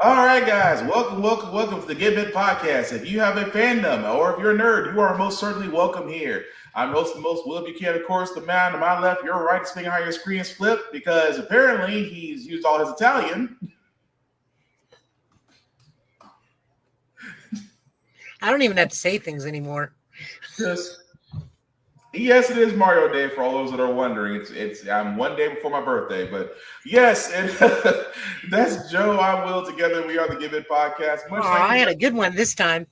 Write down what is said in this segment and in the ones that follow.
All right, guys, welcome to the Get Bit Podcast. If you have a fandom or if you're a nerd, you are most certainly welcome here. I'm host the most Will Buchanan, of course, the man to my left, your right, speaking how your screen is flipped because apparently he's used all his Italian. I don't even have to say things anymore. Just yes, it is Mario Day for all those that are wondering. I'm one day before my birthday, but yes, and that's Joe. I'm Will. Together we are the Give It Podcast. I had a good one this time.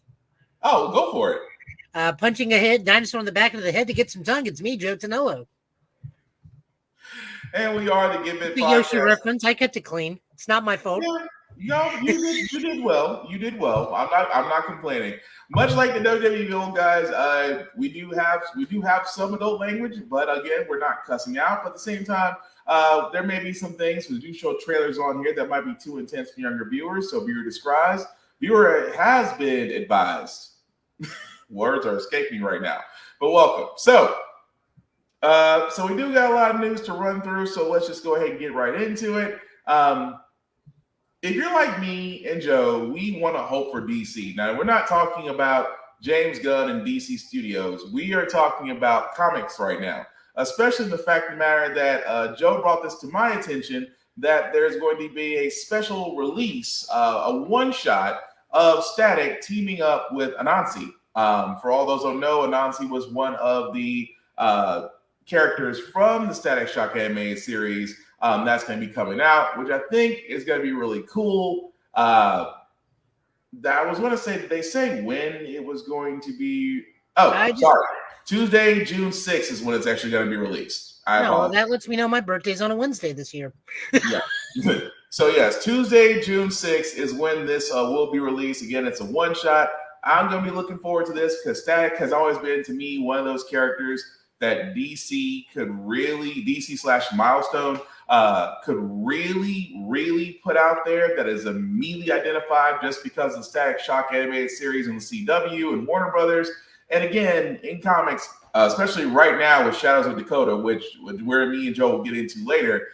Oh, go for it. Punching a head, dinosaur in the back of the head to get some tongue. It's me, Joe Tonello. And we are the Give It The Podcast. Yoshi reference. I kept it clean. It's not my fault. Yeah, you did well. You did well. I'm not complaining. Much like the WWE guys, we do have some adult language, but again, we're not cussing out. But at the same time, there may be some things we do show trailers on here that might be too intense for younger viewers. So viewer has been advised. Words are escaping right now, but welcome. So we do got a lot of news to run through. So let's just go ahead and get right into it. If you're like me and Joe, we want to hope for DC. Now, we're not talking about James Gunn and DC Studios. We are talking about comics right now, especially the fact of the matter that Joe brought this to my attention, that there's going to be a special release, a one-shot of Static teaming up with Anansi. For all those who don't know, Anansi was one of the characters from the Static Shock animated series. That's going to be coming out, which I think is going to be really cool. I was going to say, did they say when it was going to be? Sorry. Tuesday, June 6th is when it's actually going to be released. That lets me know my birthday's on a Wednesday this year. Yeah. So, yes, Tuesday, June 6th is when this will be released. Again, it's a one-shot. I'm going to be looking forward to this because Static has always been, to me, one of those characters that DC / Milestone could really put out there that is immediately identified just because of the Static Shock animated series and the CW and Warner Brothers. And again, in comics, especially right now with Shadows of Dakota, which where me and Joe will get into later,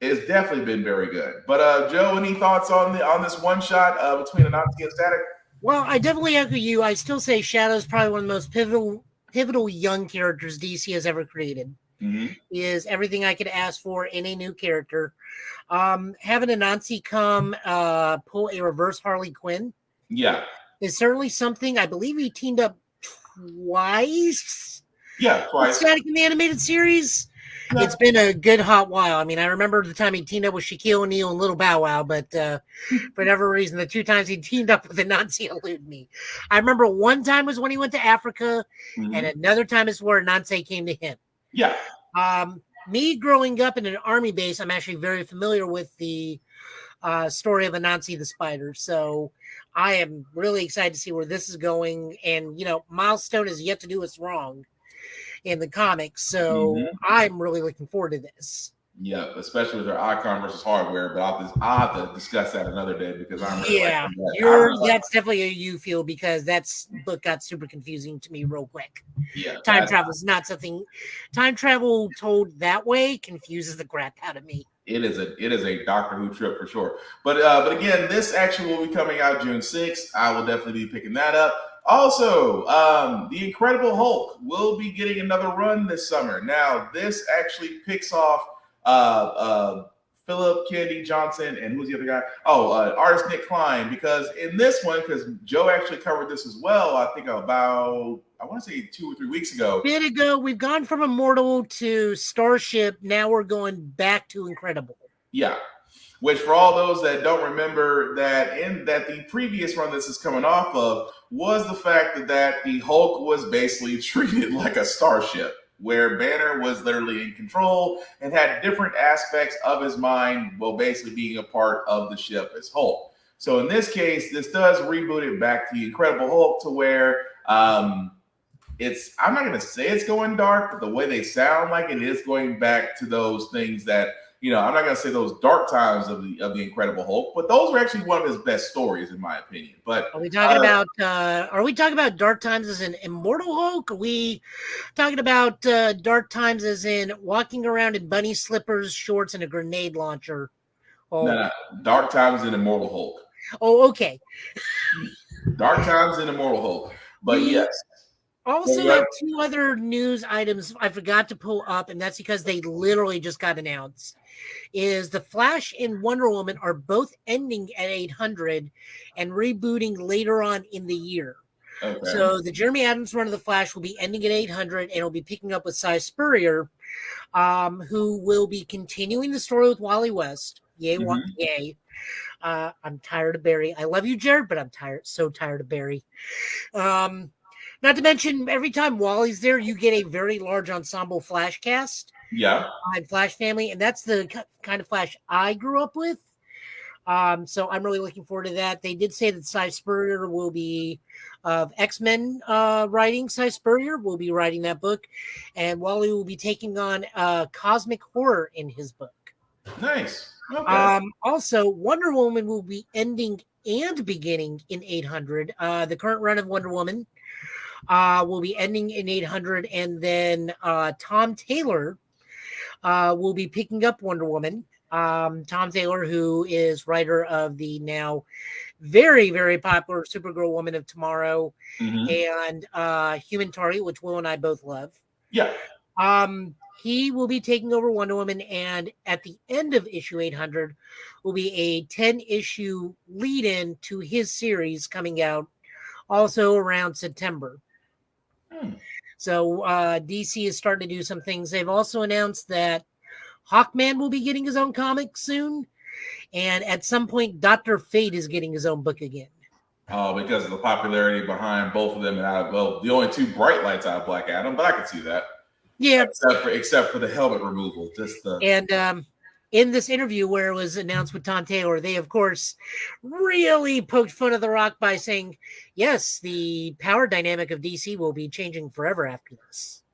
it's definitely been very good. But Joe, any thoughts on this one shot between Anansi and Static? Well, I definitely echo you. I still say Shadow's probably one of the most pivotal young characters DC has ever created. Mm-hmm. Is everything I could ask for in a new character. Having Anansi come pull a reverse Harley Quinn, is certainly something. I believe he teamed up twice. Yeah, twice. Static in the animated series. Yeah. It's been a good hot while. I mean, I remember the time he teamed up with Shaquille O'Neal and Little Bow Wow, but for whatever reason, the two times he teamed up with Anansi elude me. I remember one time was when he went to Africa, and another time is where Anansi came to him. Yeah. Me growing up in an army base, I'm actually very familiar with the story of Anansi the Spider. So I am really excited to see where this is going. And, Milestone has yet to do us wrong in the comics. So I'm really looking forward to this. Yeah, especially with their icon versus hardware, but I'll have to discuss that another day because I'm really that's definitely a you feel because that's book got super confusing to me real quick. Yeah, time travel is not something. Time travel told that way confuses the crap out of me. It is a Doctor Who trip for sure. But again, this actually will be coming out June 6th. I will definitely be picking that up. Also, the Incredible Hulk will be getting another run this summer. Now, this actually picks off Philip Kennedy Johnson and who's the other guy? Artist Nick Klein, because in this one, because Joe actually covered this as well, I think about, I want to say 2 or 3 weeks ago. We've gone from Immortal to Starship. Now we're going back to Incredible. Yeah. Which for all those that don't remember that the previous run this is coming off of was the fact that the Hulk was basically treated like a starship, where Banner was literally in control and had different aspects of his mind while basically being a part of the ship as Hulk. So in this case, this does reboot it back to the Incredible Hulk to where I'm not going to say it's going dark, but the way they sound like it is going back to those things that, I'm not going to say those dark times of the Incredible Hulk, but those are actually one of his best stories, in my opinion. But are we talking about dark times as in Immortal Hulk? Are we talking about dark times as in walking around in bunny slippers, shorts, and a grenade launcher No, Oh, no. Dark Times and Immortal Hulk. oh, okay. Dark Times and Immortal Hulk. But We yes. also have two other news items I forgot to pull up, and that's because they literally just got announced. Is The Flash and Wonder Woman are both ending at 800 and rebooting later on in the year. Okay. So the Jeremy Adams run of The Flash will be ending at 800, and it'll be picking up with Cy Spurrier, who will be continuing the story with Wally West. Yay, yay. I'm tired of Barry. I love you, Jared, but I'm so tired of Barry. Not to mention, every time Wally's there, you get a very large ensemble Flash cast. Yeah. Flash family, and that's the kind of Flash I grew up with. So I'm really looking forward to that. They did say that Cy Spurrier will be of X-Men writing. Cy Spurrier will be writing that book, and Wally will be taking on cosmic horror in his book. Nice. Okay. Also, Wonder Woman will be ending and beginning in 800. The current run of Wonder Woman will be ending in 800, and then Tom Taylor will be picking up Wonder Woman. Tom Taylor, who is writer of the now very, very popular Supergirl Woman of Tomorrow and Human Target, which Will and I both love. Yeah. He will be taking over Wonder Woman, and at the end of issue 800 will be a 10-issue lead-in to his series coming out also around September. So DC is starting to do some things. They've also announced that Hawkman will be getting his own comic soon, and at some point, Dr. Fate is getting his own book again. Because of the popularity behind both of them, and the only two bright lights out of Black Adam, but I can see that. Yeah, except for the helmet removal, And in this interview where it was announced with Tom Taylor, they of course really poked fun of The Rock by saying, "Yes, the power dynamic of DC will be changing forever after this."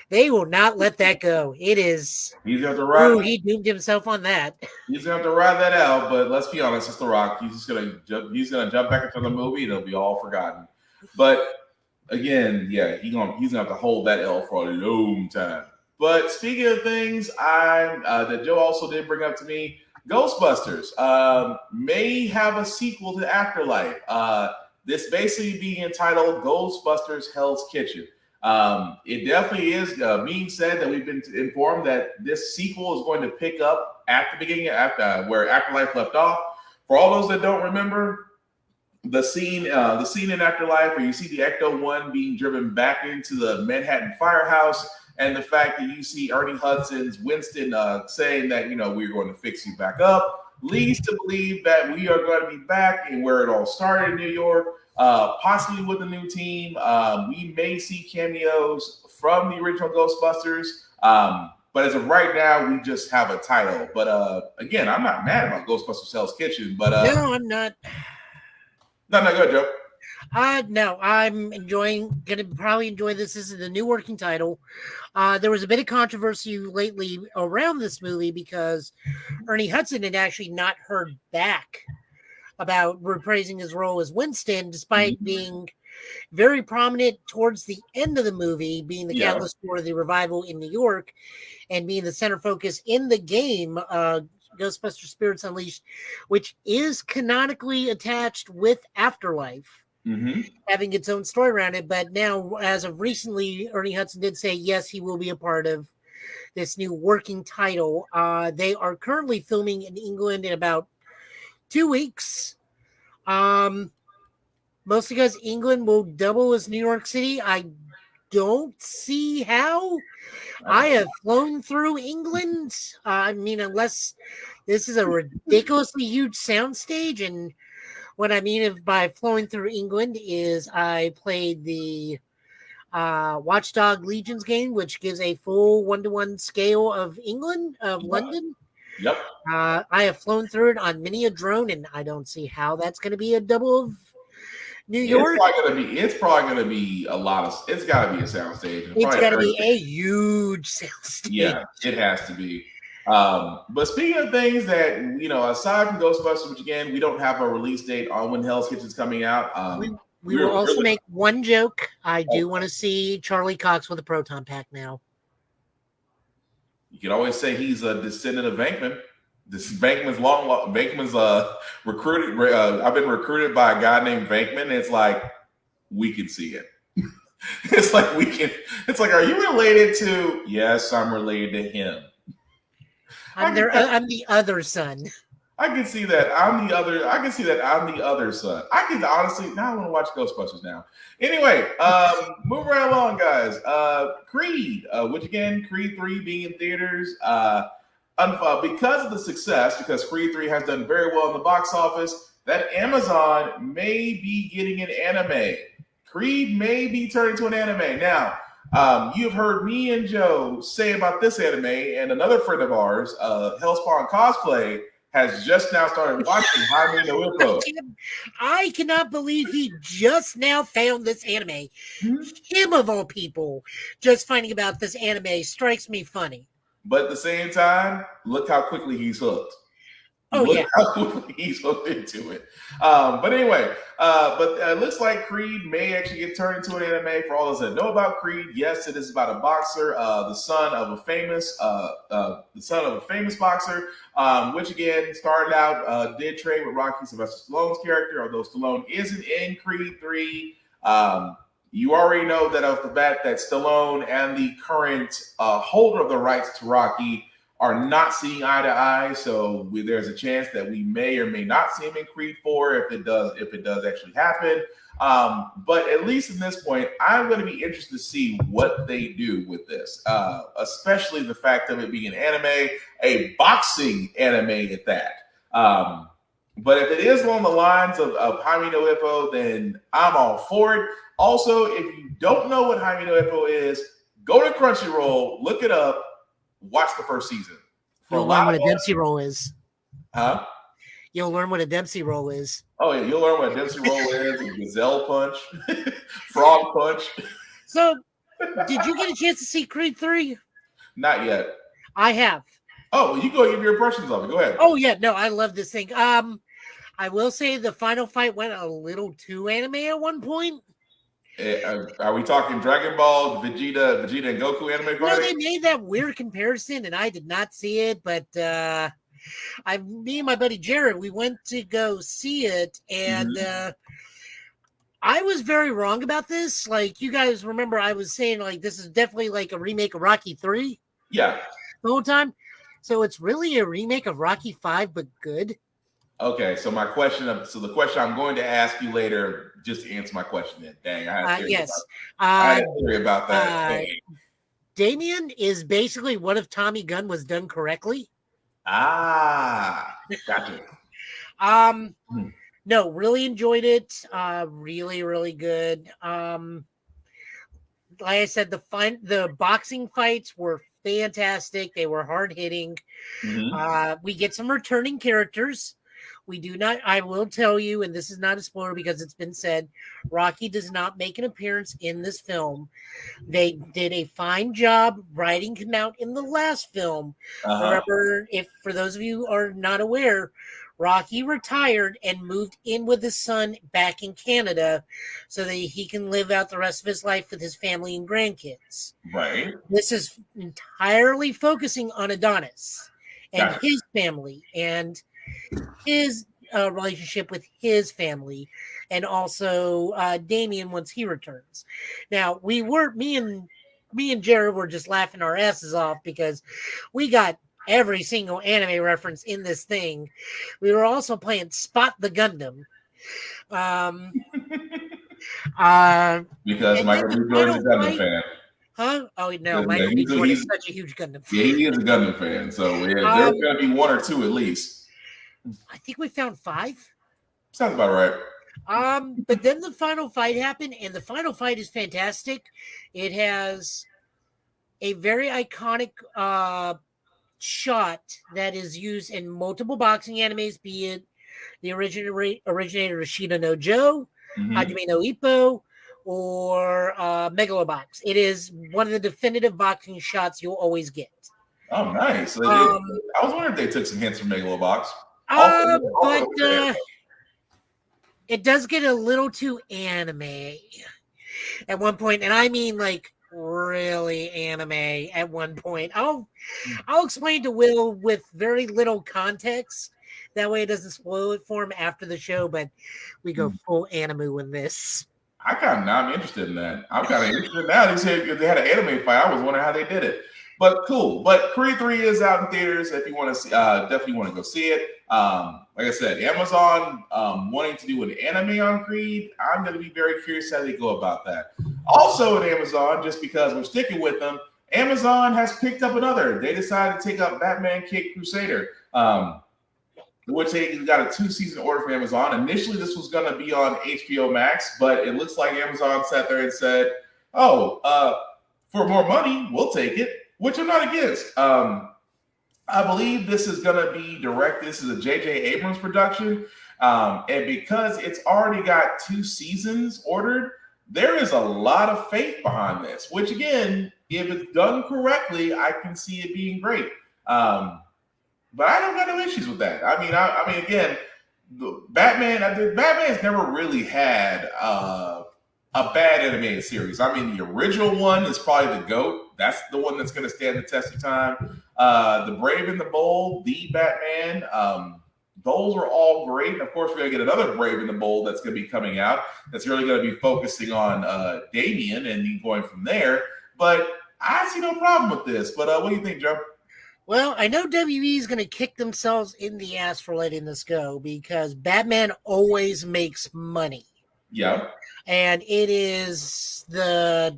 They will not let that go. It is. He's gonna have to ride. He doomed himself on that. He's gonna have to ride that out. But let's be honest, it's The Rock. He's gonna jump back into the movie, and it'll be all forgotten. But again, yeah, he's gonna have to hold that L for a long time. But speaking of things, that Joe also did bring up to me, Ghostbusters may have a sequel to Afterlife. This basically being entitled Ghostbusters: Hell's Kitchen. It definitely is being said that we've been informed that this sequel is going to pick up at the beginning, where Afterlife left off. For all those that don't remember, the scene in Afterlife where you see the Ecto-1 being driven back into the Manhattan firehouse, and the fact that you see Ernie Hudson's Winston saying that, we're going to fix you back up, leads to believe that we are going to be back in where it all started in New York, possibly with a new team. We may see cameos from the original Ghostbusters. But as of right now, we just have a title. But again, I'm not mad about Ghostbusters: Hell's Kitchen. But no, I'm not. No, go ahead, Joe. No, I'm gonna probably enjoy this. This is the new working title. There was a bit of controversy lately around this movie because Ernie Hudson had actually not heard back about reprising his role as Winston, despite being very prominent towards the end of the movie, being the catalyst for the revival in New York and being the center focus in the game, Ghostbusters Spirits Unleashed, which is canonically attached with Afterlife, having its own story around it. But now, as of recently, Ernie Hudson did say, yes, he will be a part of this new working title. They are currently filming in England in about 2 weeks. Mostly because England will double as New York City. I don't see how. I have flown through England. I mean, unless this is a ridiculously huge soundstage. And what I mean by flowing through England is I played the Watchdog Legions game, which gives a full 1-to-1 scale of England, of London. Yep. I have flown through it on many a drone, and I don't see how that's going to be a double of New York. It's probably gonna be a lot of. It's got to be a soundstage. It's got to be a huge soundstage. Yeah, it has to be. But speaking of things that aside from Ghostbusters, which again we don't have a release date on when Hell's Kitchen's coming out. We will also make one joke. I do want to see Charlie Cox with a proton pack now. You can always say he's a descendant of Venkman. This Venkman's recruited. I've been recruited by a guy named Venkman. It's like we can see it. It's like we can. It's like, are you related to? Yes, I'm related to him. I'm the other son. I can see that. I'm the other. I can see that I'm the other son. I can honestly now I want to watch Ghostbusters now. Anyway, move right along, guys. Creed, which again, Creed 3 being in theaters. Because of the success, because Creed 3 has done very well in the box office, that Amazon may be getting an anime. Creed may be turning to an anime. Now, you've heard me and Joe say about this anime, and another friend of ours, Hellspawn Cosplay, has just now started watching Jaime no Ippo. I cannot believe he just now found this anime. Him of all people, just finding about this anime strikes me funny. But at the same time, look how quickly he's hooked. Look how quickly he's hooked into it. But anyway, it looks like Creed may actually get turned into an anime. For all those that know about Creed, yes, it is about a boxer, the son of a famous boxer, which again started out did trade with Rocky Sylvester Stallone's character, although Stallone isn't in Creed 3. You already know that off the bat that Stallone and the current holder of the rights to Rocky are not seeing eye to eye, so there's a chance that we may or may not see him in Creed 4 if it does actually happen. But at least in this point, I'm going to be interested to see what they do with this, especially the fact of it being an anime, a boxing anime at that. But if it is along the lines of Jaime no Ippo, then I'm all for it. Also, if you don't know what Jaime no Ippo is, go to Crunchyroll, look it up, watch the first season. You'll learn what a Dempsey roll is. Huh? You'll learn what a Dempsey roll is. Oh, yeah, you'll learn what a Dempsey roll is, a gazelle punch, frog punch. So, did you get a chance to see Creed 3? Not yet. I have. Oh, you go give your impressions of it. Go ahead. Oh, yeah. No, I love this thing. I will say the final fight went a little too anime at one point. Are we talking Dragon Ball, Vegeta and Goku anime fighting? They made that weird comparison, and I did not see it. But me and my buddy Jared, we went to go see it, and I was very wrong about this. Like, you guys remember, I was saying like this is definitely like a remake of Rocky 3. Yeah, the whole time. So it's really a remake of Rocky 5, but good. Okay, so the question I'm going to ask you later, just to answer my question then. Dang, I had a theory about that. Damien is basically what if Tommy Gunn was done correctly. Gotcha. No, really enjoyed it. Really, really good. Like I said, the boxing fights were fantastic. They were hard hitting. We get some returning characters. We do not, I will tell you, and this is not a spoiler because it's been said, Rocky does not make an appearance in this film. They did a fine job writing him out in the last film. Remember, for those of you who are not aware, Rocky retired and moved in with his son back in Canada so that he can live out the rest of his life with his family and grandkids. Right. This is entirely focusing on Adonis and his family and his relationship with his family, and also Damien once he returns. Now, me and Jared were just laughing our asses off because we got every single anime reference in this thing. We were also playing Spot the Gundam. Because Michael B. Jordan is a Gundam fan. Huh? Oh, no, Michael B. Jordan is such a huge Gundam fan. Yeah, he is a Gundam fan, so there's going to be one or two at least. I think we found 5. Sounds about right. But then the final fight happened, and the final fight is fantastic. It has a very iconic shot that is used in multiple boxing animes, be it the originator Rashida no Joe, Hajime no Ippo, or Megalobox. It is one of the definitive boxing shots you'll always get. Oh, nice. I was wondering if they took some hints from Megalobox. It does get a little too anime at one point, and I mean like really anime at one point. I'll explain to Will with very little context. That way it doesn't spoil it for him after the show, but we go full anime in this. I'm interested in that. I'm kind of interested now. They said if they had an anime fight, I was wondering how they did it. But cool. But Creed 3 is out in theaters. If you want to see, definitely want to go see it. Like I said, Amazon wanting to do an anime on Creed. I'm going to be very curious how they go about that. Also at Amazon, just because we're sticking with them, Amazon has picked up another. They decided to take up Batman Caped Crusader. Which they got a 2-season order from Amazon. Initially, this was going to be on HBO Max, but it looks like Amazon sat there and said, "Oh, for more money, we'll take it," which I'm not against. I believe this is going to be directed. This is a J.J. Abrams production, and because it's already got 2 seasons ordered, there is a lot of faith behind this. Which, again, if it's done correctly, I can see it being great. But I don't got no issues with that. I mean, again, Batman's never really had a bad animated series. I mean, the original one is probably the GOAT. That's the one that's going to stand the test of time. The Brave and the Bold, the Batman, those are all great. And of course, we're going to get another Brave and the Bold that's going to be coming out. That's really going to be focusing on Damian and going from there. But I see no problem with this. But what do you think, Joe? Well, I know WB is going to kick themselves in the ass for letting this go because Batman always makes money. Yeah. And it is the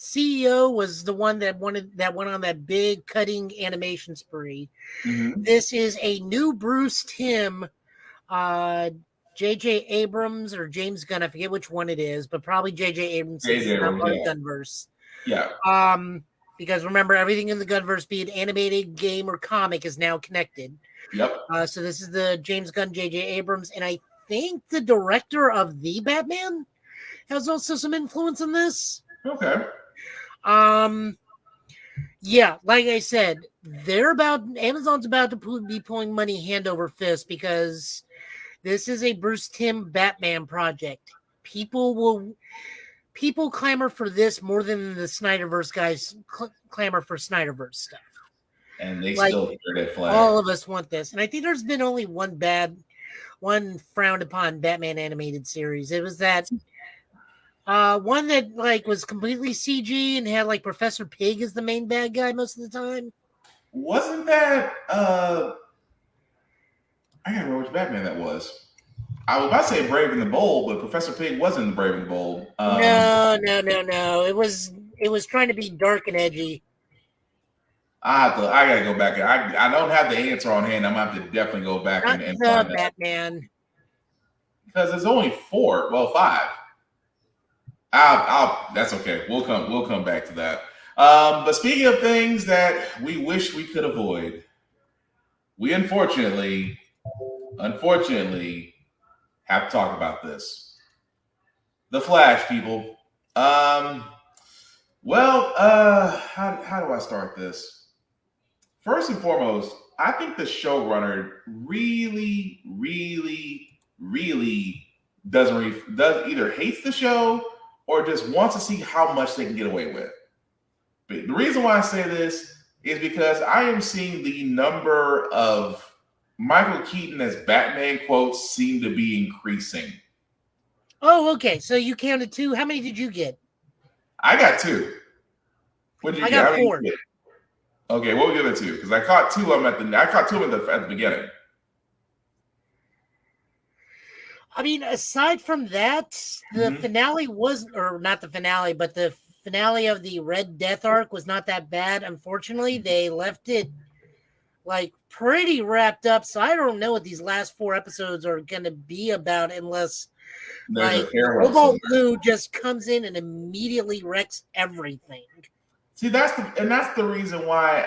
CEO was the one that went on that big cutting animation spree. Mm-hmm. This is a new Bruce Timm, J.J. Abrams or James Gunn. I forget which one it is, but probably J.J. Abrams. Gunverse. Yeah. Because remember, everything in the Gunverse, be it animated, game, or comic, is now connected. Yep. So this is the James Gunn, J.J. Abrams, and I think the director of The Batman has also some influence in this. Okay. Yeah, like I said, Amazon's about to be pulling money hand over fist because this is a Bruce Timm Batman project. People clamor for this more than the Snyderverse guys clamor for Snyderverse stuff. And they still hear that flag. All of us want this. And I think there's been only one frowned upon Batman animated series. It was that one that was completely CG and had Professor Pig as the main bad guy most of the time. Wasn't that I can't remember which Batman that was. I was about to say Brave and the Bold, but Professor Pig wasn't the Brave and the Bold. No. It was trying to be dark and edgy. I gotta go back. I don't have the answer on hand. I'm gonna have to definitely go back and find Batman. Because there's only 5. That's okay. We'll come back to that. But speaking of things that we wish we could avoid, we unfortunately have to talk about this. The Flash, people. How do I start this? First and foremost, I think the showrunner really does either hates the show or just wants to see how much they can get away with. But the reason why I say this is because I am seeing the number of Michael Keaton as Batman quotes seem to be increasing. Oh, okay. So you counted 2. How many did you get? I got 2. What did you get? I got 4. Okay, what were the other 2? Because I caught 2 of them at the beginning. I mean, aside from that, the finale wasn't, or not the finale, but the finale of the Red Death arc was not that bad. Unfortunately, they left it pretty wrapped up. So I don't know what these last 4 episodes are going to be about unless Cobalt Blue just comes in and immediately wrecks everything. See, that's the reason why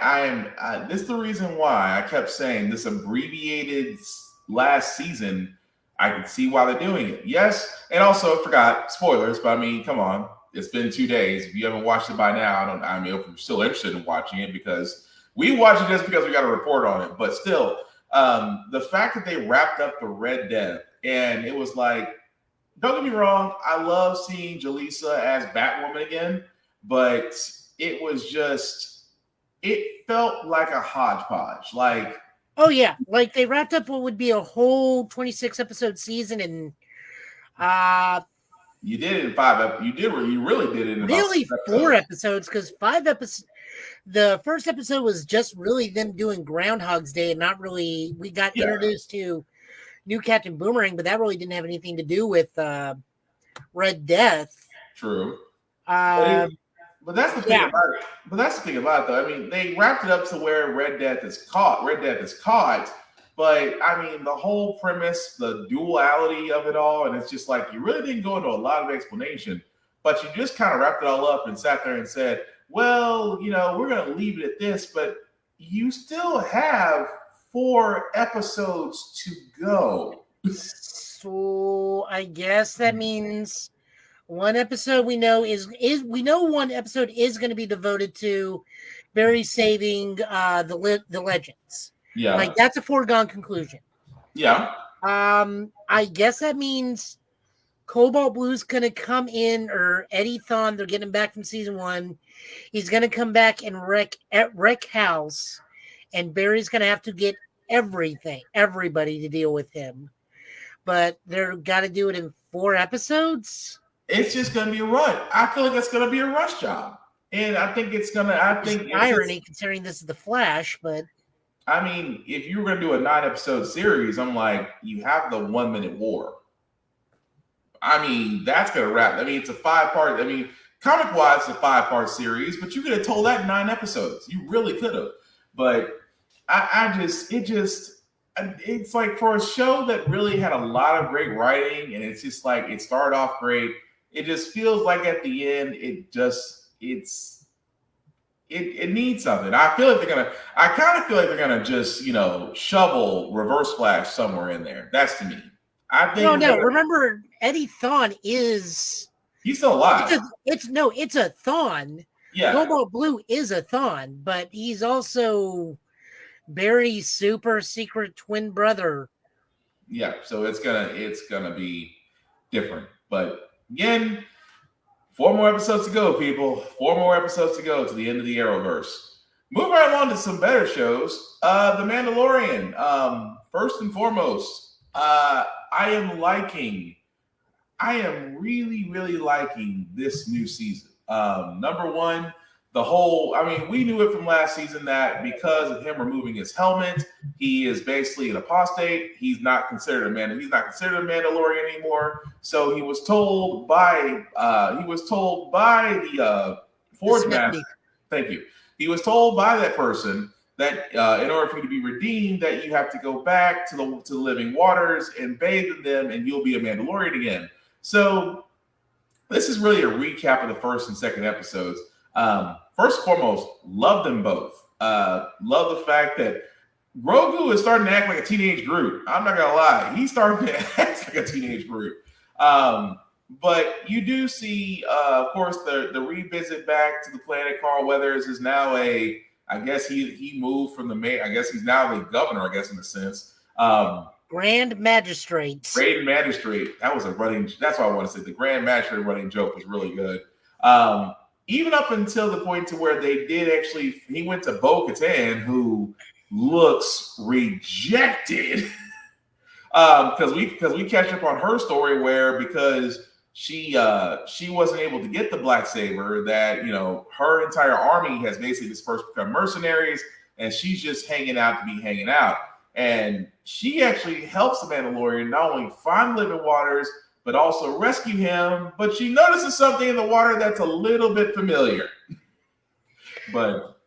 this is the reason why I kept saying this abbreviated last season. I can see why they're doing it. Yes, and also I forgot spoilers, but I mean, come on, it's been 2 days. If you haven't watched it by now, if you're still interested in watching it, because we watch it just because we got a report on it. But still, the fact that they wrapped up the Red Death, and it was don't get me wrong, I love seeing Jaleesa as Batwoman again. but it was just, it felt like a hodgepodge. Like, Oh yeah, like they wrapped up what would be a whole 26 episode season in you did it in you really did it in about really 6 4 episodes. episodes, because 5 episodes. The first episode was just really them doing Groundhog's Day, and not really. We got Yeah, introduced to new Captain Boomerang, but that really didn't have anything to do with Red Death. true. But, Uh, but that's the thing yeah, about it. But that's the thing about it, though. I mean, they wrapped it up to where Red Death is caught. Red Death is caught. But I mean, the whole premise, the duality of it all, and it's just like you really didn't go into a lot of explanation, but you just kind of wrapped it all up and sat there and said, well, we're going to leave it at this, but you still have 4 episodes to go. so I guess that means one episode we know we know one episode is going to be devoted to Barry saving the legends. Yeah. Like that's a foregone conclusion. Yeah. I guess that means Cobalt Blue's gonna come in, or Eddie Thawne, they're getting him back from season 1. He's gonna come back and wreck house, and Barry's gonna have to get everybody to deal with him. But they're gotta do it in 4 episodes. It's just gonna be a run. I feel like it's gonna be a rush job. And I think it's irony considering this is the Flash, but I mean, if you were going to do a 9-episode series, I'm like, you have the 1-minute war. I mean, that's going to wrap. I mean, it's a 5-part. I mean, comic-wise, it's a 5-part series, but you could have told that in 9 episodes. You really could have. But it's like for a show that really had a lot of great writing, and it's just like it started off great. It just feels like at the end, it needs something. I kind of feel like they're gonna just, shovel Reverse Flash somewhere in there. That's to me. I think. No. Remember, Eddie Thawne is. He's still alive. It's a Thawne. Yeah. Cobalt Blue is a Thawne, but he's also Barry's super secret twin brother. Yeah. So it's gonna be different. But again, 4 more episodes to go, people. 4 more episodes to go to the end of the Arrowverse. Moving right along to some better shows. The Mandalorian. First and foremost, I am really, really liking this new season. Number one, we knew it from last season that because of him removing his helmet, he is basically an apostate. He's not considered a Mandalorian anymore. So he was told by the Forge Master. Thank you. He was told by that person that in order for you to be redeemed, that you have to go back to the living waters and bathe in them, and you'll be a Mandalorian again. So this is really a recap of the first and second episodes. First and foremost, love them both. Love the fact that Grogu is starting to act like a teenage Groot. I'm not gonna lie, he's starting to act like a teenage Groot. But you do see, of course, the revisit back to the planet. Carl Weathers is now I guess he moved from the mayor. I guess he's now the governor, I guess, in a sense. Grand Magistrate. Grand Magistrate. That's what I want to say. The Grand Magistrate running joke was really good. Even up until the point to where he went to Bo-Katan, who looks rejected. Because we catch up on her story where because she wasn't able to get the black saber, that her entire army has basically dispersed, become mercenaries, and she's just hanging out to be hanging out. And she actually helps the Mandalorian not only find living waters, but also rescue him. But she notices something in the water that's a little bit familiar. But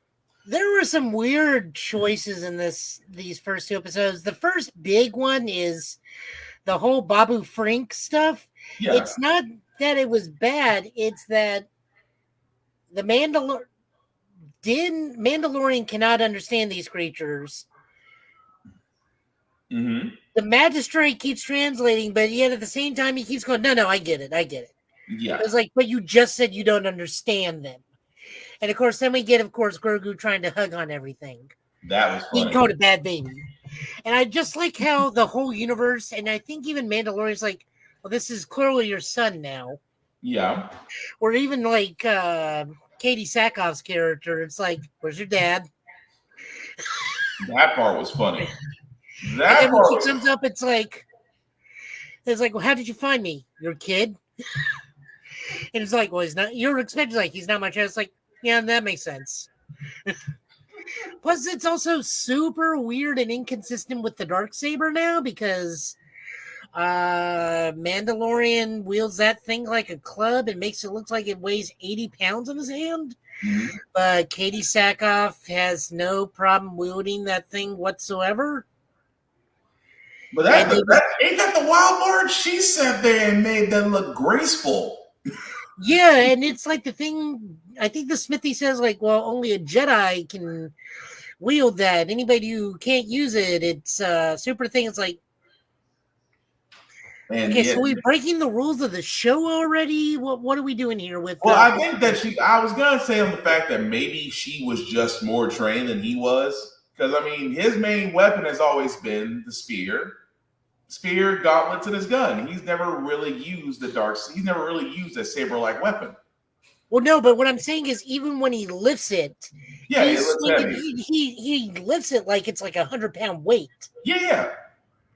there were some weird choices in these first 2 episodes. The first big one is the whole Babu Frink stuff. Yeah. It's not that it was bad, it's that the Mandalorian cannot understand these creatures. Mm-hmm. The magistrate keeps translating, but yet at the same time he keeps going, no, I get it. Yeah. It's like, but you just said you don't understand them. And of course, then we get, Grogu trying to hug on everything. That was funny. He called a bad baby. And I just like how the whole universe, and I think even Mandalorian's like, well, this is clearly your son now. Yeah. Or even like Katie Sackhoff's character. It's like, where's your dad? That part was funny. And then when she comes up, it's like, well, how did you find me? Your kid? And it's like, well, he's not. You're expecting like he's not my child. It's like, yeah, that makes sense. Plus, it's also super weird and inconsistent with the Darksaber now because Mandalorian wields that thing like a club and makes it look like it weighs 80 pounds in his hand. Mm-hmm. But Katie Sackhoff has no problem wielding that thing whatsoever. But ain't that the wild part? She sat there and made that look graceful. Yeah, and it's like the thing, I think the Smithy says, like, well, only a Jedi can wield that. Anybody who can't use it, it's a super thing. It's like, and okay, so we're breaking the rules of the show already? What are we doing here with... Well, I think that I was going to say on the fact that maybe she was just more trained than he was. Because, I mean, his main weapon has always been the spear, gauntlets, and his gun. He's never really used he's never really used a saber-like weapon. Well, no, but what I'm saying is even when he lifts it, he lifts it like it's like 100-pound weight. Yeah.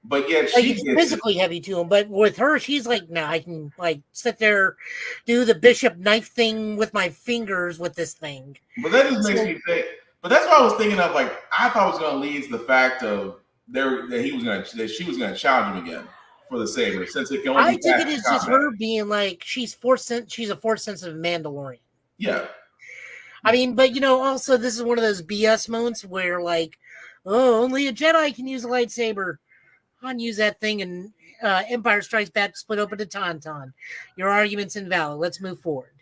But yet it's physically heavy to him. But with her, she's like, no, I can like sit there, do the bishop knife thing with my fingers with this thing. But that just makes me think. But that's what I was thinking of. Like, I thought it was going to lead to the fact of that she was going to challenge him again for the saber, since it can only. I think it is just her being like she's a force sensitive Mandalorian. Yeah. I mean, but also this is one of those BS moments where like, oh, only a Jedi can use a lightsaber. Han use that thing, and Empire Strikes Back split open to Tauntaun. Your argument's invalid. Let's move forward.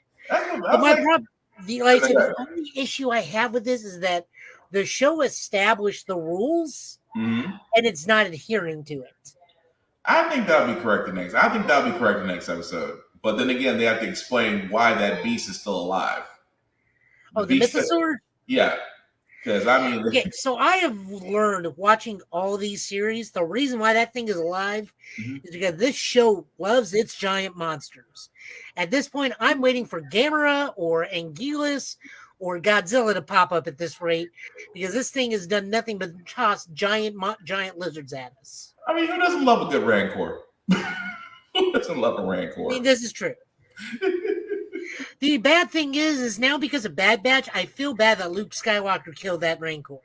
The only issue I have with this is that the show established the rules, and it's not adhering to it. I think that'll be correct the next episode. But then again, they have to explain why that beast is still alive. The Mythosaur? Yeah. Because okay, so I have learned watching all these series, the reason why that thing is alive is because this show loves its giant monsters. At this point, I'm waiting for Gamera or Anguillus or Godzilla to pop up at this rate because this thing has done nothing but toss giant lizards at us. I mean, who doesn't love a good Rancor? Who doesn't love a Rancor? I mean, this is true. The bad thing is now because of Bad Batch, I feel bad that Luke Skywalker killed that Rancor.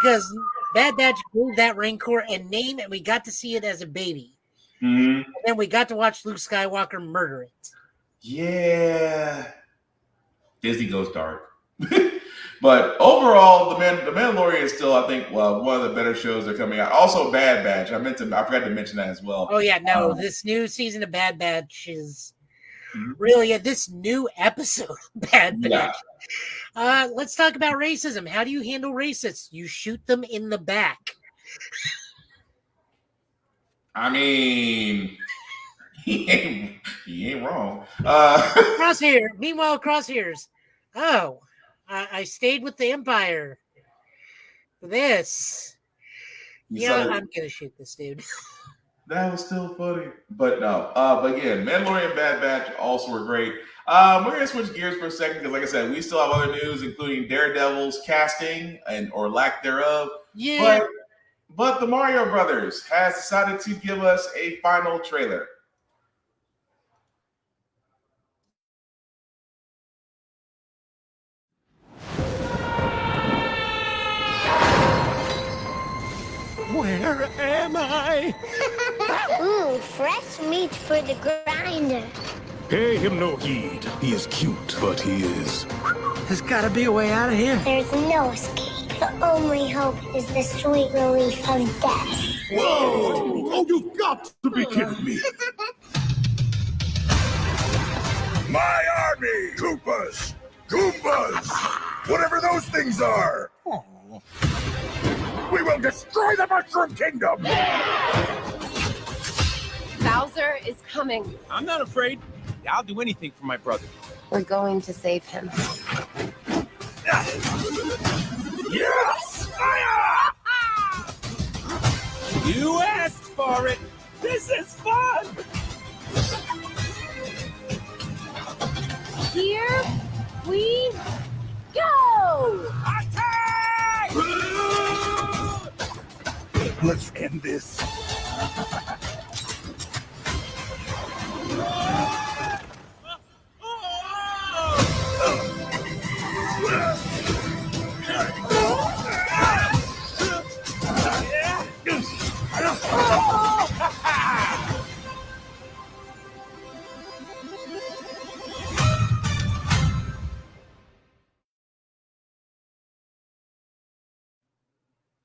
Because Bad Batch gave that Rancor a name, and we got to see it as a baby. And then we got to watch Luke Skywalker murder it. Yeah. Disney goes dark. But overall, the Mandalorian is still, I think, one of the better shows that are coming out. Also, Bad Batch. I forgot to mention that as well. Oh, yeah. No, this new season of Bad Batch is... Really, this new episode, Bad Batch. Yeah. Let's talk about racism. How do you handle racists? You shoot them in the back. I mean, he ain't wrong. Crosshair. Meanwhile, Crosshairs. Oh, I stayed with the Empire for this. I'm gonna shoot this dude. That was still funny. But no. But again, Mandalorian and Bad Batch also were great. We're going to switch gears for a second because, like I said, we still have other news, including Daredevil's casting or lack thereof. Yeah. But the Mario Brothers has decided to give us a final trailer. Where am I? Ooh, fresh meat for the grinder. Pay him no heed. He is cute, but he is. There's gotta be a way out of here. There's no escape. The only hope is the sweet relief of death. Whoa! Oh, you've got to be kidding me. My army, Koopas, Goombas, whatever those things are. Oh. We will destroy the Mushroom Kingdom! Bowser is coming. I'm not afraid. I'll do anything for my brother. We're going to save him. Yes! You asked for it. This is fun. Here we go! Attack! Let's end this.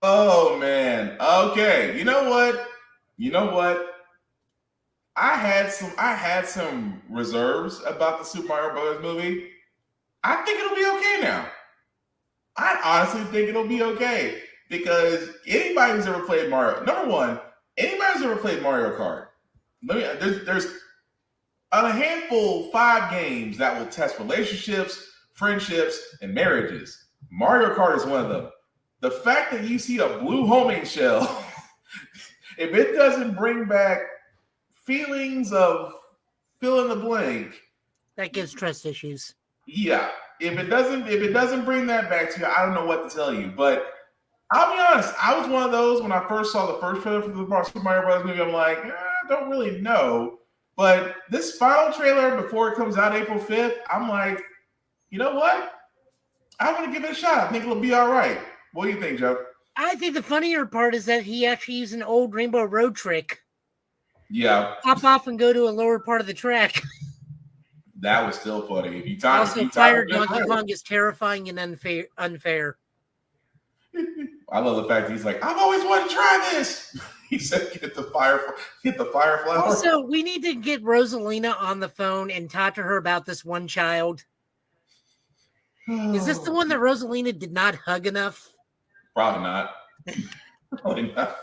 Oh man. Okay. You know what? I had some reserves about the Super Mario Brothers movie. I think it'll be okay now. I honestly think it'll be okay because anybody who's ever played Mario, number one, anybody who's ever played Mario Kart, there's a handful, 5 games that will test relationships, friendships, and marriages. Mario Kart is one of them. The fact that you see a blue homing shell, if it doesn't bring back feelings of fill in the blank, That gives trust issues. yeah. If it doesn't bring that back to you, I don't know what to tell you. But I'll be honest, I was one of those when I first saw the first trailer for the Super Mario Bros. Movie. I'm like, I don't really know. But this final trailer before it comes out April 5th, I'm like, you know what? I'm gonna give it a shot. I think it'll be all right. What do you think, Joe? I think the funnier part is that he actually used an old Rainbow Road trick. Yeah, Hop off and go to a lower part of the track. that was still funny. If you time, Also, Fire Donkey Kong is terrifying and unfair. I love the fact that he's like, I've always wanted to try this. He said, "Get the fire flower." Also, we need to get Rosalina on the phone and talk to her about this one child. Is this the one that Rosalina did not hug enough? Probably not. Probably not.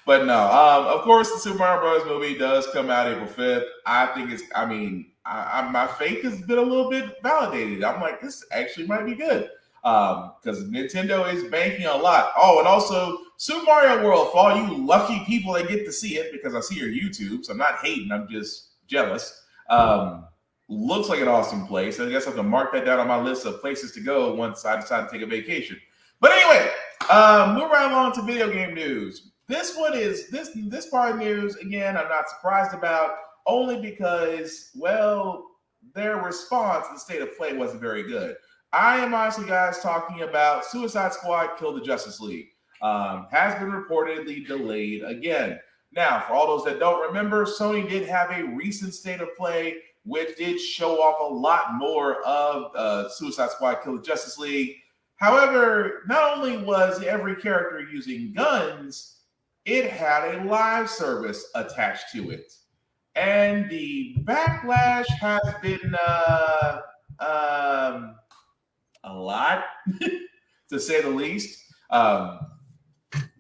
But no, of course, the Super Mario Bros. Movie does come out April 5th. I think it's, my faith has been a little bit validated. I'm like, this actually might be good. Because Nintendo is banking a lot. Oh, and also Super Mario World, for all you lucky people that get to see it, because I see your YouTube, so I'm not hating, I'm just jealous. Looks like an awesome place. I guess I have to mark that down on my list of places to go once I decide to take a vacation. But anyway, move right along to video game news. This one is this part of news, again, I'm not surprised about, only because, well, their response to the state of play wasn't very good. I am honestly, guys, talking about Suicide Squad Kill the Justice League. Has been reportedly delayed again. Now, for all those that don't remember, Sony did have a recent state of play which did show off a lot more of Suicide Squad Kill the Justice League. However, not only was every character using guns, it had a live service attached to it. And the backlash has been a lot, to say the least. To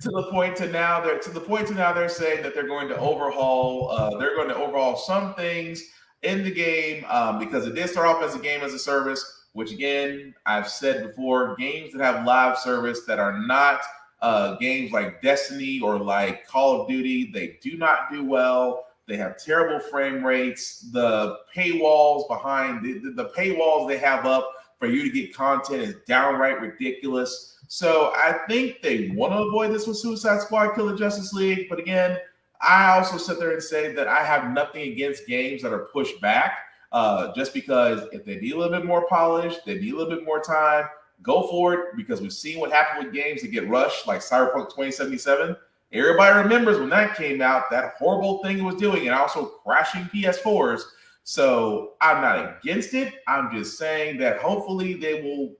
the point to now they're saying that they're going to overhaul some things in the game because it did start off as a game as a service, which again, I've said before, games that have live service that are not games like Destiny or like Call of Duty, they do not do well. They have terrible frame rates. The paywalls behind the paywalls they have up for you to get content is downright ridiculous. So I think they want to avoid this with Suicide Squad Kill the Justice League. But again, I also sit there and say that I have nothing against games that are pushed back just because if they need a little bit more polish, they need a little bit more time, go for it, because we've seen what happened with games that get rushed like Cyberpunk 2077. Everybody remembers when that came out, that horrible thing it was doing and also crashing PS4s. So I'm not against it. I'm just saying that hopefully they will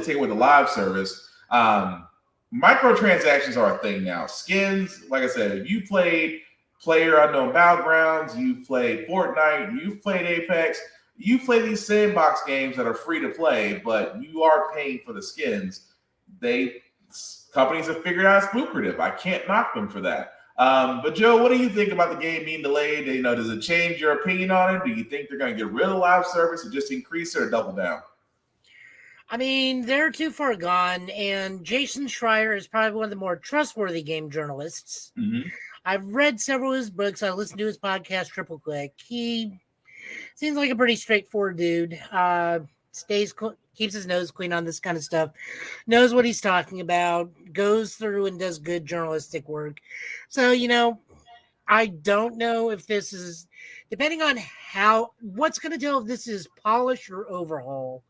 take away the live service. Microtransactions are a thing now. Skins, like I said, if you played PlayerUnknown Battlegrounds, you played Fortnite, you've played Apex, you play these sandbox games that are free to play, but you are paying for the skins. Companies have figured out it's lucrative. I can't knock them for that. But Joe, what do you think about the game being delayed? Does it change your opinion on it? Do you think they're going to get rid of live service and just increase it or double down? I mean, they're too far gone, and Jason Schreier is probably one of the more trustworthy game journalists. Mm-hmm. I've read several of his books. I listened to his podcast, Triple Click. He seems like a pretty straightforward dude. keeps his nose clean on this kind of stuff, knows what he's talking about, goes through and does good journalistic work. So, I don't know if this is, depending on what's going to tell if this is polish or overhaul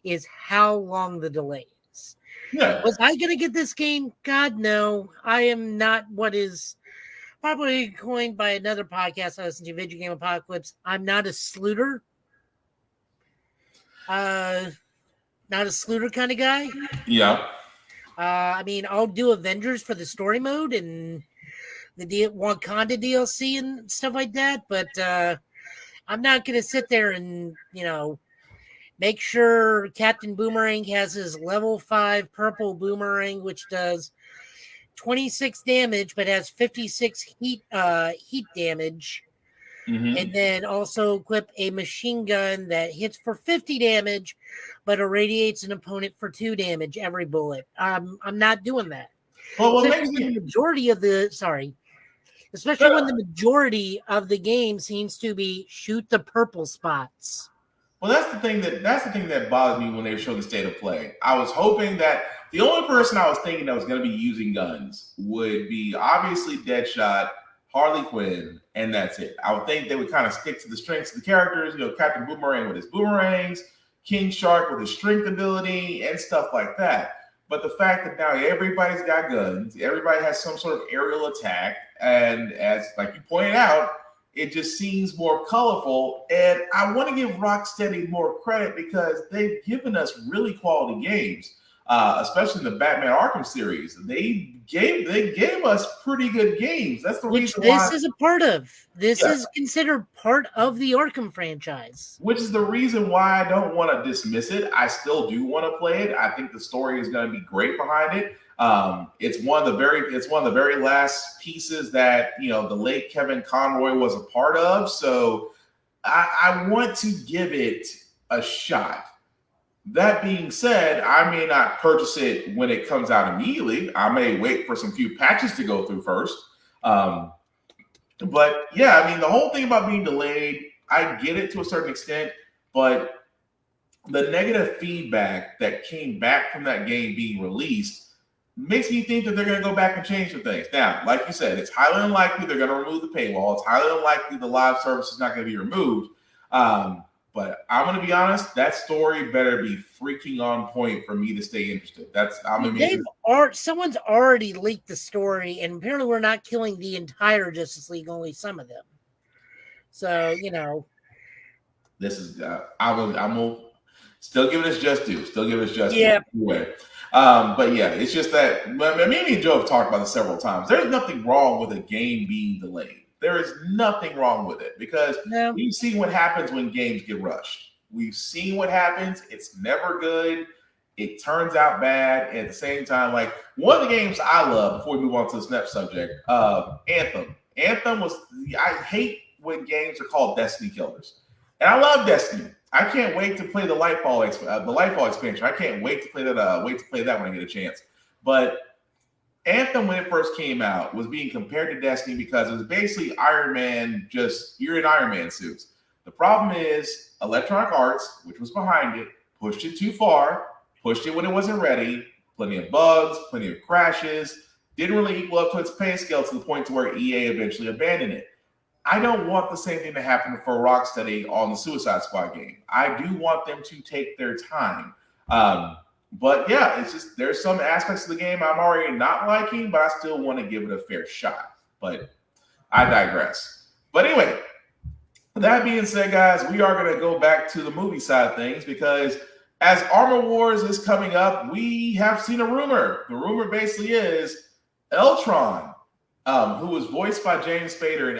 is how long the delay is. Yeah. Was I going to get this game? God, no. I am not what is probably coined by another podcast I listen to, Video Game Apocalypse. I'm not a sleuter. Not a sleuter kind of guy. Yeah. I mean, I'll do Avengers for the story mode and the Wakanda DLC and stuff like that, but I'm not going to sit there and, make sure Captain Boomerang has his level 5 purple boomerang, which does 26 damage, but has 56 heat damage. Mm-hmm. And then also equip a machine gun that hits for 50 damage, but irradiates an opponent for 2 damage every bullet. I'm not doing that. Well, what especially makes when the majority of the game seems to be shoot the purple spots. Well, that's the thing that bothers me when they show the state of play. I was hoping that the only person I was thinking that was going to be using guns would be obviously Deadshot, Harley Quinn, and that's it. I would think they would kind of stick to the strengths of the characters, Captain Boomerang with his boomerangs, King Shark with his strength ability, and stuff like that. But the fact that now everybody's got guns, everybody has some sort of aerial attack, and as like you pointed out, it just seems more colorful. And I want to give Rocksteady more credit because they've given us really quality games, especially in the Batman Arkham series. They gave us pretty good games. That's the reason why this is a part of. This is considered part of the Arkham franchise. Which is the reason why I don't want to dismiss it. I still do want to play it. I think the story is going to be great behind it. It's one of the very last pieces that the late Kevin Conroy was a part of. So I want to give it a shot. That being said, I may not purchase it when it comes out immediately. I may wait for some few patches to go through first. But yeah, I mean, the whole thing about being delayed, I get it to a certain extent, but the negative feedback that came back from that game being released makes me think that they're going to go back and change some things. Now, like you said, it's highly unlikely they're going to remove the paywall. It's highly unlikely the live service is not going to be removed. But I'm going to be honest, that story better be freaking on point for me to stay interested. Someone's already leaked the story, and apparently we're not killing the entire Justice League, only some of them. So, this is I'm gonna still give it just due. Still give it just due. Anyway. But yeah, it's just that me and Joe have talked about this several times. There's nothing wrong with a game being delayed. There is nothing wrong with it because we've seen what happens when games get rushed. We've seen what happens. It's never good. It turns out bad. And at the same time, like one of the games I love, before we move on to this next subject, Anthem. I hate when games are called Destiny killers. And I love Destiny. I can't wait to play the Lightfall expansion. I can't wait to play that. Wait to play that when I get a chance. But Anthem, when it first came out, was being compared to Destiny because it was basically Iron Man. You're in Iron Man suits. The problem is Electronic Arts, which was behind it, pushed it too far. Pushed it when it wasn't ready. Plenty of bugs, plenty of crashes. Didn't really equal up to its pay scale to the point to where EA eventually abandoned it. I don't want the same thing to happen for Rocksteady on the Suicide Squad game. I do want them to take their time. But yeah, it's just there's some aspects of the game I'm already not liking, but I still want to give it a fair shot. But I digress. But anyway, that being said, guys, we are going to go back to the movie side of things because as Armor Wars is coming up, we have seen a rumor. The rumor basically is Eltron, who was voiced by James Spader in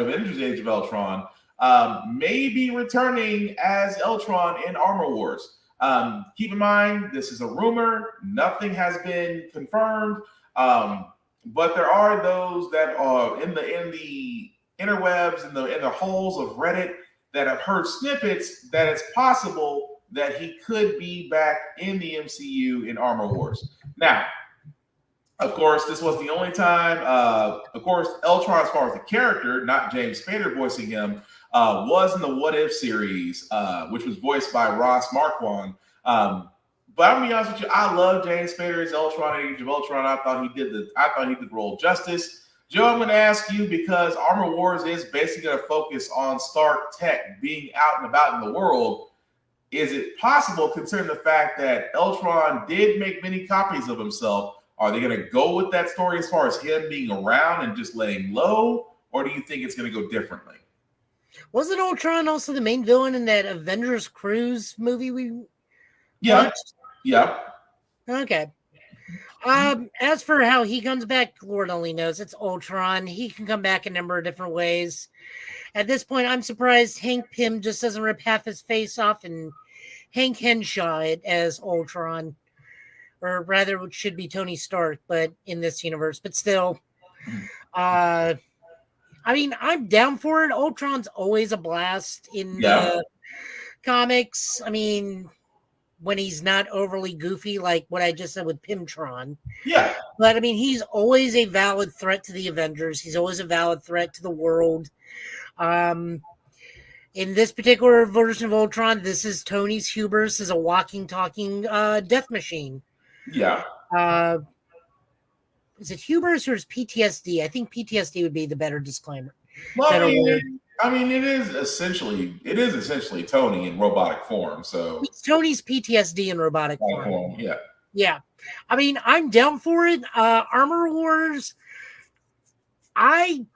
Avengers Age of Ultron, may be returning as Eltron in Armor Wars. Keep in mind, this is a rumor. Nothing has been confirmed. But there are those that are in the interwebs, in the holes of Reddit that have heard snippets that it's possible that he could be back in the MCU in Armor Wars. Now, of course, this was the only time. Of course, Eltron, as far as the character, not James Spader voicing him, was in the What If series, which was voiced by Ross Marquand. But I'm gonna be honest with you, I love James Spader as Ultron and Age of Ultron. I thought he did the role justice. Joe, I'm gonna ask you, because Armor Wars is basically gonna focus on Stark Tech being out and about in the world. Is it possible, considering the fact that Ultron did make many copies of himself? Are they gonna go with that story as far as him being around and just laying low, or do you think it's gonna go differently? Wasn't Ultron also the main villain in that Avengers Cruise movie we Yeah. watched? Yeah. Okay. As for how he comes back, Lord only knows. It's Ultron. He can come back a number of different ways. At this point, I'm surprised Hank Pym just doesn't rip half his face off and Hank Henshaw it as Ultron. Or rather, it should be Tony Stark, but in this universe. But still, I mean, I'm down for it. Ultron's always a blast in the comics. I mean, when he's not overly goofy, like what I just said with Pimtron. Yeah. But I mean, he's always a valid threat to the Avengers. He's always a valid threat to the world. In this particular version of Ultron, this is Tony's hubris as a walking, talking death machine. Yeah. Is it hubris or is PTSD? I think PTSD would be the better disclaimer. Well, better word. I mean, it is essentially Tony in robotic form. So It's Tony's PTSD in robotic form. Yeah. Yeah. I mean, I'm down for it. Armor Wars, I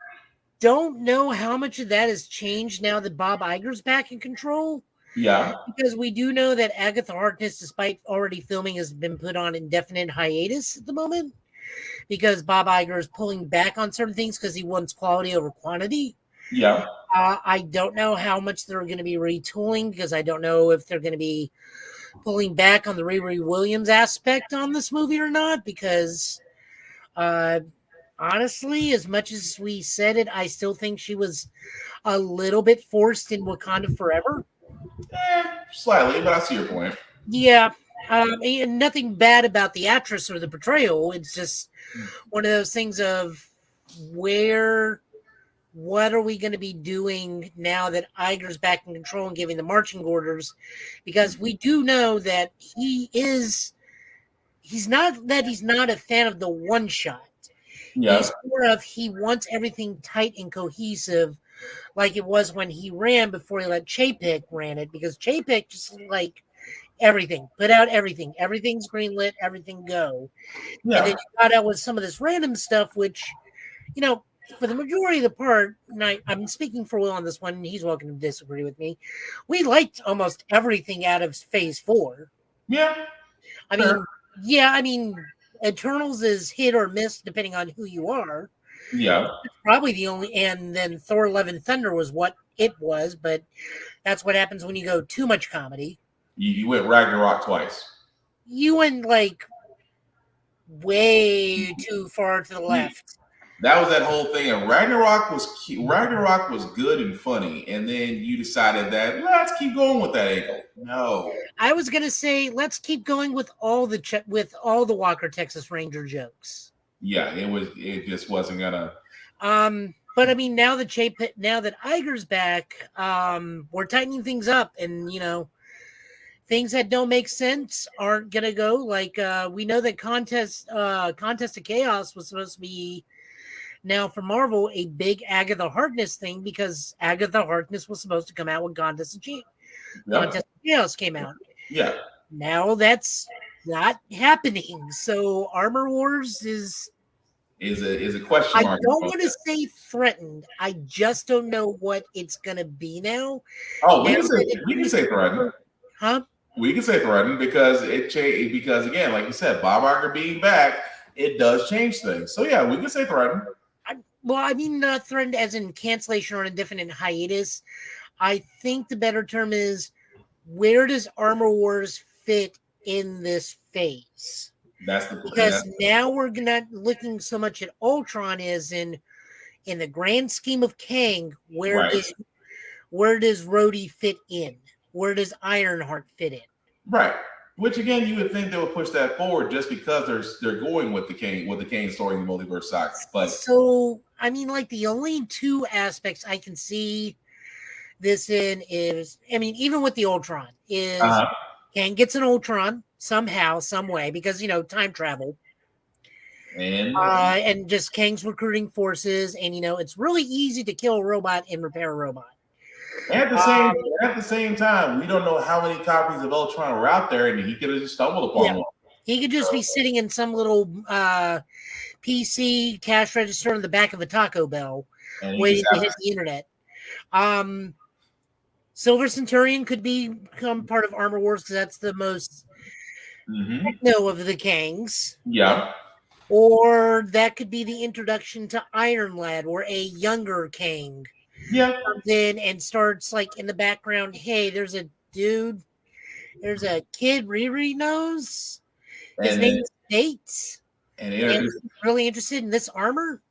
don't know how much of that has changed now that Bob Iger's back in control. Yeah. Because we do know that Agatha Harkness, despite already filming, has been put on indefinite hiatus at the moment. Because Bob Iger is pulling back on certain things because he wants quality over quantity. Yeah. I don't know how much they're going to be retooling, because I don't know if they're going to be pulling back on the Riri Williams aspect on this movie or not, because honestly, as much as we said it, I still think she was a little bit forced in Wakanda Forever. Slightly, but I see your point. Yeah. And nothing bad about the actress or the portrayal. It's just one of those things of what are we going to be doing now that Iger's back in control and giving the marching orders? Because we do know that he's not a fan of the one shot. Yeah. He's more of, he wants everything tight and cohesive, like it was when he ran before he let Chapek ran it, because Chapek just like everything, put out everything, everything's greenlit, everything go. Yeah. And then you got out with some of this random stuff, which, you know, for the majority of the part, and I'm speaking for Will on this one, and he's welcome to disagree with me. We liked almost everything out of Phase 4. Yeah. I mean, Eternals is hit or miss depending on who you are. Yeah. It's probably the only, and then Thor: Love and Thunder was what it was, but that's what happens when you go too much comedy. You went Ragnarok twice. You went like way too far to the left. That was that whole thing. And Ragnarok was good and funny, and then you decided that let's keep going with that angle. No, I was gonna say let's keep going with all the Walker Texas Ranger jokes. Yeah, it just wasn't gonna. But I mean, now that Iger's back, we're tightening things up, and you know, things that don't make sense aren't gonna go. Like we know that Contest of Chaos was supposed to be now for Marvel a big Agatha Harkness thing, because Agatha Harkness was supposed to come out when Contest of Chaos came out. Yeah. Now that's not happening. So Armor Wars is a question mark. I don't want to say threatened. I just don't know what it's gonna be now. Oh, we can say threatened. Huh? We can say threatened because it changed. Because again, like you said, Bob Iger being back, it does change things. So yeah, we can say threatened. Well, I mean, not threatened as in cancellation or indefinite hiatus. I think the better term is, where does Armor Wars fit in this phase? Because now we're not looking so much at Ultron as in the grand scheme of Kang. Where does Rhodey fit in? Where does Ironheart fit in? Right. Which again, you would think they would push that forward just because they're going with the Kane story in the multiverse saga. But so I mean, like the only two aspects I can see this in is, I mean, even with the Ultron, is Uh-huh. Kang gets an Ultron somehow, some way, because time travel. And just Kang's recruiting forces, and it's really easy to kill a robot and repair a robot. At the same time, we don't know how many copies of Ultron were out there, and he could have just stumbled upon one. He could just be sitting in some little PC cash register in the back of a Taco Bell, waiting to hit the internet. Silver Centurion could become part of Armor Wars because that's the most techno of the Kangs. Yeah. Or that could be the introduction to Iron Lad, or a younger Kang. Yeah. Comes in and starts in the background. Hey, there's a dude. There's a kid Riri knows. His name is Nate. And he's really interested in this armor.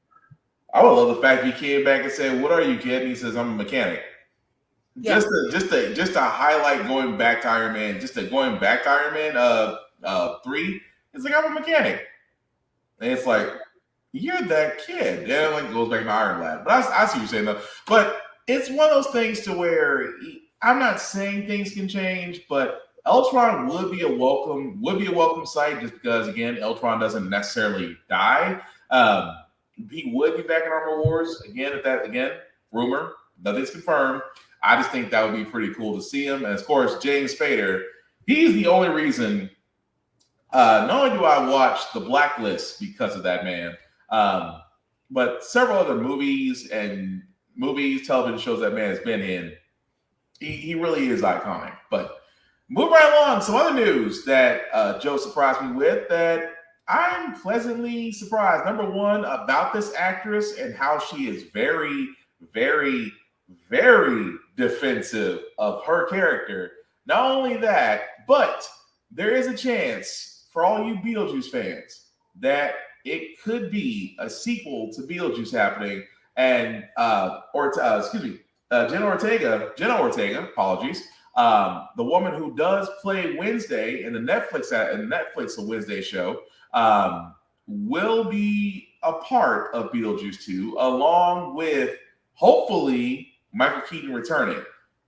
I would love the fact he came back and said, "What are you, kid?" And he says, "I'm a mechanic." Yeah. Just to highlight going back to Iron Man, 3. It's like, I'm a mechanic. And it's like, you're that kid. And it goes back to Iron Lad. But I see what you're saying though. But it's one of those things to where I'm not saying things can change, but Ultron would be a welcome sight, just because again, Ultron doesn't necessarily die. He would be back in Armor Wars again. Rumor, nothing's confirmed. I just think that would be pretty cool to see him. And of course, James Spader, he's the only reason. Not only do I watch The Blacklist because of that man, but several other movies, television shows that man has been in. He really is iconic. But moving right along, some other news that Joe surprised me with that I'm pleasantly surprised. Number one, about this actress and how she is very, very, very defensive of her character. Not only that, but there is a chance for all you Beetlejuice fans that it could be a sequel to Beetlejuice happening. And Jenna Ortega, apologies, the woman who does play Wednesday in the Netflix Wednesday show, will be a part of Beetlejuice 2, along with hopefully Michael Keaton returning.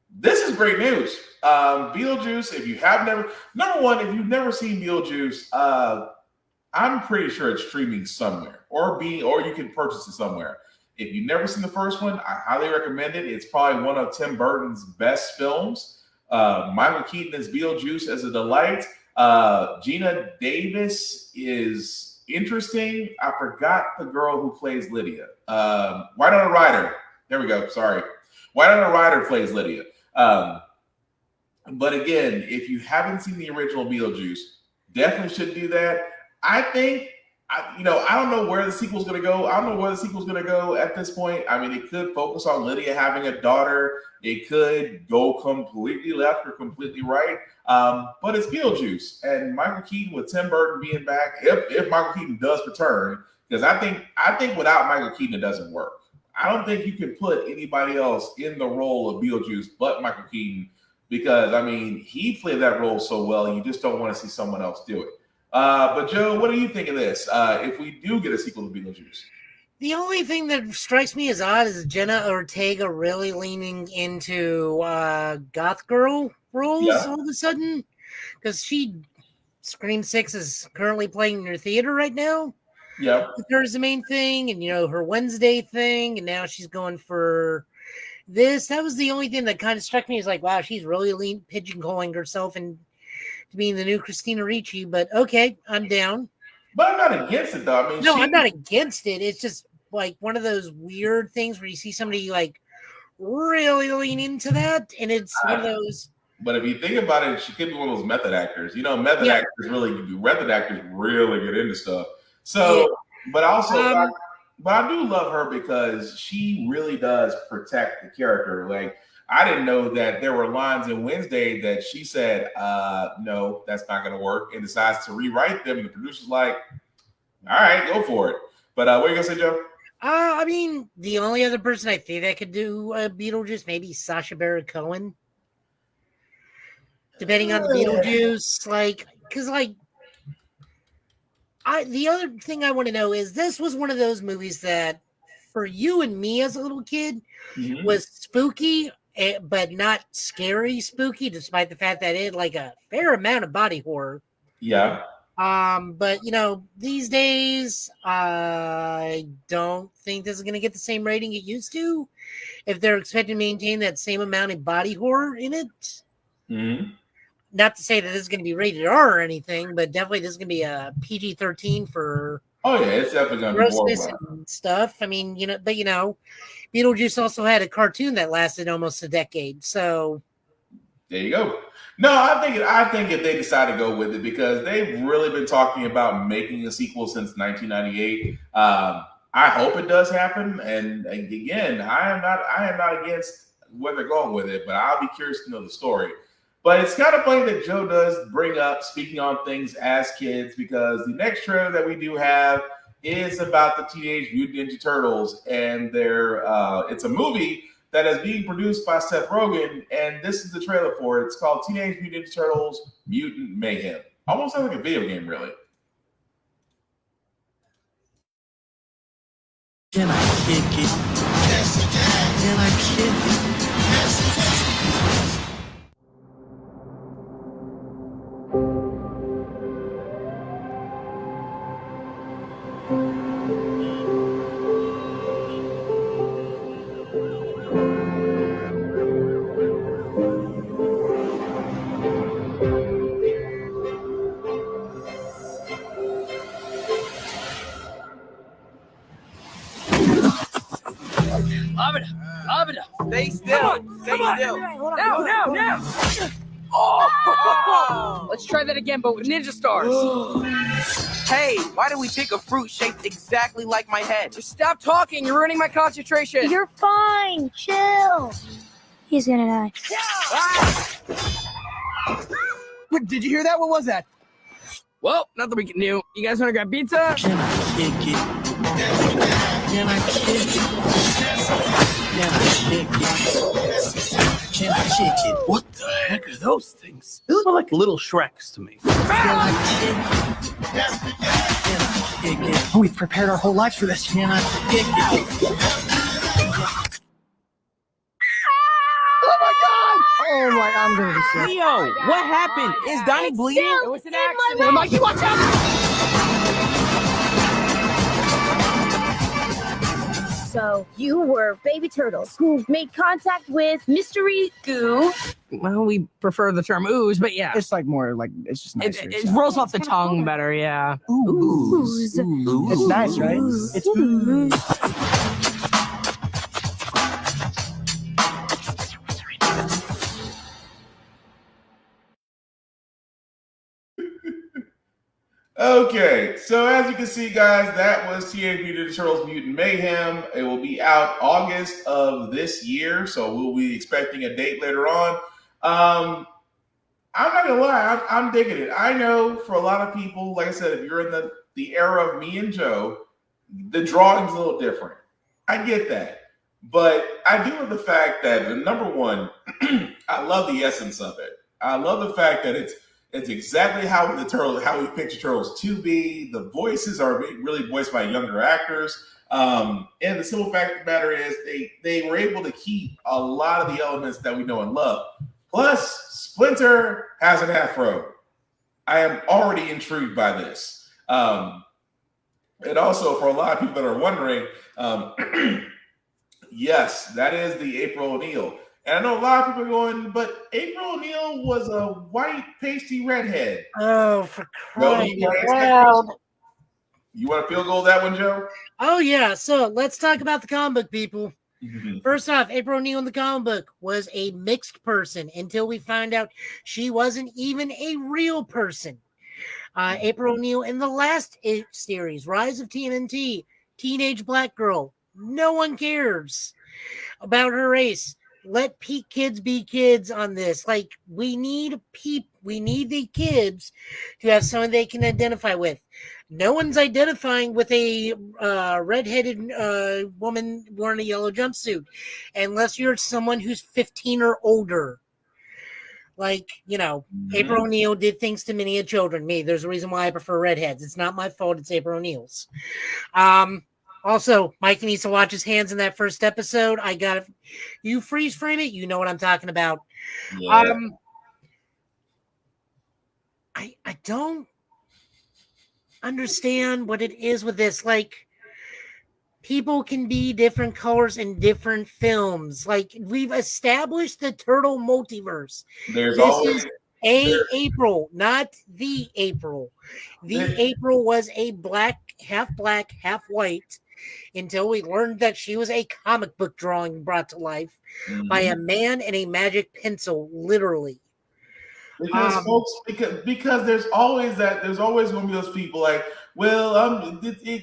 This is great news. Beetlejuice, if you've never seen Beetlejuice, I'm pretty sure it's streaming somewhere, or you can purchase it somewhere. If you've never seen the first one, I highly recommend it. It's probably one of Tim Burton's best films. Michael Keaton as Beetlejuice as a delight. Gina Davis is interesting. I forgot the girl who plays Lydia. Winona Ryder. There we go. Sorry. Winona Ryder plays Lydia. But again, if you haven't seen the original Beetlejuice, definitely should do that. I think, I don't know where the sequel's going to go. I don't know where the sequel's going to go at this point. I mean, it could focus on Lydia having a daughter. It could go completely left or completely right. But it's Beetlejuice, and Michael Keaton with Tim Burton being back. If Michael Keaton does return, because I think without Michael Keaton it doesn't work. I don't think you can put anybody else in the role of Beetlejuice but Michael Keaton, because I mean he played that role so well. You just don't want to see someone else do it. But Joe, what do you think of this? If we do get a sequel to Beetlejuice? The only thing that strikes me as odd is Jenna Ortega really leaning into goth girl roles all of a sudden, because Scream 6 is currently playing in her theater right now. Yeah, there's the main thing, and her Wednesday thing, and now she's going for this. That was the only thing that kind of struck me as like, wow, she's really pigeonholing herself into being the new Christina Ricci. But okay, I'm down. But I'm not against it though. I mean, I'm not against it. It's just like one of those weird things where you see somebody like really lean into that, and it's one of those. But if you think about it, she could be one of those method actors. Method actors really get into stuff. So, but also, but I do love her because she really does protect the character. Like, I didn't know that there were lines in Wednesday that she said, no, that's not going to work, and decides to rewrite them. And the producer's like, all right, go for it. But what are you going to say, Joe? I mean, the only other person I think that could do Beetlejuice, maybe Sacha Baron Cohen. Depending on the Beetlejuice, the other thing I want to know is, this was one of those movies that, for you and me as a little kid, was spooky but not scary, spooky, despite the fact that it had like a fair amount of body horror. Yeah. But these days, I don't think this is going to get the same rating it used to. If they're expecting to maintain that same amount of body horror in it, not to say that this is going to be rated R or anything, but definitely this is going to be a PG-13 for. Oh yeah, it's definitely going to be more and stuff. I mean, Beetlejuice also had a cartoon that lasted almost a decade. So there you go. No, I think if they decide to go with it, because they've really been talking about making a sequel since 1998. I hope it does happen. And again, I am not against where they're going with it, but I'll be curious to know the story. But it's kind of funny that Joe does bring up speaking on things as kids, because the next trailer that we do have is about the Teenage Mutant Ninja Turtles, and it's a movie that is being produced by Seth Rogen, and this is the trailer for it. It's called Teenage Mutant Ninja Turtles Mutant Mayhem. Almost sounds like a video game, really. Can I kick it? Yes, you can. Can I kick it? Yes, you can. Stay still. Stay still. Now. Oh! Let's try that again, but with ninja stars. Hey, why did we pick a fruit shaped exactly like my head? Just stop talking. You're ruining my concentration. You're fine. Chill. He's gonna die. What, did you hear that? What was that? Well, nothing we can do. You guys want to grab pizza? Can I kick it? Can I kick it? Can I kick it? Can I kick it? What the heck are those things? They look like little Shreks to me. Can I kick it? Can I kick it? We've prepared our whole lives for this. Can I kick it? Oh my, I'm gonna be sick. Leo, what happened? Is Donnie bleeding? It was an accident. Mikey, watch out! So you were baby turtles who made contact with mystery goo. Well, we prefer the term ooze, but yeah. It's like more like, it's just nicer. It rolls off the tongue better, yeah. Ooze. It's nice, right? It's ooze. Okay, so as you can see, guys, that was Teenage Mutant Ninja Turtles Mutant Mayhem. It will be out August of this year, so we'll be expecting a date later on. I'm not gonna lie, I'm digging it. I know for a lot of people, like I said, if you're in the era of me and Joe, the drawing's a little different. I get that. But I do love the fact that, number one, I love the essence of it. I love the fact that it's exactly how we picture turtles to be. The voices are really voiced by younger actors. And the simple fact of the matter is they were able to keep a lot of the elements that we know and love. Plus, Splinter has an afro. I am already intrigued by this. And also, for a lot of people that are wondering, yes, that is the April O'Neil. And I know a lot of people are going, but April O'Neil was a white, pasty redhead. Oh, for crying out loud. You want to field goal that one, Joe? Oh, yeah. So let's talk about the comic book, people. First off, April O'Neil in the comic book was a mixed person until we found out she wasn't even a real person. April O'Neil in the last series, Rise of TMNT, teenage black girl. No one cares about her race. Let kids be kids on this. Like, we need the kids to have someone they can identify with. No one's identifying with a redheaded woman wearing a yellow jumpsuit unless you're someone who's 15 or older. Like, April O'Neil did things to many children. There's a reason why I prefer redheads. It's not my fault. It's April O'Neil's. Also, Mike needs to watch his hands in that first episode. I got it. You freeze frame it. You know what I'm talking about. Yeah. I don't understand what it is with this. Like, people can be different colors in different films. Like, we've established the turtle multiverse. There's This always is April, not the April. April was a half black, half white, until we learned that she was a comic book drawing brought to life by a man and a magic pencil, literally. Because folks, because there's always going to be those people like, well,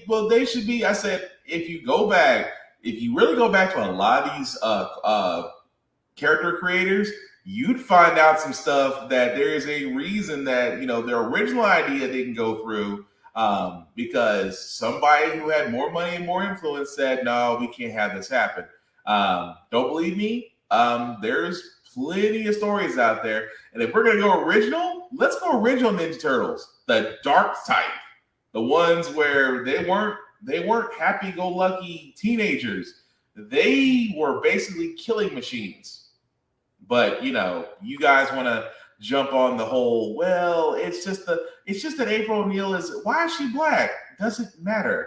well, they should be. I said, if you really go back to a lot of these character creators, you'd find out some stuff that there is a reason that their original idea didn't go through, because somebody who had more money and more influence said, no, we can't have this happen. Don't believe me? There's plenty of stories out there. And if we're going to go original, let's go original Ninja Turtles. The dark type. The ones where they weren't happy-go-lucky teenagers. They were basically killing machines. But, you guys want to jump on the whole, well, it's just that April O'Neil why is she black? Doesn't matter.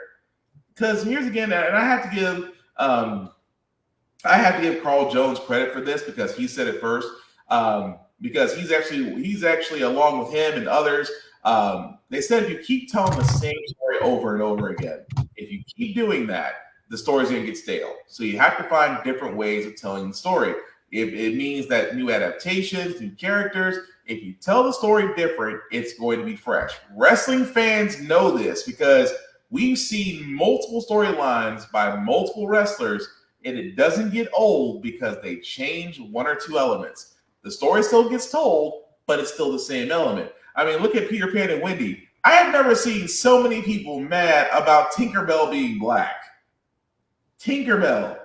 Because here's again, and I have to give Carl Jones credit for this because he said it first. Because he's actually along with him and others. They said if you keep telling the same story over and over again, if you keep doing that, the story's gonna get stale. So you have to find different ways of telling the story. If it means that new adaptations, new characters, if you tell the story different, it's going to be fresh. Wrestling fans know this because we've seen multiple storylines by multiple wrestlers, and it doesn't get old because they change one or two elements. The story still gets told, but it's still the same element. I mean, look at Peter Pan and Wendy. I have never seen so many people mad about Tinkerbell being black. Tinkerbell,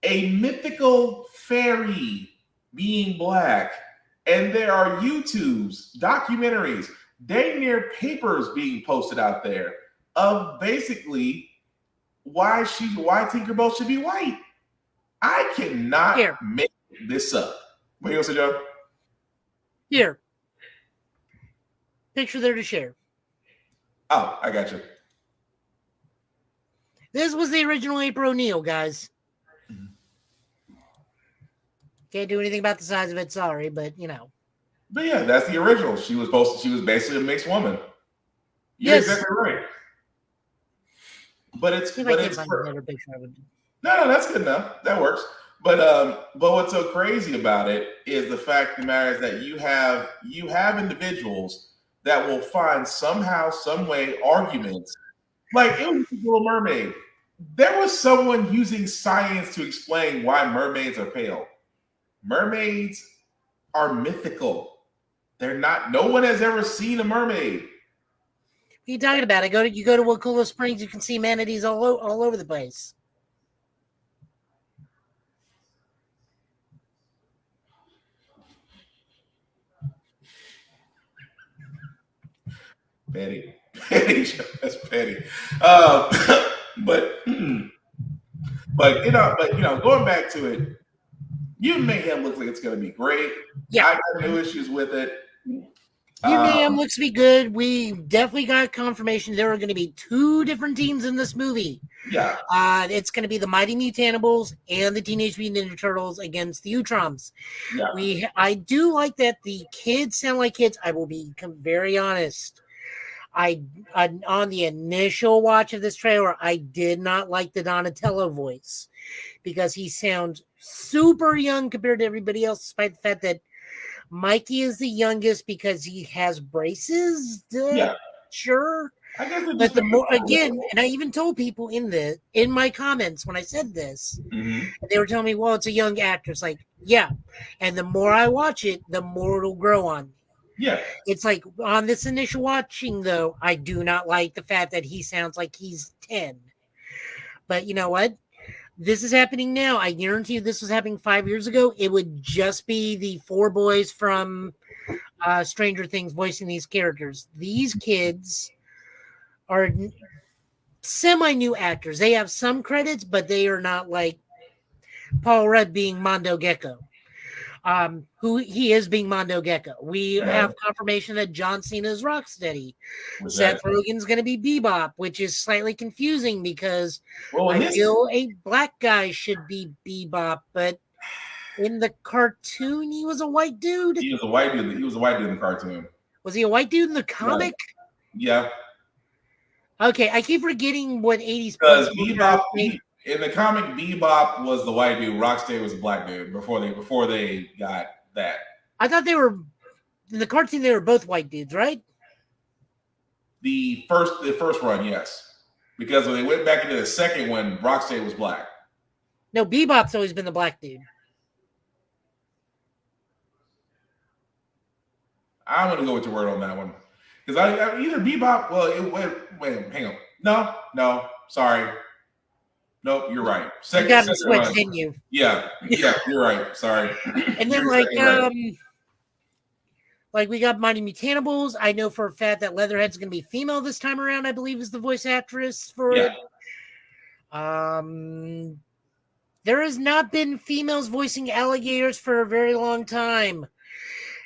a mythical fairy being black. And there are YouTubes, documentaries, dang near papers being posted out there of basically why Tinkerbell should be white. I cannot make this up. What do you want to say, Joe? Here. Picture there to share. Oh, I got you. This was the original April O'Neil, guys. Can't do anything about the size of it, sorry, but But yeah, that's the original. She was basically a mixed woman. You're exactly right. But it's No, that's good enough. That works. But what's so crazy about it is the fact of the matter is that you have individuals that will find somehow, some way arguments. Like it was Little Mermaid. There was someone using science to explain why mermaids are pale. Mermaids are mythical. They're not. No one has ever seen a mermaid. What are you talking about? You go to Wakula Springs, you can see manatees all over the place. Petty, that's petty. But going back to it, Mutant Mayhem looks like it's going to be great. Yeah, I got no issues with it. Mayhem looks to be good. We definitely got confirmation there are going to be 2 different teams in this movie. Yeah. It's going to be the Mighty Mutanimals and the Teenage Mutant Ninja Turtles against the Utroms. Yeah. I do like that the kids sound like kids. I will become very honest. On the initial watch of this trailer, I did not like the Donatello voice because he sounds super young compared to everybody else, despite the fact that Mikey is the youngest because he has braces. Yeah, sure. I guess but the more again, and I even told people in my comments when I said this, they were telling me, "Well, it's a young actress." Like, yeah, and the more I watch it, the more it'll grow on me. Yeah, it's like on this initial watching, though, I do not like the fact that he sounds like he's 10. But you know what? This is happening now. I guarantee you this was happening 5 years ago. It would just be the 4 boys from Stranger Things voicing these characters. These kids are semi-new actors. They have some credits, but they are not like Paul Rudd being Mondo Gecko. Who he is being Mondo Gecko. We have confirmation that John Cena is Rocksteady. Seth Rogen's going to be Bebop, which is slightly confusing because I feel a black guy should be Bebop, but in the cartoon, he was a white dude. He was a white dude. He was a white dude in the cartoon. Was he a white dude in the comic? Yeah. Okay, I keep forgetting what 80s. Because Bebop, in the comic, Bebop was the white dude. Rocksteady was a black dude before they got that. I thought they were in the cartoon. They were both white dudes, right? The first run, yes. Because when they went back into the second one, Rocksteady was black. No, Bebop's always been the black dude. I'm gonna go with your word on that one. Because I either Bebop. Well, wait, hang on. No, sorry. Nope, you're right. You got to switch, didn't you? Yeah, you're right. Sorry. And then like we got Mighty Mutantables. I know for a fact that Leatherhead's going to be female this time around. I believe is the voice actress for it. There has not been females voicing alligators for a very long time.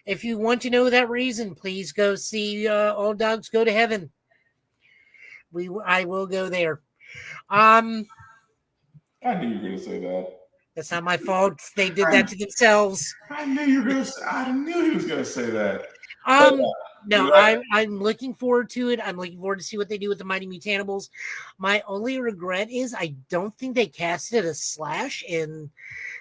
If you want to know that reason, please go see All Dogs Go to Heaven. I will go there. I knew you were going to say that. That's not my fault. They did that to themselves. I knew you were going to. I knew he was going to say that. No, I'm looking forward to it. I'm looking forward to see what they do with the Mighty Mutantables. My only regret is I don't think they casted a Slash, and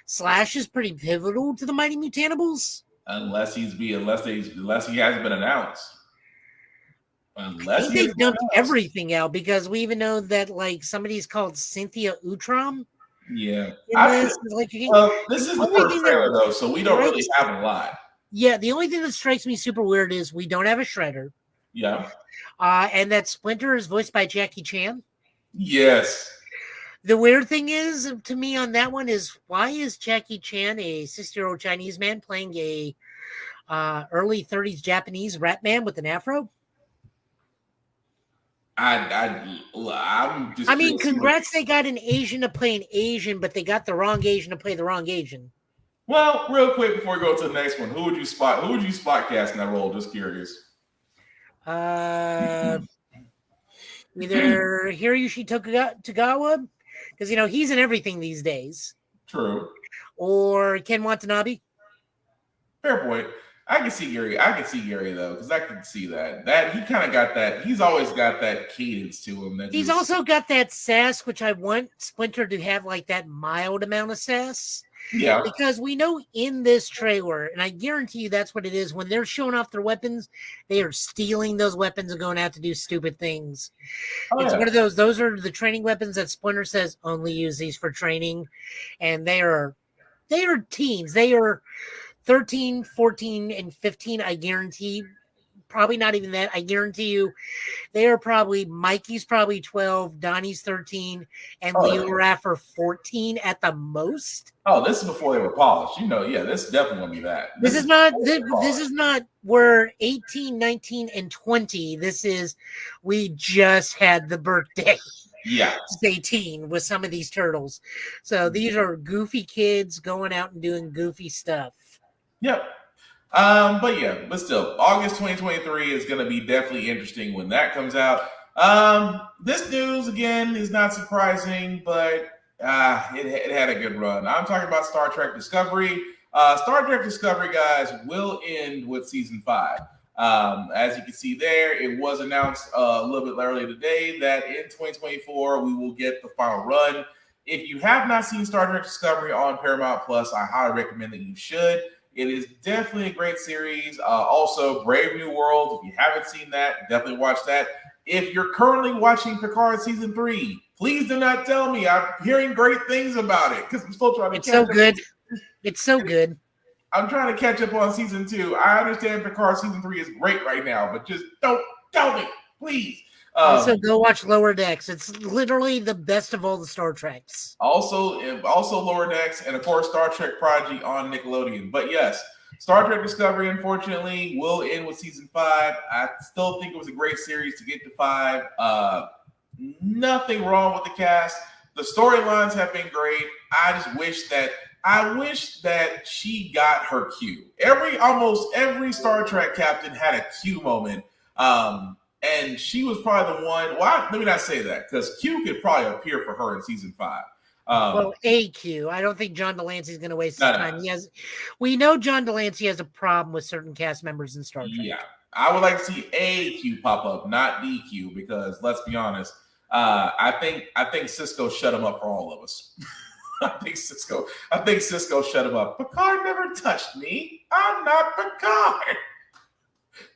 Slash is pretty pivotal to the Mighty Mutantables. Unless he hasn't been announced. I think they dumped everything out because we even know that like somebody's called Cynthia Utrom. Yeah. This is the first trailer though, so we don't really have a lot. Yeah, the only thing that strikes me super weird is we don't have a Shredder. Yeah. And that Splinter is voiced by Jackie Chan. Yes. The weird thing is to me on that one is why is Jackie Chan, a 60-year-old Chinese man, playing a early 30s Japanese rap man with an afro? I'm just. I mean, congrats! They got an Asian to play an Asian, but they got the wrong Asian to play the wrong Asian. Well, real quick before we go to the next one, who would you spot cast in that role? Just curious. Either Hiroyuki Tagawa, because he's in everything these days. True. Or Ken Watanabe. Fair point. I can see Gary though, because I can see that he kind of got that. He's always got that cadence to him. He's also got that sass, which I want Splinter to have like that mild amount of sass. Yeah. Because we know in this trailer, and I guarantee you that's what it is, when they're showing off their weapons, they are stealing those weapons and going out to do stupid things. It's one of those are the training weapons that Splinter says only use these for training. And they are teens. They are 13, 14, and 15, I guarantee. Probably not even that. I guarantee you they are Mikey's probably 12, Donnie's 13, and Leo Raffer 14 at the most. Oh, this is before they were polished. This definitely won't be that. This is not where 18, 19, and 20. This is we just had the birthday. Yeah. It's 18 with some of these turtles. So these are goofy kids going out and doing goofy stuff. Yep. But still, August 2023 is going to be definitely interesting when that comes out. This news, again, is not surprising, but it had a good run. I'm talking about Star Trek Discovery. Star Trek Discovery, guys, will end with Season 5. As you can see there, it was announced a little bit earlier today that in 2024, we will get the final run. If you have not seen Star Trek Discovery on Paramount Plus, I highly recommend that you should. It is definitely a great series. Also, Brave New World. If you haven't seen that, definitely watch that. If you're currently watching Picard Season 3, please do not tell me. I'm hearing great things about it because I'm still trying to catch up. It's so good. I'm trying to catch up on Season 2. I understand Picard Season 3 is great right now, but just don't tell me, please. Also, go watch Lower Decks. It's literally the best of all the Star Treks. Also Lower Decks, and of course, Star Trek Prodigy on Nickelodeon. But yes, Star Trek Discovery, unfortunately, will end with Season 5. I still think it was a great series to get to 5. Nothing wrong with the cast. The storylines have been great. I wish that she got her Q. Almost every Star Trek captain had a Q moment. And she was probably the one. Well, let me not say that, because Q could probably appear for her in season 5. Well, AQ. I don't think John Delancey's going to waste his time. We know John Delancey has a problem with certain cast members in Star Trek. Yeah, I would like to see AQ pop up, not DQ, because let's be honest. I think Cisco shut him up for all of us. I think Cisco shut him up. Picard never touched me. I'm not Picard.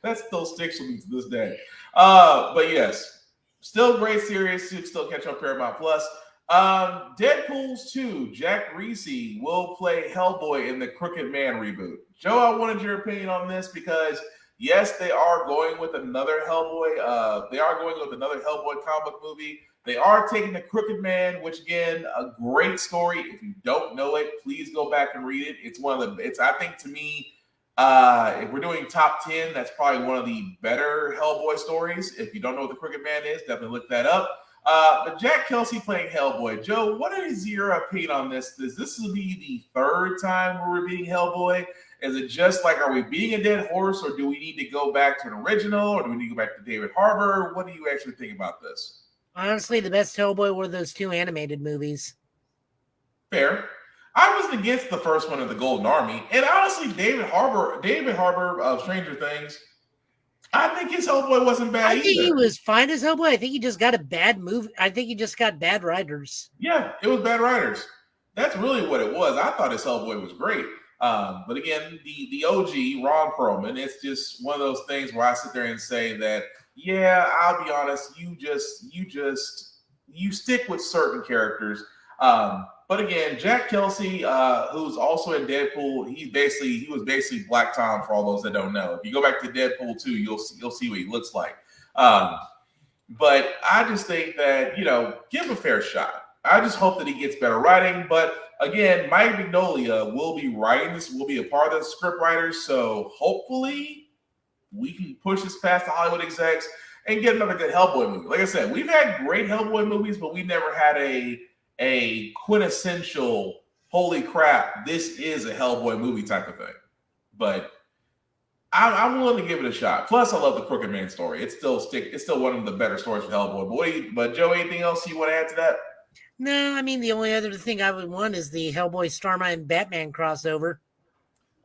That still sticks with me to this day. But yes, still great series. You can still catch on Paramount Plus. Deadpool's 2, Jack Reese will play Hellboy in the Crooked Man reboot. Joe, I wanted your opinion on this because yes, they are going with another Hellboy. They are going with another Hellboy comic book movie. They are taking the Crooked Man, which again, a great story. If you don't know it, please go back and read it. I think to me, if we're doing top 10, that's probably one of the better Hellboy stories. If you don't know what the Crooked Man is, definitely look that up. But Jack Kelsey playing Hellboy. Joe, what is your opinion on this? Is this will be the third time we're beating Hellboy? Is it just like, are we beating a dead horse, or do we need to go back to an original, or do we need to go back to David Harbour? What do you actually think about this? Honestly, the best Hellboy were those 2 animated movies. Fair. I wasn't against the first one of the Golden Army, and honestly, David Harbour of Stranger Things, I think his Hellboy wasn't bad either. I think he was fine as Hellboy. I think he just got a bad movie. I think he just got bad writers. Yeah, it was bad writers. That's really what it was. I thought his Hellboy was great. But again, the OG, Ron Perlman, it's just one of those things where I sit there and say that, yeah, I'll be honest, you stick with certain characters. But again, Jack Kelsey, who's also in Deadpool, he was basically Black Tom for all those that don't know. If you go back to Deadpool 2, you'll see what he looks like. But I just think that, give him a fair shot. I just hope that he gets better writing. But again, Mike Mignola will be writing this, will be a part of the script writers. So hopefully we can push this past the Hollywood execs and get another good Hellboy movie. Like I said, we've had great Hellboy movies, but we never had a quintessential, holy crap, this is a Hellboy movie type of thing. But I'm willing to give it a shot. Plus, I love the Crooked Man story. It's still one of the better stories for Hellboy. But Joe, anything else you want to add to that? No, I mean, the only other thing I would want is the Hellboy Starman and Batman crossover.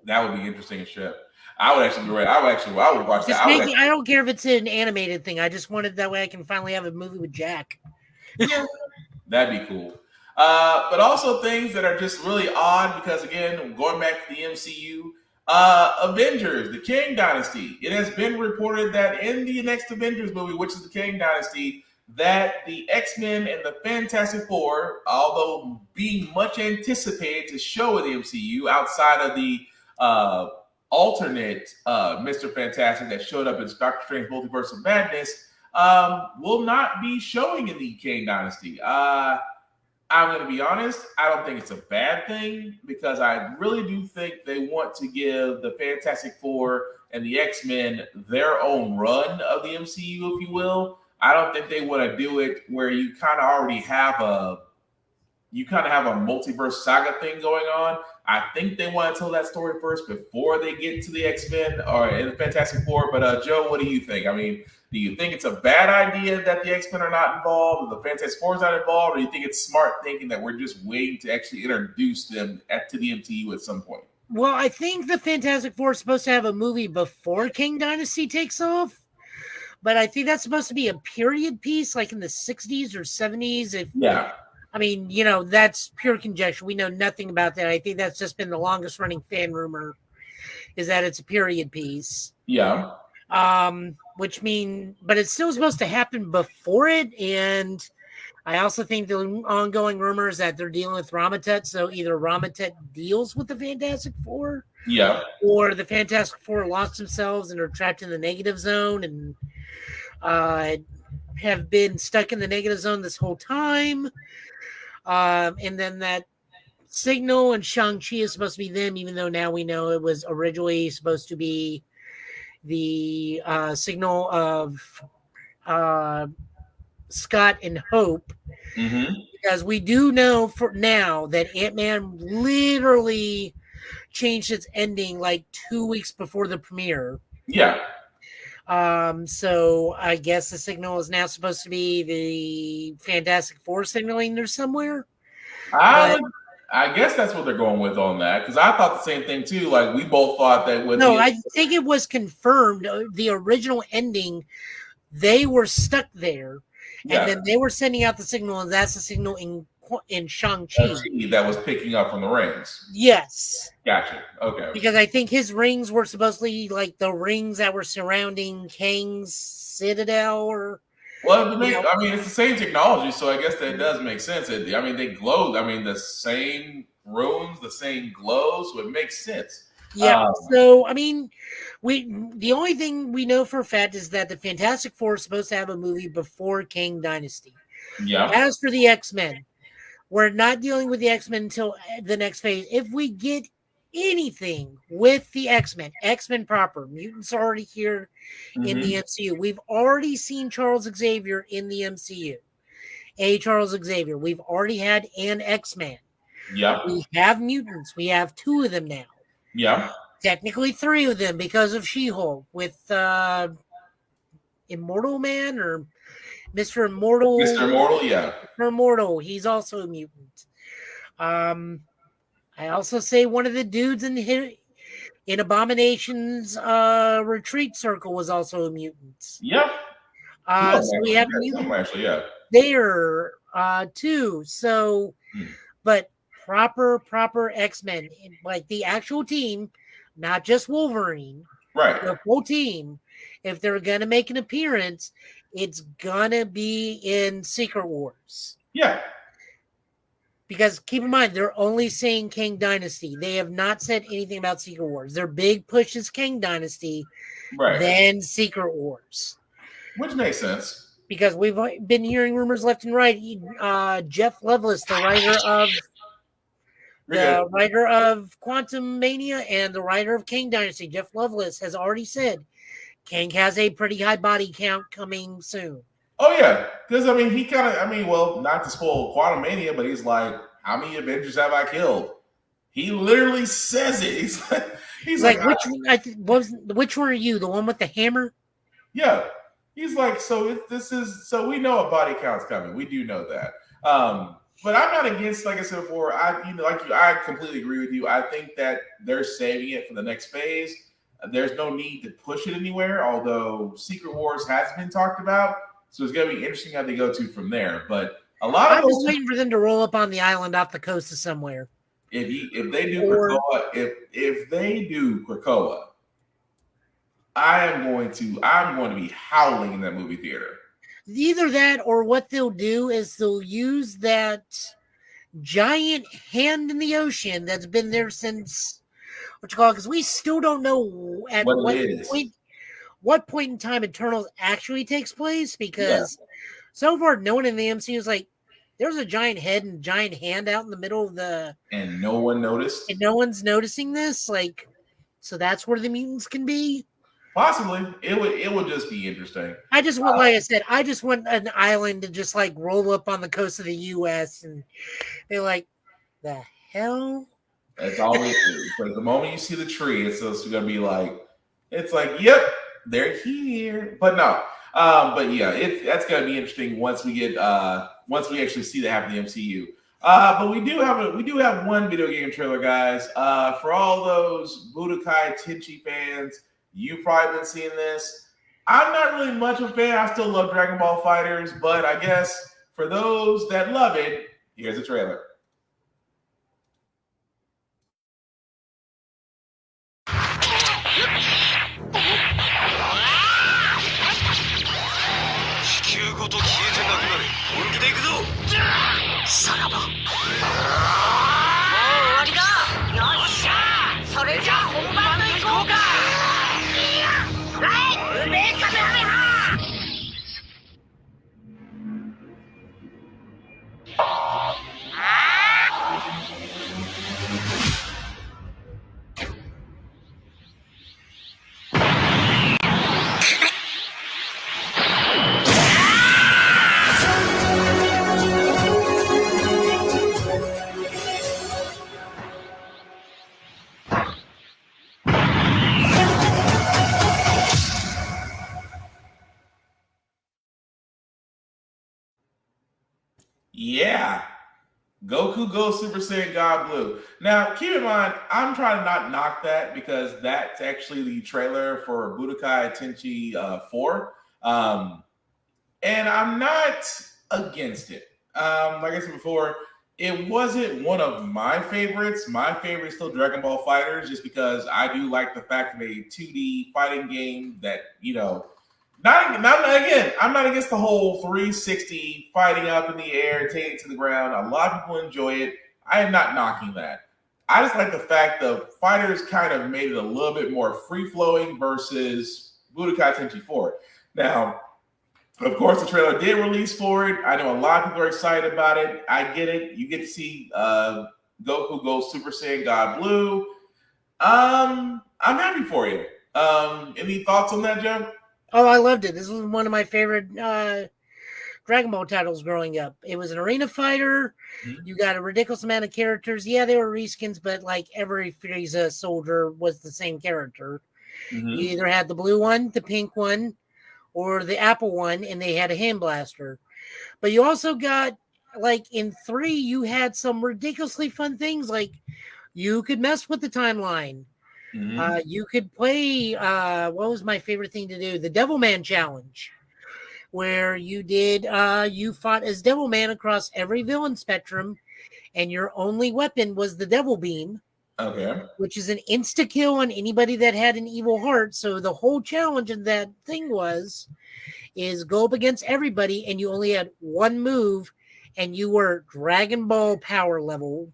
That would be interesting as shit. I would actually be ready. I would watch that. I don't care if it's an animated thing. I just wanted that way I can finally have a movie with Jack. Yeah, that'd be cool. But also things that are just really odd because, again, going back to the MCU, Avengers, the Kang Dynasty. It has been reported that in the next Avengers movie, which is the Kang Dynasty, that the X-Men and the Fantastic Four, although being much anticipated to show in the MCU outside of the alternate Mr. Fantastic that showed up in Doctor Strange Multiverse of Madness, will not be showing in the Kang Dynasty. I'm going to be honest, I don't think it's a bad thing because I really do think they want to give the Fantastic Four and the X-Men their own run of the MCU, if you will. I don't think they want to do it where you kind of already have a multiverse saga thing going on. I think they want to tell that story first before they get to the X-Men or in the Fantastic Four. But Joe, what do you think? I mean, do you think it's a bad idea that the X-Men are not involved, or the Fantastic Four is not involved, or do you think it's smart thinking that we're just waiting to actually introduce them to the MCU at some point? Well, I think the Fantastic Four is supposed to have a movie before Kang Dynasty takes off. But I think that's supposed to be a period piece, like in the 60s or 70s. I mean, that's pure conjecture. We know nothing about that. I think that's just been the longest running fan rumor, is that it's a period piece. Yeah. But it's still supposed to happen before it. And I also think the ongoing rumors that they're dealing with Ramatet. So either Ramatet deals with the Fantastic Four, or the Fantastic Four lost themselves and are trapped in the negative zone and have been stuck in the negative zone this whole time. And then that Signal and Shang-Chi is supposed to be them, even though now we know it was originally supposed to be the Signal of Scott and Hope, because we do know for now that Ant-Man literally changed its ending like 2 weeks before the premiere. Yeah. So I guess the signal is now supposed to be the Fantastic Four signaling there somewhere. I guess that's what they're going with on that, because I thought the same thing too. Like, we both thought that with I think it was confirmed. The original ending, they were stuck there, and then they were sending out the signal, and that's the signal in Shang-Chi that was picking up from the rings. Yes. Gotcha. Okay. Because I think his rings were supposedly like the rings that were surrounding Kang's citadel, or well, I mean, it's the same technology, so I guess that does make sense. They glow. I mean, the same runes, the same glow, so it makes sense. Yeah. So I mean, the only thing we know for a fact is that the Fantastic Four is supposed to have a movie before Kang Dynasty. Yeah. As for the X-Men, we're not dealing with the X-Men until the next phase. If we get anything with the X-Men proper, mutants are already here in the MCU. We've already seen Charles Xavier in the MCU. Charles Xavier. We've already had an X-Man. Yeah. We have mutants. We have 2 of them now. Yeah. Technically 3 of them because of She-Hulk with Immortal Man or Mr. Immortal. Mr. Immortal, yeah. Mr. Immortal. He's also a mutant. I also say one of the dudes in Abomination's retreat circle was also a mutant. Yeah. So we have mutants there too. So, but proper X-Men, like the actual team, not just Wolverine, right? The whole team. If they're gonna make an appearance, it's gonna be in Secret Wars. Yeah. Because keep in mind, they're only saying Kang Dynasty. They have not said anything about Secret Wars. Their big push is Kang Dynasty, then Secret Wars. Which makes sense. Because we've been hearing rumors left and right. Jeff Loveless, the writer of Quantum Mania and the writer of Kang Dynasty, Jeff Loveless, has already said Kang has a pretty high body count coming soon. Oh, yeah. Because, I mean, he kind of, well, not to spoil Quantum Mania, but he's like, how many Avengers have I killed? He literally says it. He's like which one are you? The one with the hammer? Yeah. He's like, so we know a body count's coming. We do know that. But I'm not against, like I said before, I completely agree with you. I think that they're saving it for the next phase. There's no need to push it anywhere, although Secret Wars has been talked about. So it's going to be interesting how they go to from there. But I'm just waiting for them to roll up on the island off the coast of somewhere. If they do Krakoa, if they do Krakoa, I'm going to be howling in that movie theater. Either that, or what they'll do is they'll use that giant hand in the ocean that's been there since because we still don't know at what point in time Eternals actually takes place, because so far no one in the MCU is like, there's a giant head and giant hand out in the middle of the, and no one noticed, and no one's noticing this. Like, so that's where the mutants can be. Possibly, it would just be interesting. I just want, like I said, I just want an island to just like roll up on the coast of the U.S. and they're like, the hell. That's always like the moment you see the tree, it's just gonna be like, it's like, yep, they're here. But no, but yeah, that's gonna be interesting once we actually see that happen in the MCU. But we do have one video game trailer, guys. For all those Budokai Tenkaichi fans, you've probably been seeing this. I'm not really much of a fan. I still love Dragon Ball Fighters, but I guess for those that love it, here's a trailer. Goku goes Super Saiyan God Blue. Now, keep in mind, I'm trying to not knock that because that's actually the trailer for Budokai Tenkaichi 4. And I'm not against it. Like I said before, it wasn't one of my favorites. My favorite is still Dragon Ball Fighters, just because I do like the fact of a 2D fighting game that, I'm not against the whole 360 fighting up in the air, taking it to the ground. A lot of people enjoy it. I am not knocking that. I just like the fact the fighters kind of made it a little bit more free-flowing versus Budokai Tenkaichi 4. Now, of course, the trailer did release for it. I know a lot of people are excited about it. I get it. You get to see Goku go Super Saiyan God Blue. I'm happy for you. Any thoughts on that, Joe? Oh, I loved it. This was one of my favorite Dragon Ball titles growing up. It was an arena fighter. Mm-hmm. You got a ridiculous amount of characters. Yeah, they were reskins, but like every Frieza soldier was the same character. Mm-hmm. You either had the blue one, the pink one, or the apple one, and they had a hand blaster. But you also got, like in 3, you had some ridiculously fun things, like you could mess with the timeline. Mm-hmm. You could play, what was my favorite thing to do? The Devilman Challenge, where you fought as Devilman across every villain spectrum, and your only weapon was the Devil Beam. Okay. Which is an insta-kill on anybody that had an evil heart. So the whole challenge of that thing is go up against everybody, and you only had one move, and you were Dragon Ball power level.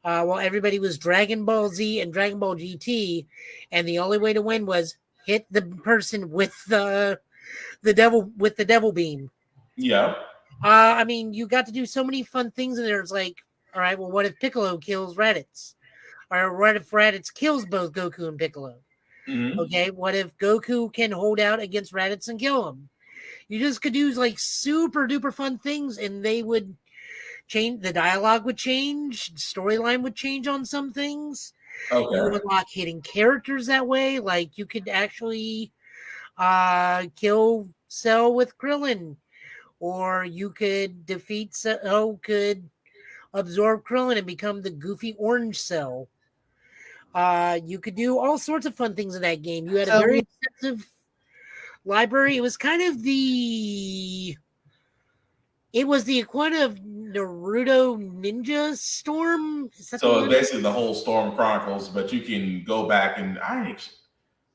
While everybody was Dragon Ball Z and Dragon Ball GT, and the only way to win was hit the person with the devil beam. Yeah. I mean, you got to do so many fun things in there. It's like, all right, well, what if Piccolo kills Raditz? Or what if Raditz kills both Goku and Piccolo? Mm-hmm. Okay, what if Goku can hold out against Raditz and kill him? You just could do like super duper fun things, and they would change. The dialogue would change, storyline would change on some things. Okay. You would unlock hidden characters that way. Like you could actually kill Cell with Krillin, or you could defeat Cell, could absorb Krillin and become the goofy orange Cell. You could do all sorts of fun things in that game. You had a very extensive library. It was kind of the equivalent of Naruto Ninja Storm. So basically the whole Storm Chronicles, but you can go back and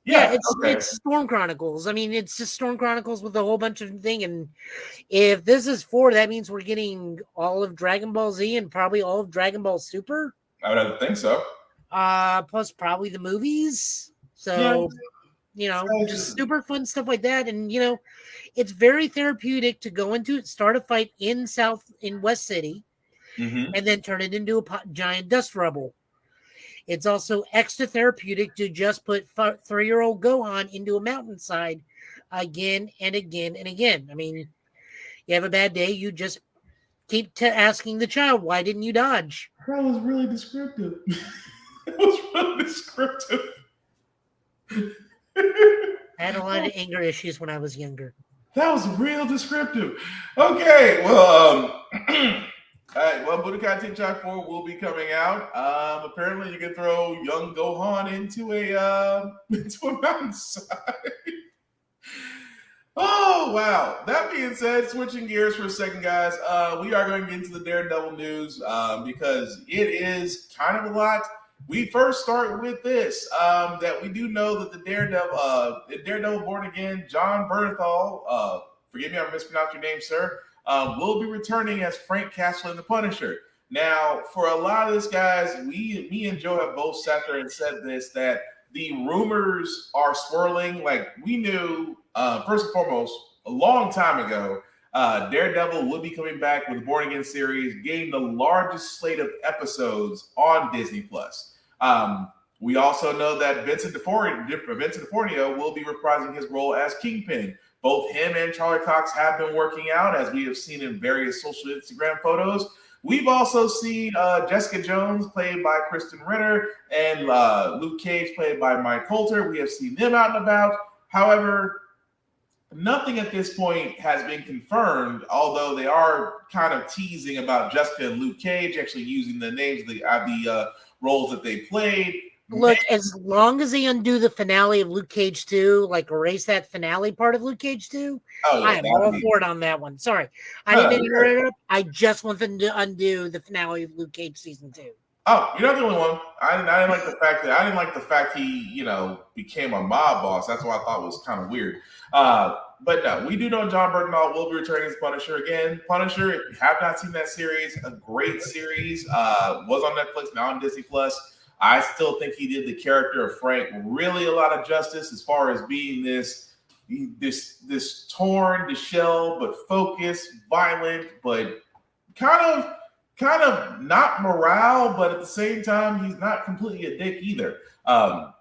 it's Storm Chronicles. I mean, it's just Storm Chronicles with a whole bunch of things. And if this is 4, that means we're getting all of Dragon Ball Z and probably all of Dragon Ball Super. I would have to think so. Plus probably the movies. So, just super fun stuff like that. And, it's very therapeutic to go into it, start a fight in West City, mm-hmm. and then turn it into a giant dust rubble. It's also extra therapeutic to just put 3-year-old Gohan into a mountainside again and again and again. I mean, you have a bad day, you just keep asking the child, why didn't you dodge? That was really descriptive. It was really descriptive. I had a lot of anger issues when I was younger. That was real descriptive. Okay, well, all right, well, Budokai Tenkaichi 4 will be coming out. Apparently, you can throw young Gohan into a mountainside. Oh, wow. That being said, switching gears for a second, guys, we are going to get into the Daredevil news because it is kind of a lot. We first start with this, that we do know that the Daredevil Born Again, John Bernthal, forgive me, I mispronounced your name, sir, will be returning as Frank Castle in The Punisher. Now, for a lot of this, guys, me and Joe have both sat there and said this, that the rumors are swirling. Like, we knew, first and foremost, a long time ago, Daredevil would be coming back with the Born Again series, getting the largest slate of episodes on Disney+. We also know that Vincent D'Onofrio will be reprising his role as Kingpin. Both him and Charlie Cox have been working out, as we have seen in various social Instagram photos. We've also seen Jessica Jones, played by Kristen Ritter, and Luke Cage, played by Mike Coulter. We have seen them out and about. However, nothing at this point has been confirmed, although they are kind of teasing about Jessica and Luke Cage actually using the names of the roles that they played. Look, as long as they undo the finale of Luke Cage 2, like erase that finale part of Luke Cage 2, I am all for it on that one. Sorry. I didn't interrupt. I just want them to undo the finale of Luke Cage season 2. Oh, you're not the only one. I didn't like the fact he, became a mob boss. That's what I thought was kind of weird. But no, we do know John Bernthal will be returning as Punisher again. Punisher, if you have not seen that series, a great series. Was on Netflix, now on Disney Plus. I still think he did the character of Frank really a lot of justice as far as being this torn, disheveled, but focused, violent, but kind of not morale, but at the same time, he's not completely a dick either. But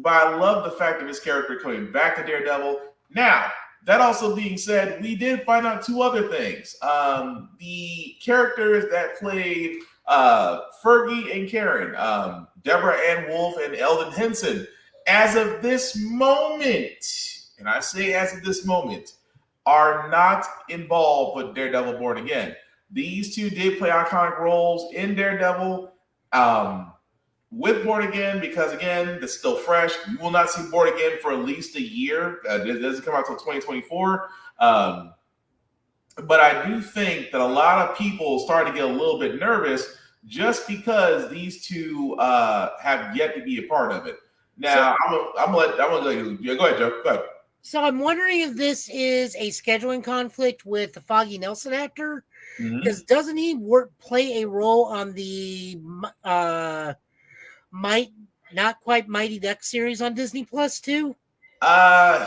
I love the fact of his character coming back to Daredevil. Now, that also being said, we did find out two other things. The characters that played Fergie and Karen, Deborah Ann Wolfe and Eldon Henson, as of this moment, and I say as of this moment, are not involved with Daredevil Born Again. These two did play iconic roles in Daredevil with Born Again because, again, it's still fresh. You will not see Born Again for at least a year. It doesn't come out until 2024. But I do think that a lot of people started to get a little bit nervous just because these two have yet to be a part of it. Now, I'm gonna go ahead, Joe. Go ahead. So I'm wondering if this is a scheduling conflict with the Foggy Nelson actor, because doesn't he play a role on the Not Quite Mighty Duck series on Disney Plus too?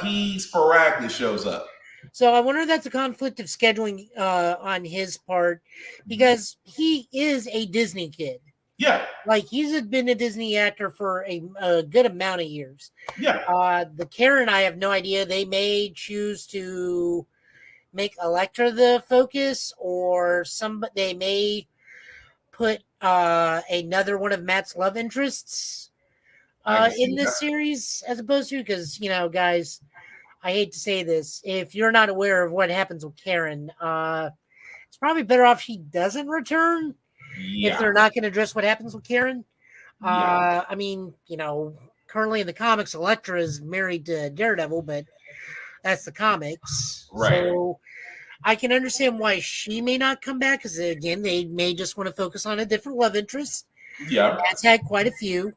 He sporadically shows up. So I wonder if that's a conflict of scheduling on his part, because he is a Disney kid. Yeah. Like, he's been a Disney actor for a good amount of years. Yeah. The Karen, I have no idea. They may choose to make Elektra the focus, or they may put another one of Matt's love interests in this series, as opposed to, because, guys, I hate to say this, if you're not aware of what happens with Karen, it's probably better off she doesn't return if they're not going to address what happens with Karen. I mean, currently in the comics, Elektra is married to Daredevil, but that's the comics. Right. So I can understand why she may not come back, because, again, they may just want to focus on a different love interest. Yeah. That's had quite a few.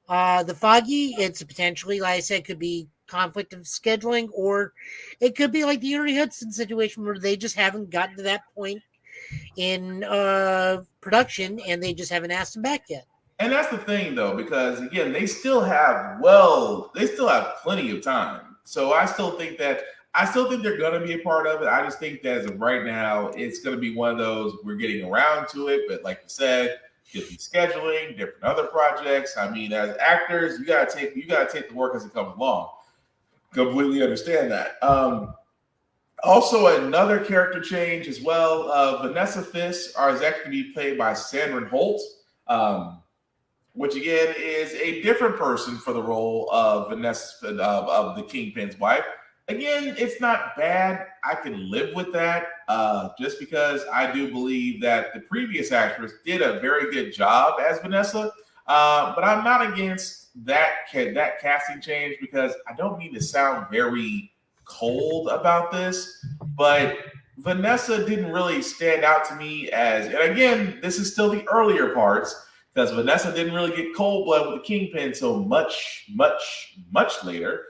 The Foggy, it's potentially, like I said, could be conflict of scheduling, or it could be like the Ernie Hudson situation where they just haven't gotten to that point in production and they just haven't asked him back yet. And that's the thing, though, because again, they still have plenty of time. So I still think they're going to be a part of it. I just think that as of right now, it's going to be one of those, we're getting around to it, but like you said, different scheduling, different other projects. I mean, as actors, you gotta take the work as it comes along. Completely understand that. Also, another character change as well. Vanessa Fisk is actually going to be played by Sandra Holt, which again is a different person for the role of Vanessa of the Kingpin's wife. Again, it's not bad. I can live with that, just because I do believe that the previous actress did a very good job as Vanessa. But I'm not against that casting change, because I don't mean to sound very cold about this, but Vanessa didn't really stand out to me and again, this is still the earlier parts, because Vanessa didn't really get cold blood with the Kingpin so much later.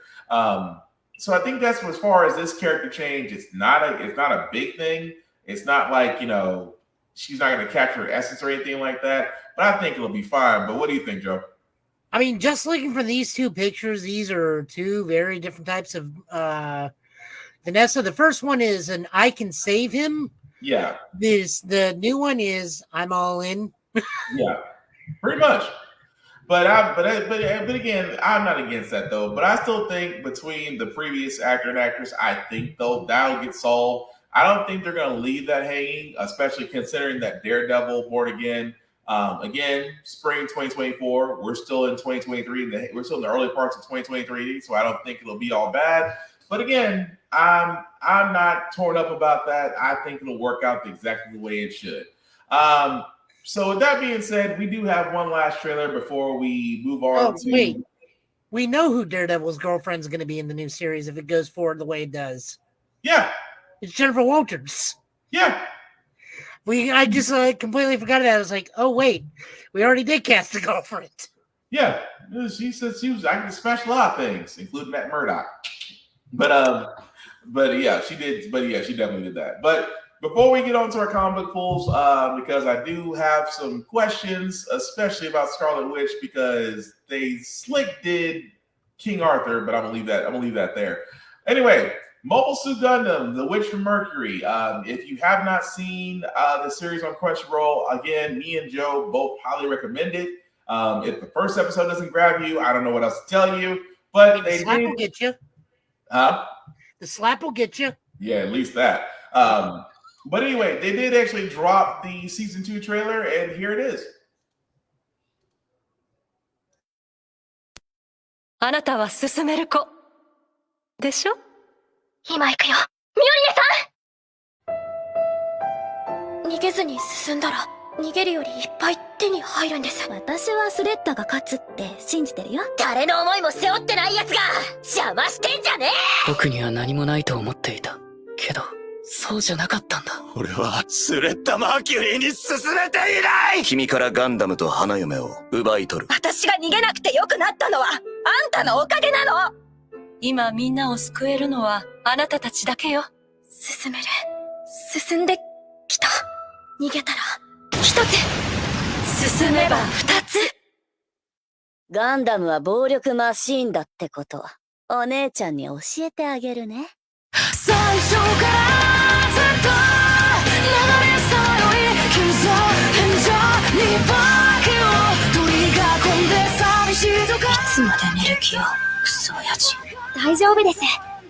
So I think that's, as far as this character change, it's not a big thing. It's not like, she's not going to capture her essence or anything like that, but I think it'll be fine. But what do you think, Joe? I mean, just looking for these two pictures, these are two very different types of Vanessa. The first one is an I can save him. Yeah. The new one is I'm all in. Yeah, pretty much. But again, I'm not against that though. But I still think between the previous actor and actress, I think though that'll get solved. I don't think they're going to leave that hanging, especially considering that Daredevil Born Again. Again, spring 2024. We're still in 2023. We're still in the early parts of 2023, so I don't think it'll be all bad. But again, I'm not torn up about that. I think it'll work out exactly the way it should. So with that being said, we do have one last trailer before we move on to. Wait. We know who Daredevil's girlfriend's going to be in the new series if it goes forward the way it does. Yeah. It's Jennifer Walters. Yeah. I just completely forgot that. I was like, oh, wait. We already did cast the girlfriend. Yeah. She said I can smash a lot of things, including Matt Murdock. But yeah, she did. But yeah, she definitely did that. But before we get on to our comic book pulls, because I do have some questions, especially about Scarlet Witch, because they slick did King Arthur, but I'm gonna leave that there. Anyway, Mobile Suit Gundam, The Witch from Mercury. If you have not seen the series on Crunchyroll, again, me and Joe both highly recommend it. If the first episode doesn't grab you, I don't know what else to tell you. But the slap will get you. Huh? The slap will get you. Yeah, at least that. But anyway, they did actually drop the season 2 trailer, and here it is. あなたは進める子でしょ？今行くよ。ミオリネさん。逃げずに進んだら逃げるよりいっぱい手に入るんです。私はスレッタが勝つって信じてるよ。誰の思いも背負ってない奴が邪魔してんじゃねえ。僕には何もないと思っていた。けど、そうじゃなかったんだ。俺はスレッタ・マーキュリーに進めていない。君からガンダムと花嫁を奪い取る。私が逃げなくてよくなったのはあんたのおかげなの。今みんなを救えるのはあなたたちだけよ。進める。進んできた。逃げたら一つ。進めば二つ。ガンダムは暴力マシーンだってこと、お姉ちゃんに教えてあげるね。最初からずっと流れさよい金属変状にバケを取り囲んで寂しいとか。いつまで見る気よ、クソ親父。大丈夫です。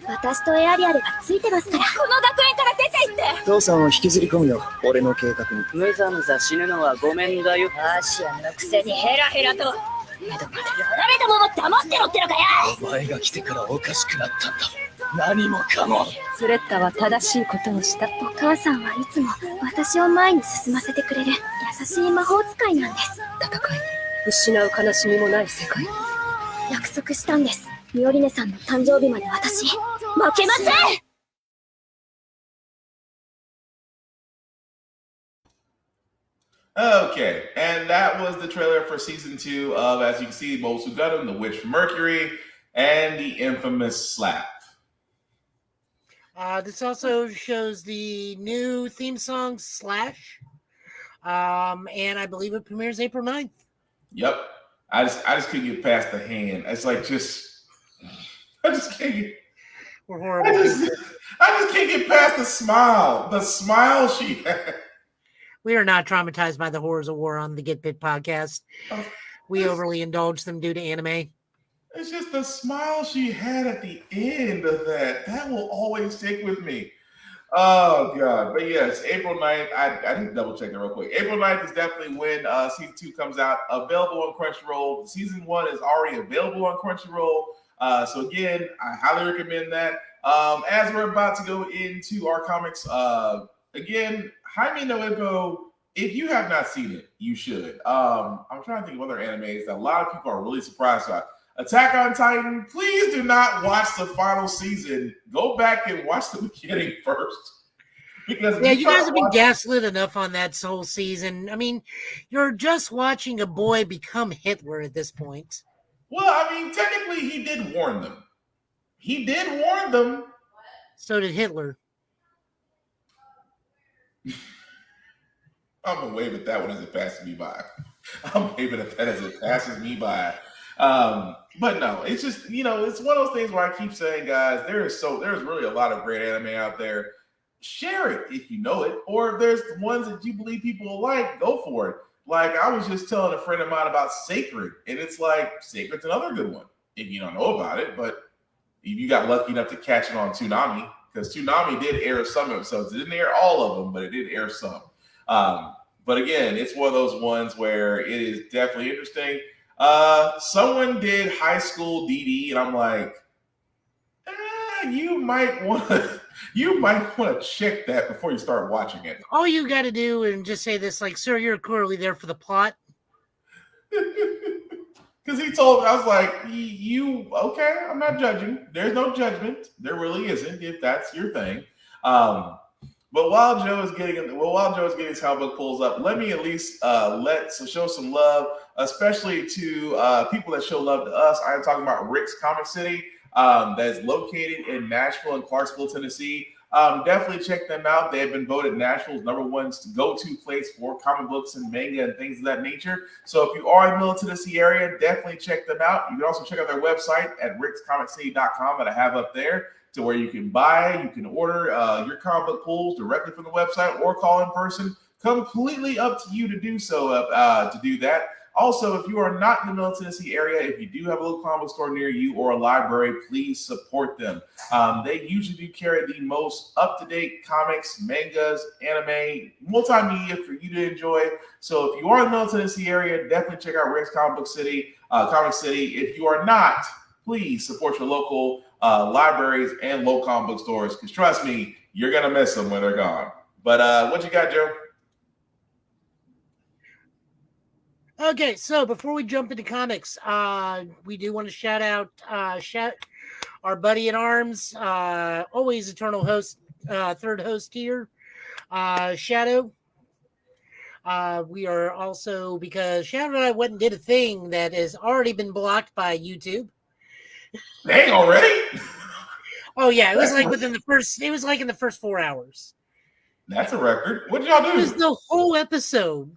私とエアリアルがついてますから。この学園から出て行って。父さんを引きずり込むよ、俺の計画に。むざむざ死ぬのはごめんだよ。アシアンのくせにヘラヘラと。目どまでやられたまま黙ってろってのかよ。お前が来てからおかしくなったんだ。何もかも。スレッタは正しいことをした。お母さんはいつも私を前に進ませてくれる優しい魔法使いなんです。戦い、失う悲しみもない世界。約束したんです。ミオリネさんの誕生日まで私負けません。Okay, and that was the trailer for season 2 of, as you can see, Mobile Suit Gundam, The Witch from Mercury, and the infamous slap. This also shows the new theme song, Slash. And I believe it premieres April 9th. Yep. I just couldn't get past the hand. It's like I just can't get. We're horrible. I just can't get past the smile. The smile she had. We are not traumatized by the horrors of war on the Get Bit podcast. We overly indulge them due to anime. It's just the smile she had at the end of that. That will always stick with me. Oh, God. But yes, April 9th. I didn't double check that real quick. April 9th is definitely when season 2 comes out. Available on Crunchyroll. Season 1 is already available on Crunchyroll. So again, I highly recommend that. As we're about to go into our comics, again, Jaime no Ippo, if you have not seen it, you should. I'm trying to think of other animes that a lot of people are really surprised about. Attack on Titan, please do not watch the final season. Go back and watch the beginning first. Because yeah, you guys have been gaslit enough on that whole season. I mean, you're just watching a boy become Hitler at this point. Well, I mean, technically, he did warn them. He did warn them. So did Hitler. I'm going to wave at that one as it passes me by. I'm waving at that as it passes me by. But no, it's just, it's one of those things where I keep saying, guys, there's really a lot of great anime out there. Share it if you know it, or if there's ones that you believe people will like, go for it. Like, I was just telling a friend of mine about Sacred, and it's like, Sacred's another good one if you don't know about it, but if you got lucky enough to catch it on Toonami, because Toonami did air some episodes. It didn't air all of them, but it did air some. But again, it's one of those ones where it is definitely interesting. Someone did High School DD, and I'm like, you might want to check that before you start watching it. All you got to do and just say this, like, sir, you're clearly there for the plot. Because he told me, I was like, you okay? I'm not judging. There's no judgment. There really isn't if that's your thing. But while Joe is getting his comic book pulls up, let me at least show some love, especially to people that show love to us. I am talking about Rick's Comic City, that's located in Nashville and Clarksville, Tennessee. Definitely check them out. They have been voted Nashville's #1 go-to place for comic books and manga and things of that nature. So if you are in the Middle Tennessee area, definitely check them out. You can also check out their website at rickscomiccity.com that I have up there, to where you can buy, you can order your comic book pulls directly from the website or call in person. Completely up to you to do so, to do that. Also, if you are not in the Middle Tennessee area, if you do have a local comic book store near you or a library, please support them. They usually do carry the most up-to-date comics, mangas, anime, multimedia for you to enjoy. So if you are in the Middle Tennessee area, definitely check out Rick's Comic City. If you are not, please support your local libraries and local comic book stores, because trust me, you're gonna miss them when they're gone. But what you got, Joe? Okay, so before we jump into comics, we do want to shout out our buddy in arms, always eternal host, third host here, Shadow. We are also, because Shadow and I went and did a thing that has already been blocked by YouTube. Dang, already? Oh yeah, it was like in the first 4 hours. That's a record. What did y'all do? It was the whole episode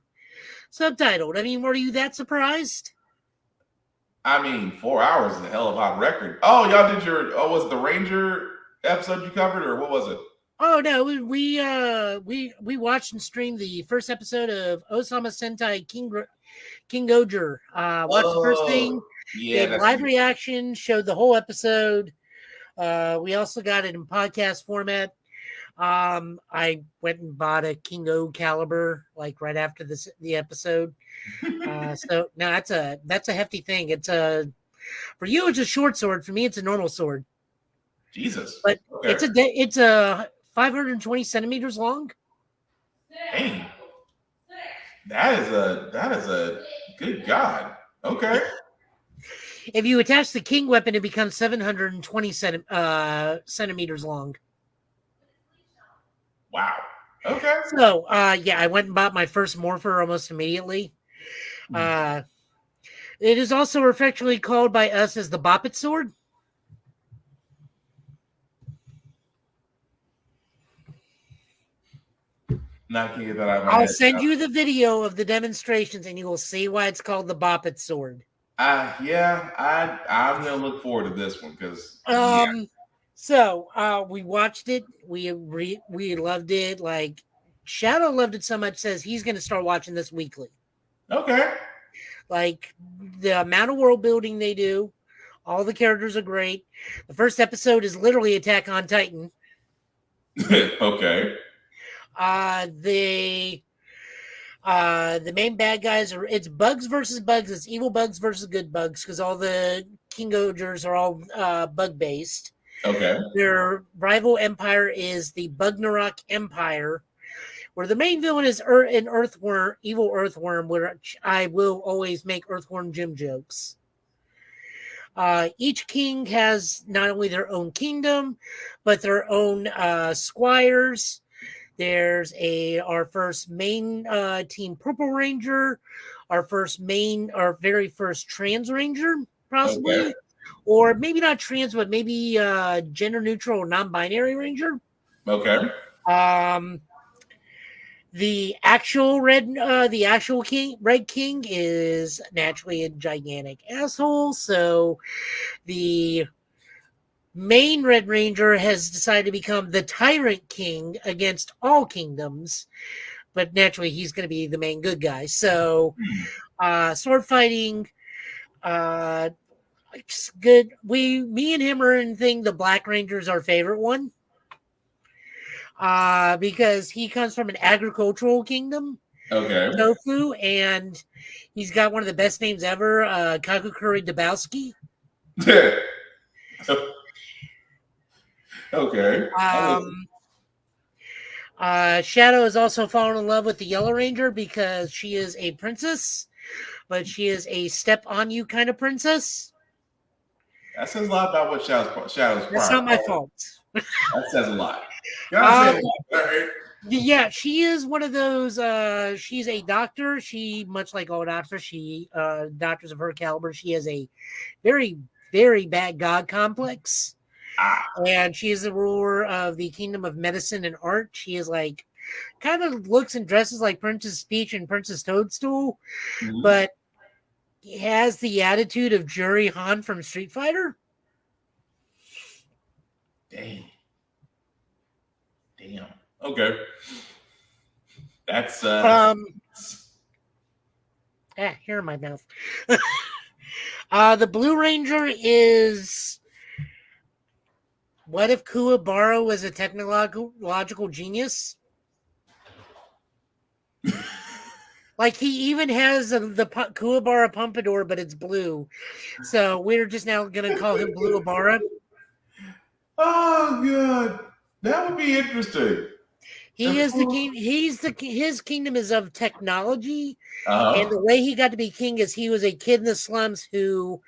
subtitled. I mean, were you that surprised? I mean, 4 hours is a hell of a hot record. Oh, y'all did was it the Ranger episode you covered, or what was it? Oh no, we watched and streamed the first episode of Osama Sentai King Goger. Watched the first thing. Yeah, did live reaction, showed the whole episode. We also got it in podcast format. I went and bought a King O caliber like right after the episode. So now that's a hefty thing. It's for you it's a short sword. For me, it's a normal sword. Jesus, but okay. It's a 520 centimeters long. Dang. That is a good God. Okay. If you attach the king weapon, it becomes 720 centimeters long. Wow. Okay. So, I went and bought my first morpher almost immediately. It is also affectionately called by us as the Boppet sword. Not to get that out of my I'll head. send you the video of the demonstrations, and you will see why it's called the Boppet sword. I'm gonna look forward to this one because. So we watched it. We loved it. Like Shadow loved it so much. Says he's going to start watching this weekly. Okay. Like the amount of world building they do, all the characters are great. The first episode is literally Attack on Titan. Okay. The main bad guys it's bugs versus bugs. It's evil bugs versus good bugs because all the King Ogers are all bug based. Okay. Their rival empire is the Bugnarok Empire, where the main villain is an earthworm, evil earthworm, which I will always make earthworm Jim jokes. Each king has not only their own kingdom, but their own squires. There's our first main team Purple Ranger, our very first trans ranger, possibly. Okay. Or maybe not trans, but maybe gender neutral or non-binary ranger. Okay. The actual Red King is naturally a gigantic asshole. So the main Red Ranger has decided to become the Tyrant King against all kingdoms, but naturally he's going to be the main good guy. So sword fighting, it's good. Me and him are in the Black Ranger's our favorite one. Because he comes from an agricultural kingdom. Okay. Tofu, and he's got one of the best names ever, Kakukuri Dabowski. Okay. Shadow has also fallen in love with the Yellow Ranger because she is a princess, but she is a step on you kind of princess. That says a lot about what Shadow's That's not my fault. That says a lot. Gotta say a lot. All right. Yeah, she is one of those. She's a doctor. She, much like all doctors, doctors of her caliber, she has a very, very bad god complex. And she is the ruler of the kingdom of medicine and art. She is like, kind of looks and dresses like Princess Peach and Princess Toadstool, but has the attitude of Juri Han from Street Fighter. Damn. Okay. That's here in my mouth. The Blue Ranger is, what if Kuwabara was a technological genius? Like, he even has the Kuwabara Pompadour, but it's blue. So we're just now going to call him Blue Abara. Oh, God. That would be interesting. He is the king. His kingdom is of technology. And the way he got to be king is he was a kid in the slums who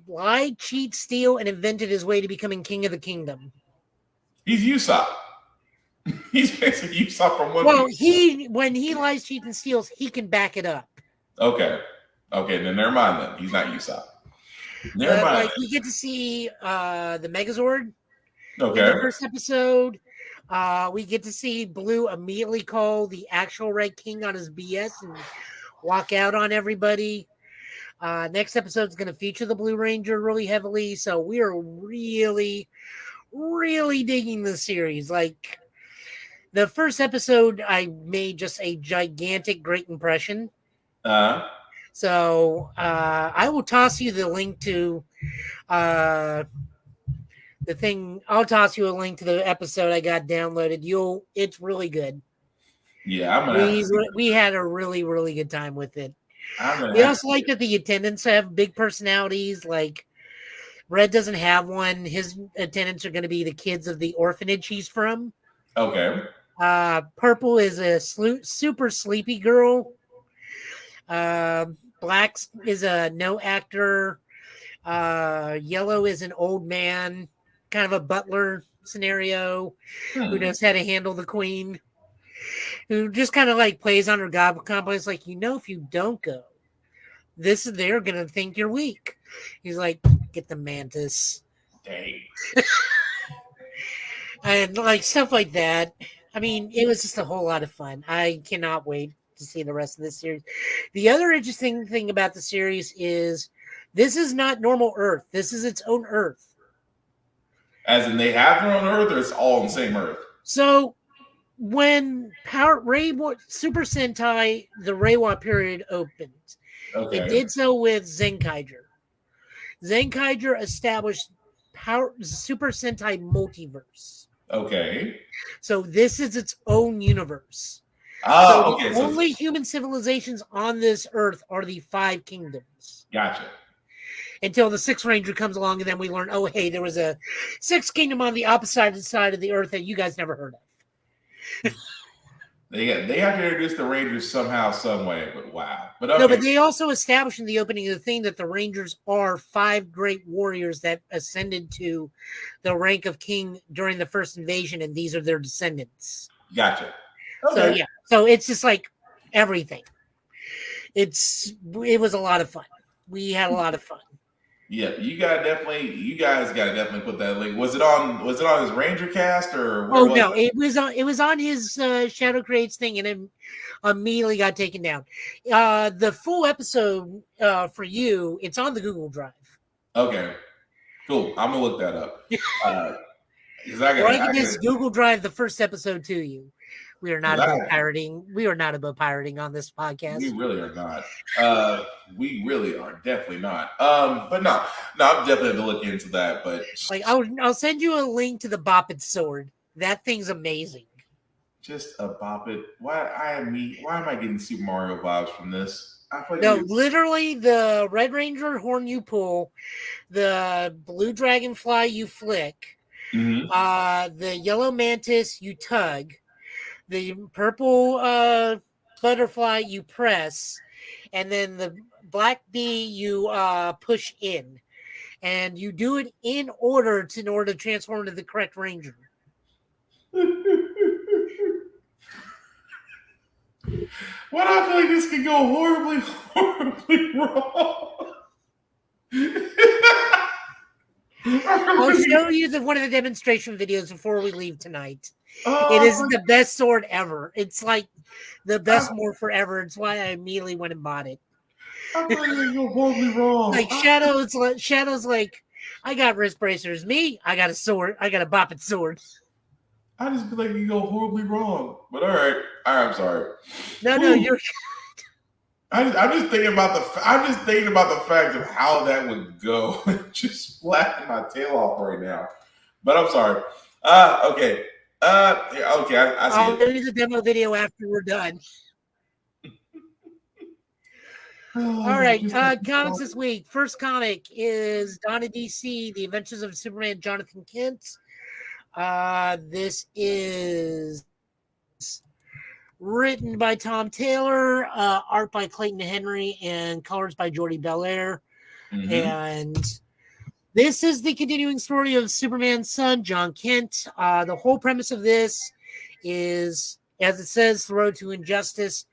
lied, cheat, steal, and invented his way to becoming king of the kingdom. He's Usopp. He's basically Usopp from one. Well, when he lies, cheats, and steals, he can back it up. Okay, then never mind. Then he's not Usopp. Never mind. Like, we get to see the Megazord. Okay. In the first episode, we get to see Blue immediately call the actual Red King on his BS and walk out on everybody. Next episode is going to feature the Blue Ranger really heavily, so we are really, really digging this series. Like, the first episode, I made just a gigantic, great impression. So I will toss you the link to the thing. I'll toss you a link to the episode I got downloaded. It's really good. Yeah, we had a really, really good time with it. We also like that the attendants have big personalities. Like, Red doesn't have one. His attendants are going to be the kids of the orphanage he's from. Okay. Purple is a super sleepy girl. Black is a no actor. Yellow is an old man, kind of a butler scenario, who knows how to handle the queen, who just kind of like plays on her god complex. Like, if you don't go, they're gonna think you're weak. He's like, get the mantis. Dang. And like stuff like that. I mean, it was just a whole lot of fun. I cannot wait to see the rest of this series. The other interesting thing about the series is this is not normal Earth. This is its own Earth. As in, they have their own Earth, or it's all on the same Earth? So when Super Sentai, the Reiwa period opened, it did so with Zenkaiger. Zenkaiger established Super Sentai multiverse. Okay. So this is its own universe. Okay. The only human civilizations on this Earth are the 5 kingdoms. Gotcha. Until the 6th Ranger comes along, and then we learn, oh, hey, there was a 6th kingdom on the opposite side of the Earth that you guys never heard of. They have to introduce the Rangers somehow, some way, but wow. But okay. No, but they also established in the opening of the thing that the Rangers are 5 great warriors that ascended to the rank of king during the first invasion, and these are their descendants. Gotcha. Okay. So yeah, so it's just like everything. It was a lot of fun. We had a lot of fun. Yeah, you guys gotta definitely put that link. Was it on his Ranger cast or? No, it was on his Shadow Creates thing, and it immediately got taken down. The full episode for you, it's on the Google Drive. Okay, cool. I'm gonna look that up. I can just Google Drive the first episode to you. We are not about pirating. We are not about pirating on this podcast. We really are not. We really are definitely not. But no, I'm definitely gonna look into that. But like, I'll send you a link to the Bop It sword. That thing's amazing. Just a Bop It. Why am I getting Super Mario vibes from this? No, literally the Red Ranger horn you pull, the blue dragonfly you flick, the yellow mantis you tug, the purple butterfly you press, and then the black bee you push in. And you do it in order to transform into the correct ranger. Why do I feel like this could go horribly, horribly wrong? I'll show you one of the demonstration videos before we leave tonight. It is the best sword ever. It's like the best morph forever. It's why I immediately went and bought it. I feel like it go horribly wrong. Like Shadow's like, I got wrist bracers. Me, I got a sword. I got a bopping sword. I just feel like you go horribly wrong. But all right, I'm sorry. No, you're. I'm just thinking about the fact of how that would go. Just laughing my tail off right now. But I'm sorry. Okay. Okay. I see I'll it. do the demo video after we're done. All right, comics this week. First comic is Donna DC, The Adventures of Superman, Jonathan Kent. This is written by Tom Taylor, art by Clayton Henry, and colors by Jordi Belair. And this is the continuing story of Superman's son, John Kent. The whole premise of this is, as it says, The Road to Injustice.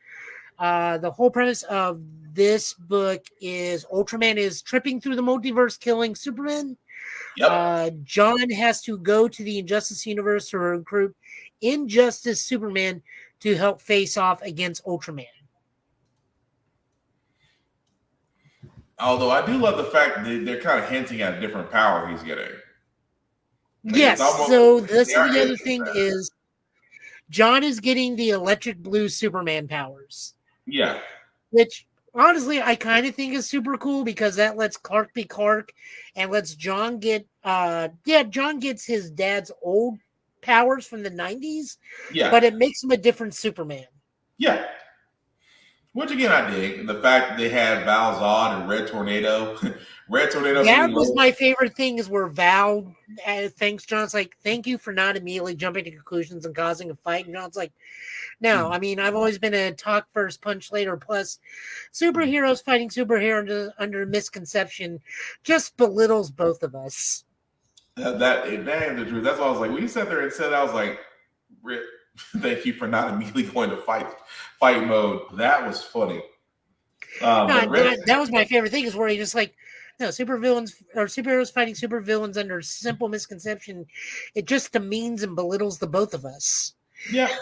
The whole premise of this book is Ultraman is tripping through the multiverse, killing Superman. John has to go to the Injustice universe to recruit Injustice Superman to help face off against Ultraman. Although I do love the fact that they're kind of hinting at a different power he's getting. Like, yes, so this is the other thing is John is getting the electric blue Superman powers. Yeah. Which, honestly, I kind of think is super cool because that lets Clark be Clark and lets John get, John gets his dad's old powers from the 90s, but it makes him a different Superman. Yeah. Which, again, I dig. The fact that they had Val Zod and Red Tornado. Red Tornado. That was my favorite thing is where Val thanks John's like, thank you for not immediately jumping to conclusions and causing a fight. And John's like, no, I mean, I've always been a talk first, punch later. Plus, superheroes fighting superheroes under misconception just belittles both of us. That is the truth. That's why I was like, when you sat there and said, I was like, Rip, thank you for not immediately going to fight mode. That was funny. That was my favorite thing is where he just like, no, supervillains or superheroes fighting supervillains under simple misconception. It just demeans and belittles the both of us. Yeah.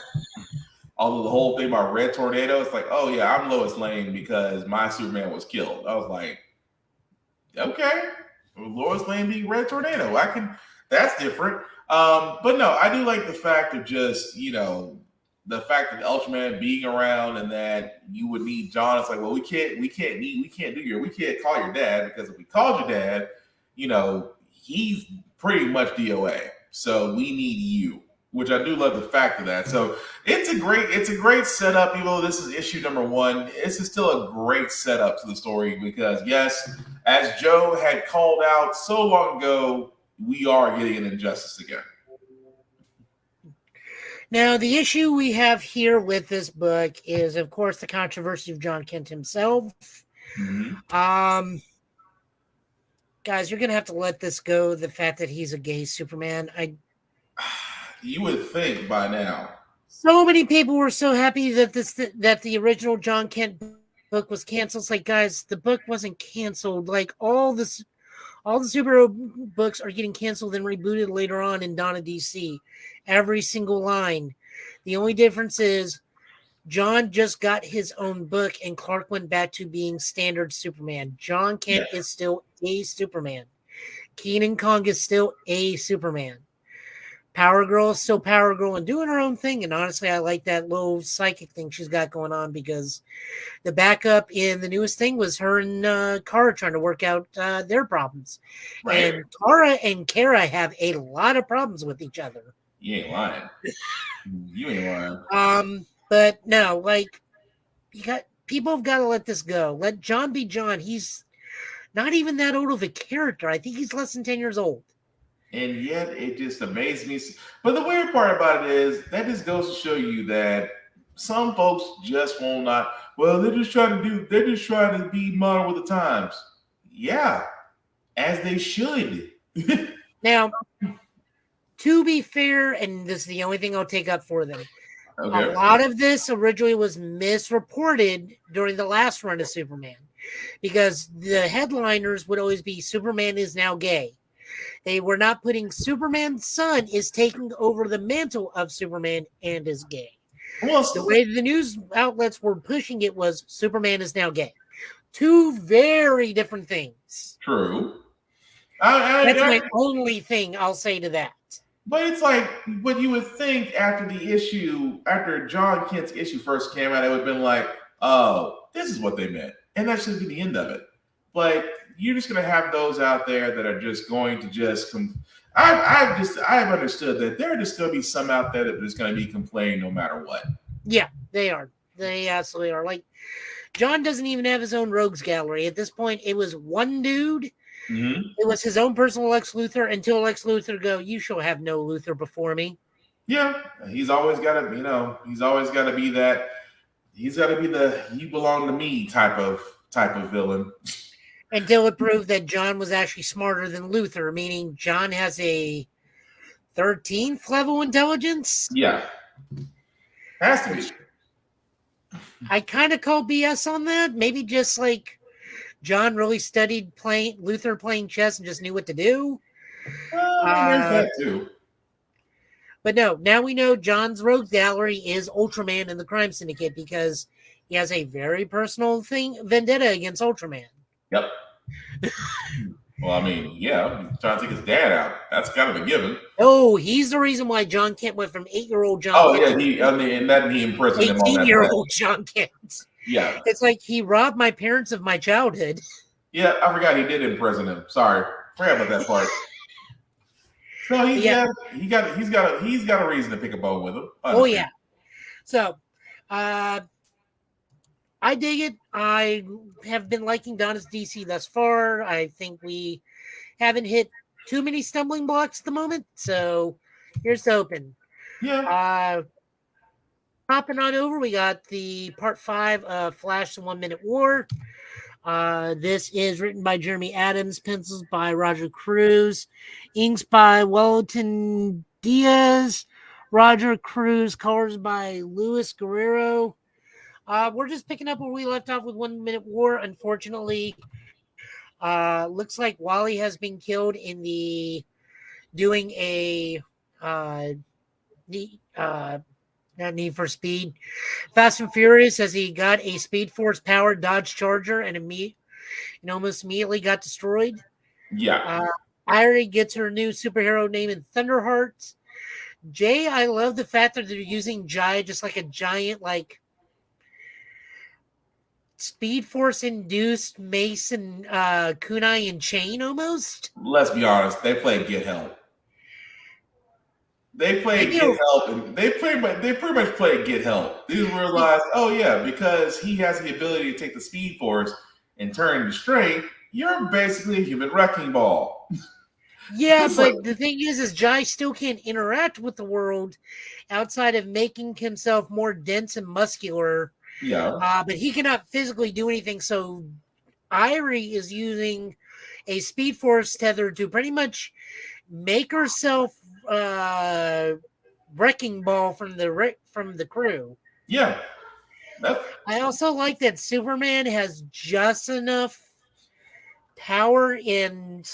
Although the whole thing about Red Tornado, it's like, oh yeah, I'm Lois Lane because my Superman was killed. I was like, okay, Lois Lane being Red Tornado. That's different. But no, I do like the fact of just, the fact that Ultraman being around and that you would need John. It's like, well, we can't call your dad because if we called your dad, he's pretty much DOA. So we need you. Which I do love the fact of that. So it's a great setup, even though this is issue number 1. This is still a great setup to the story because, yes, as Joe had called out so long ago, we are getting an Injustice again. Now, the issue we have here with this book is, of course, the controversy of John Kent himself. Guys, you're going to have to let this go, the fact that he's a gay Superman. You would think by now. So many people were so happy that the original John Kent book was canceled. It's like, guys, the book wasn't canceled. Like all the superhero books are getting canceled and rebooted later on in Donna DC. Every single line. The only difference is John just got his own book and Clark went back to being standard Superman. John Kent is still a Superman. Keenan Kong is still a Superman. Power Girl is still Power Girl and doing her own thing. And honestly, I like that little psychic thing she's got going on because the backup in the newest thing was her and Kara trying to work out their problems. Right. And Kara and Kara have a lot of problems with each other. You ain't lying. You ain't lying. But no, like people have got to let this go. Let John be John. He's not even that old of a character. I think he's less than 10 years old. And yet it just amazed me. But the weird part about it is that just goes to show you that some folks just will not. Well, they're just trying to be modern with the times. Yeah, as they should. Now, to be fair, and this is the only thing I'll take up for them. Okay. A lot of this originally was misreported during the last run of Superman because the headliners would always be Superman is now gay. They were not putting Superman's son is taking over the mantle of Superman and is gay. Well, the way the news outlets were pushing it was Superman is now gay. Two very different things. True. That's my only thing I'll say to that. But it's like what you would think after John Kent's issue first came out, it would have been like, oh, this is what they meant. And that should be the end of it. But you're just going to have those out there that are just going to just I've understood that there are just going to be some out there that are just going to be complaining no matter what. Yeah, they are. They absolutely are. Like, John doesn't even have his own rogues gallery. At this point, it was one dude. Mm-hmm. It was his own personal Lex Luthor until Lex Luthor go, you shall have no Luthor before me. Yeah, he's always got to, he's always got to be that. He's got to be the "you belong to me" type of villain. Until it proved that John was actually smarter than Luthor, meaning John has a 13th level intelligence. Yeah, has to be. I kind of call BS on that. Maybe just like John really studied Luthor playing chess and just knew what to do. There's that too. But no, now we know John's rogue gallery is Ultraman and the Crime Syndicate because he has a very personal vendetta against Ultraman. Yep. Well, I mean, yeah, he's trying to take his dad out. That's kind of a given. Oh, he's the reason why John Kent went from 8-year-old John. Oh, Kent yeah, he imprisoned him on that. 18-year-old John Kent. Yeah. It's like he robbed my parents of my childhood. Yeah, I forgot he did imprison him. Sorry, forgot about that part. So he's got a reason to pick a bone with him. Oh yeah. So, I dig it. I have been liking Donna's DC thus far. I think we haven't hit too many stumbling blocks at the moment. So here's the open. Yeah. Hopping on over, we got the part 5 of Flash: The 1 Minute War. This is written by Jeremy Adams, pencils by Roger Cruz, inks by Wellington Diaz, Roger Cruz, colors by Luis Guerrero. We're just picking up where we left off with 1 Minute War. Unfortunately, looks like Wally has been killed in doing a not Need for Speed, Fast and Furious, as he got a Speed Force powered Dodge Charger and almost immediately got destroyed. Yeah. Irie gets her new superhero name in Thunderheart. Jay, I love the fact that they're using Jai just like a giant Speed Force induced Mace and kunai and chain almost. Let's be honest, they play Get Help. They play Get Help, and they pretty much play Get Help. They realize, oh yeah, because he has the ability to take the Speed Force and turn into strength, you're basically a human wrecking ball. Yeah, but the thing is Jai still can't interact with the world outside of making himself more dense and muscular. Yeah. But he cannot physically do anything. So Irie is using a Speed Force tether to pretty much make herself wrecking ball from the crew. Yeah. I also like that Superman has just enough power and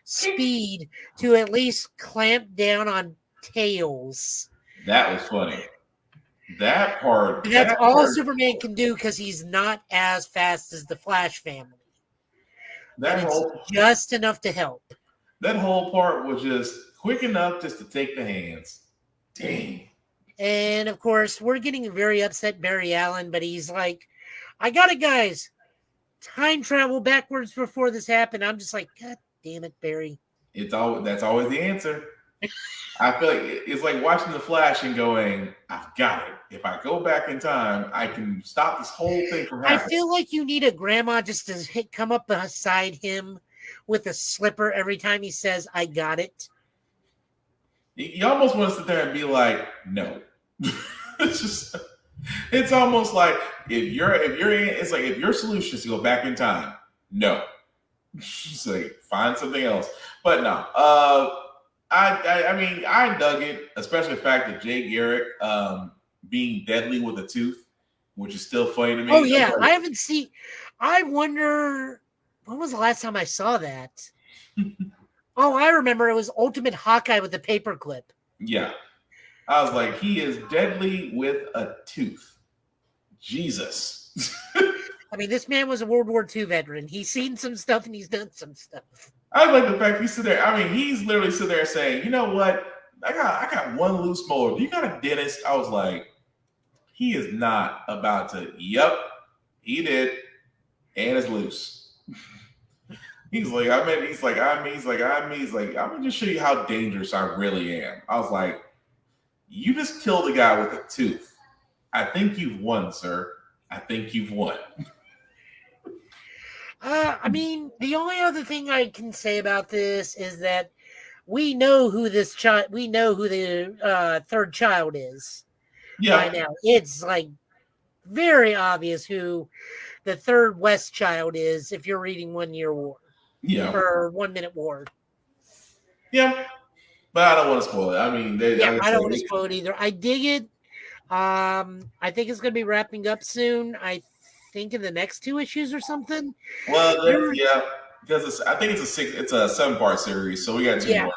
speed to at least clamp down on Tails. That was funny. That part. That's all Superman can do because he's not as fast as the Flash family. Just enough to help. That whole part was just quick enough just to take the hands. Dang. And of course, we're getting very upset Barry Allen, but he's like, I got it, guys. Time travel backwards before this happened. I'm just like, God damn it, Barry. That's always the answer. I feel like it's like watching The Flash and going, I've got it. If I go back in time, I can stop this whole thing from I happening. feel like you need a grandma just to come up beside him with a slipper every time he says, I got it. You almost want to sit there and be like, no. It's almost like if your solution is to go back in time, no. Just like find something else. But no. I mean, I dug it, especially the fact that Jay Garrick being deadly with a tooth, which is still funny to me. Oh yeah, I haven't seen. I wonder when was the last time I saw that. Oh, I remember it was Ultimate Hawkeye with the paperclip. Yeah, I was like, he is deadly with a tooth. Jesus. I mean, this man was a World War II veteran. He's seen some stuff and he's done some stuff. I like the fact he's sitting there. I mean, he's literally sitting there saying, "You know what? I got one loose molar. Do you got a dentist?" I was like, he is not about to. Yep, he did, and it's loose. He's like, I'm gonna just show you how dangerous I really am. I was like, you just killed a guy with a tooth. I think you've won, sir. I think you've won. I mean, the only other thing I can say about this is that we know who this child. We know who the third child is. Yeah. By now, it's like very obvious who the third West child is. If you're reading 1 Year War, yeah, or 1 Minute War, yeah. But I don't want to spoil it. I mean, I don't want to spoil it either. I dig it. I think it's going to be wrapping up soon. I think in the next 2 issues or something. Well, yeah, because I think it's a 7-part series, so we got 2 more.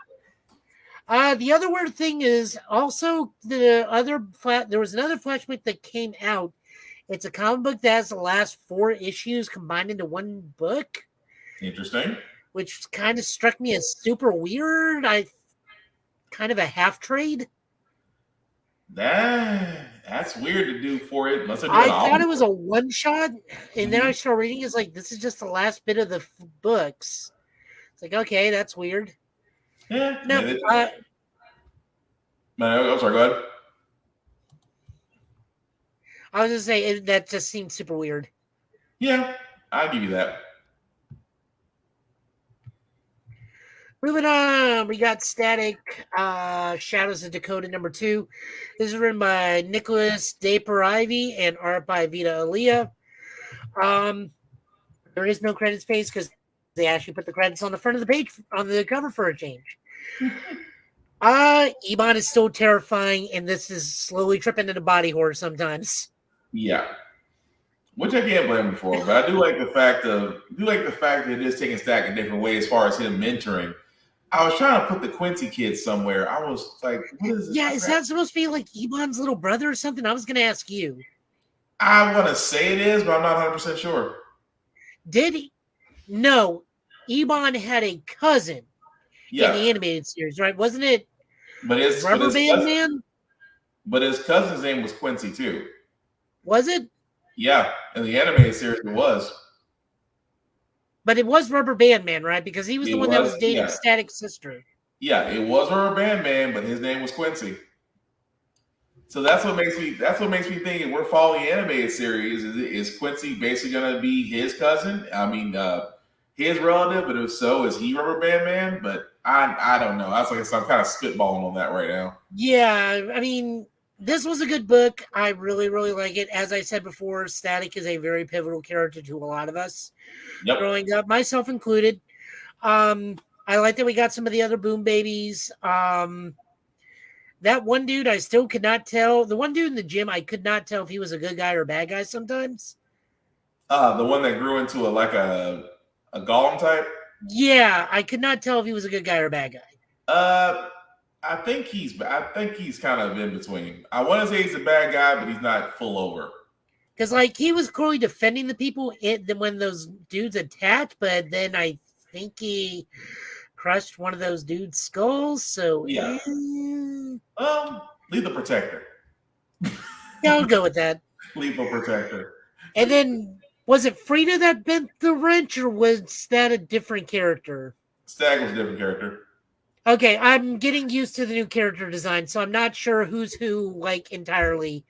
The other weird thing is also there was another flashback that came out. It's a comic book that has the last 4 issues combined into one book. Interesting. Which kind of struck me as super weird. Kind of a half trade. That's weird to do for it. I thought it was a one shot, and then I started reading. It's like this is just the last bit of the books. It's like, okay, that's weird. Yeah. No, I'm sorry. Go ahead. I was just saying that just seemed super weird. Yeah, I'll give you that. Moving on, we got Static Shadows of Dakota #2. This is written by Nicholas DePerivy and art by Vita Aliyah. There is no credits page because they actually put the credits on the front of the page on the cover for a change. Iman is still terrifying, and this is slowly tripping into body horror sometimes. Yeah, which I can't blame him for, but I do like the fact that it is taking Stack a different way as far as him mentoring. I was trying to put the Quincy kid somewhere. I was like, what is this? Yeah, is that supposed to be like Iman's little brother or something? I was going to ask you. I want to say it is, but I'm not 100% sure. Did he? No. Iman had a cousin in the animated series, right? Wasn't it Rubber Band Man? But his cousin's name was Quincy, too. Was it? Yeah, in the animated series it was. But it was Rubber Band Man, right? Because he was the one that was dating Static's sister. Yeah, it was Rubber Band Man, but his name was Quincy. So that's what makes me think if we're following the animated series, is Quincy basically gonna be his cousin? I mean, his relative, but if so, is he Rubber Band Man? But I don't know. I'm kind of spitballing on that right now. Yeah, I mean, this was a good book. I really, really like it. As I said before, Static is a very pivotal character to a lot of us growing up, myself included. I like that we got some of the other Boom Babies. That one dude, I still could not tell. The one dude in the gym, I could not tell if he was a good guy or a bad guy sometimes. The one that grew into a golem type? Yeah, I could not tell if he was a good guy or a bad guy. I think he's kind of in between. I want to say he's a bad guy, but he's not full over. Because he was clearly defending the people when those dudes attacked, but then I think he crushed one of those dudes' skulls. So yeah, Lethal Protector. Yeah, I'll go with that. Lethal Protector. And then was it Frida that bent the wrench, or was that a different character? Stag was a different character. Okay, I'm getting used to the new character design, so I'm not sure who's who like entirely.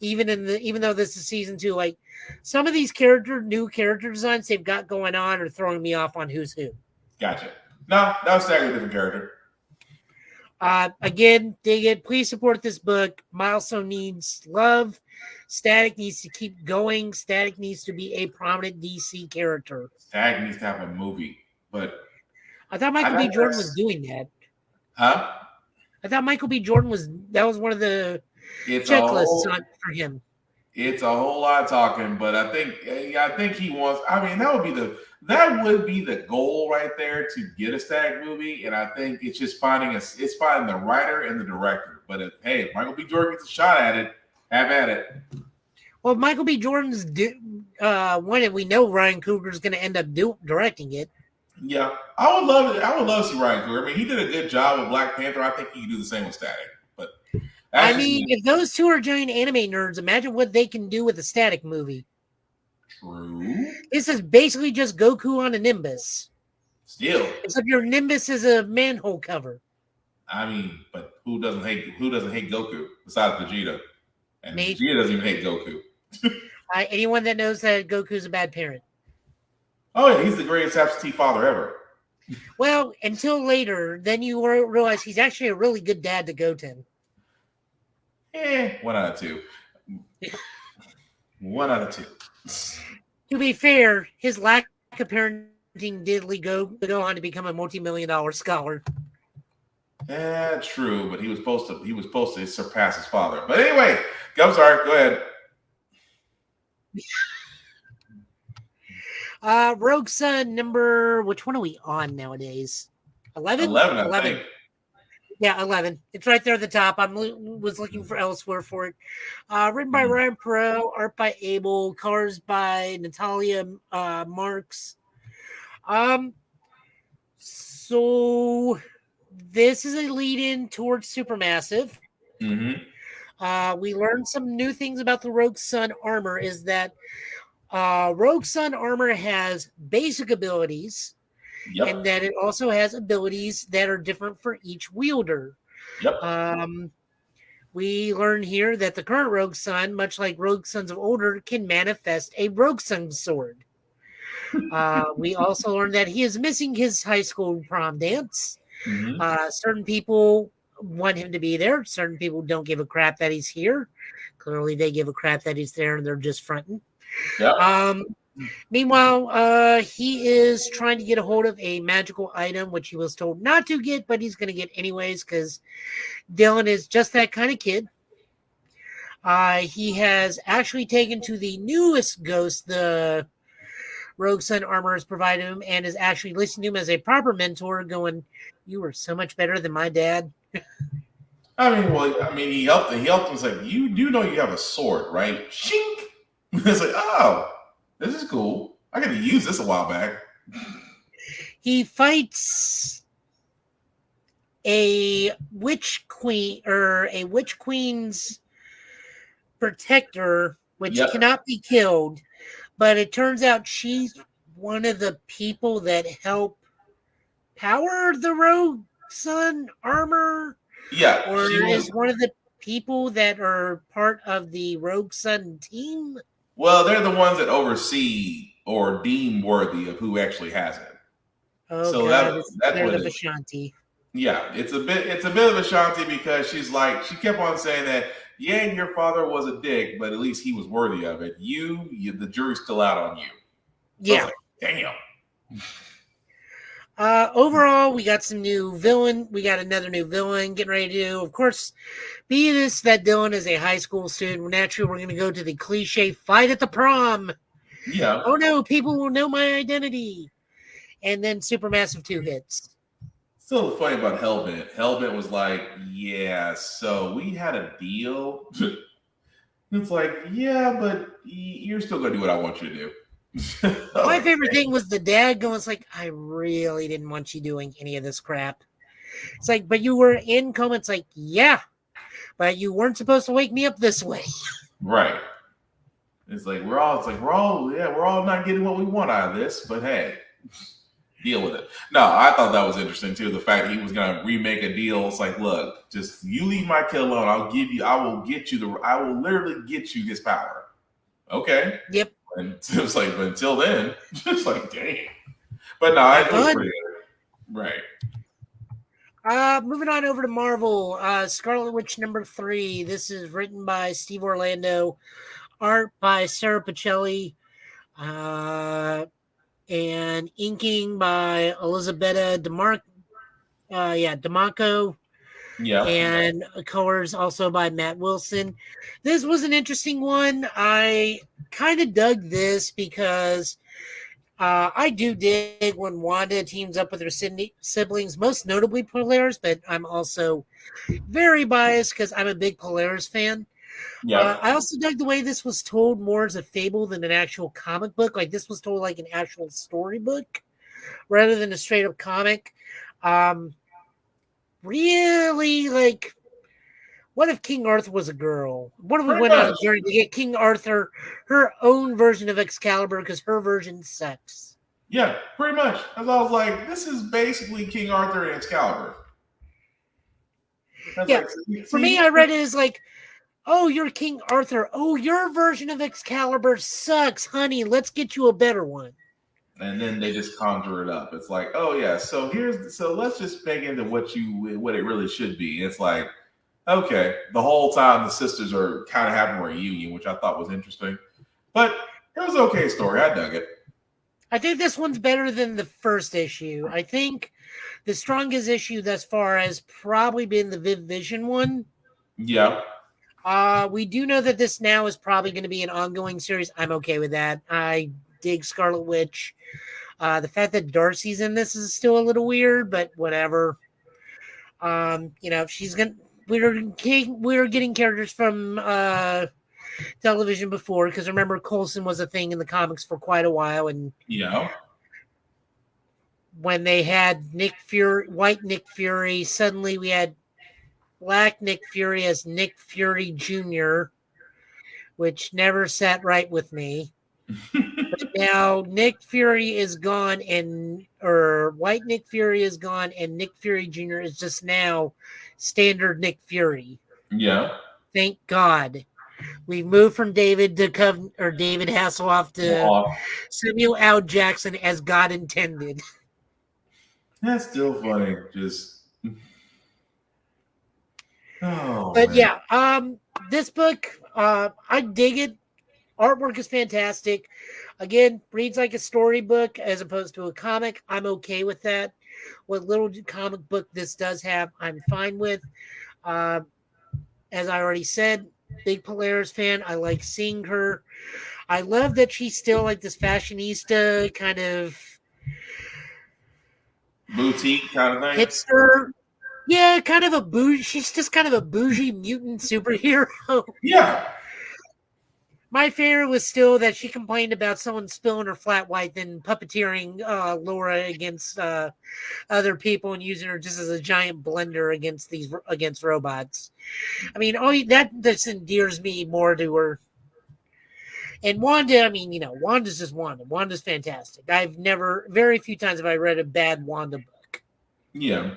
Even though this is season 2, like some of these new character designs they've got going on are throwing me off on who's who. Gotcha. No, that was Stagger, a different character. Again, dig it. Please support this book. Milestone needs love. Static needs to keep going. Static needs to be a prominent DC character. Static needs to have a movie, but I thought Michael B. Jordan was doing that. Huh? I thought Michael B. Jordan was one of the checklists for him. It's a whole lot of talking, but I think he wants. I mean, that would be the goal right there to get a Static movie, and I think it's just finding the writer and the director. But if Michael B. Jordan gets a shot at it, have at it. Well, if Michael B. Jordan's one, and we know Ryan Coogler's going to end up directing it. Yeah, I would love it. I would love to see Ryan Coogler. I mean, he did a good job with Black Panther. I think he can do the same with Static. But if those two are giant anime nerds, imagine what they can do with a Static movie. True. This is basically just Goku on a Nimbus. Still, except your Nimbus is a manhole cover. I mean, but who doesn't hate Goku besides Vegeta? And Me. Vegeta doesn't even hate Goku. Anyone that knows that Goku's a bad parent. Oh yeah, he's the greatest absentee father ever. Well, until later, then you realize he's actually a really good dad to Goten. 1 out of 2. 1 out of 2. To be fair, his lack of parenting did go on to become a multi-million-dollar scholar. Yeah, true, but he was supposed to surpass his father. But anyway, I'm sorry. Go ahead. Rogue Sun which one are we on nowadays? 11? 11, I think. Yeah, 11. It's right there at the top. I was looking for elsewhere for it. Written by Ryan Perot, art by Abel, colors by Natalia Marks. So this is a lead-in towards Supermassive. Mm-hmm. We learned some new things about the Rogue Sun armor. Is that Rogue Sun armor has basic abilities, and that it also has abilities that are different for each wielder. We learn here that the current Rogue Sun, much like Rogue Suns of older, can manifest a Rogue Sun sword. We also learned that he is missing his high school prom dance. Mm-hmm. Certain people want him to be there. Certain people don't give a crap that he's here. Clearly, they give a crap that he's there, and they're just fronting. Meanwhile, he is trying to get a hold of a magical item, which he was told not to get, but he's going to get anyways because Dylan is just that kind of kid. He has actually taken to the newest ghost the Rogue Sun armor has provided him, and is actually listening to him as a proper mentor, going, "You were so much better than my dad." He helped him. It's like, you do know you have a sword, right? Shink. It's like, oh, this is cool. I got to use this a while back. He fights a witch queen or a witch queen's protector, which cannot be killed. But it turns out she's one of the people that help power the Rogue Sun armor. Yeah. Or is one of the people that are part of the Rogue Sun team. Well, they're the ones that oversee or deem worthy of who actually has it. Oh, so God, that's what of it is. Ashanti. Yeah, it's a bit of Ashanti because she kept on saying that, yeah, your father was a dick, but at least he was worthy of it. The jury's still out on you. So Yeah. Like, damn. Overall, we got some new villain. We got another new villain getting ready to do. Of course, being that Dylan is a high school student, naturally we're going to go to the cliche fight at the prom. Yeah. Oh no, people will know my identity. And then Supermassive 2 hits. Still funny about Hellbent. Hellbent was like, yeah, so we had a deal. It's like, yeah, but you're still going to do what I want you to do. My favorite thing was the dad going, it's like, I really didn't want you doing any of this crap. It's like, but you were in coma. It's like, yeah, but you weren't supposed to wake me up this way. Right. We're all not getting what we want out of this, but hey. Deal with it. No, I thought that was interesting too. The fact that he was going to remake a deal. It's like, look, just you leave my kid alone. I will literally get you this power. Okay. Yep. And it was like, but until then, it's like, dang. But no, it was pretty good. Right. Moving on over to Marvel, Scarlet Witch #3. This is written by Steve Orlando, art by Sarah Pacelli, and inking by Elisabetta DeMarco. Yeah. And colors also by Matt Wilson. This was an interesting one. I kind of dug this because I do dig when Wanda teams up with her siblings, most notably Polaris, but I'm also very biased because I'm a big Polaris fan. Yeah. I also dug the way this was told more as a fable than an actual comic book. Like this was told like an actual storybook rather than a straight up comic. Really, like, what if King Arthur was a girl? What if we went on a journey to get King Arthur her own version of Excalibur because her version sucks? Yeah, pretty much. As I was like, this is basically King Arthur and Excalibur. Yeah, for me, I read it as like, oh, you're King Arthur. Oh, your version of Excalibur sucks, honey. Let's get you a better one. And then they just conjure it up. It's like, oh yeah, so let's just make into what it really should be. It's like, okay, the whole time the sisters are kind of having a reunion, which I thought was interesting. But it was an okay story. I dug it. I think this one's better than the first issue. I think the strongest issue thus far has probably been the Viv Vision one. Yeah. We do know that this now is probably going to be an ongoing series. I'm okay with that. I dig Scarlet Witch. The fact that Darcy's in this is still a little weird, but whatever. She's gonna. We're getting characters from television before because remember Coulson was a thing in the comics for quite a while, and when they had white Nick Fury, suddenly we had black Nick Fury as Nick Fury Jr., which never sat right with me. But now Nick Fury is gone, white Nick Fury is gone, and Nick Fury Jr. is just now standard Nick Fury. Yeah. Thank God. We've moved from David Hasselhoff to Samuel L. Jackson as God intended. That's still funny. Just this book, I dig it. Artwork is fantastic. Again, reads like a storybook as opposed to a comic. I'm okay with that. What little comic book this does have, I'm fine with. As I already said, big Polaris fan. I like seeing her. I love that she's still like this fashionista kind of boutique kind of thing. Hipster. Yeah, kind of a bougie. She's just kind of a bougie mutant superhero. Yeah. My favorite was still that she complained about someone spilling her flat white, then puppeteering Laura against other people and using her just as a giant blender against robots. I mean, that endears me more to her. And Wanda, I mean, Wanda's just Wanda. Wanda's fantastic. Very few times have I read a bad Wanda book. Yeah.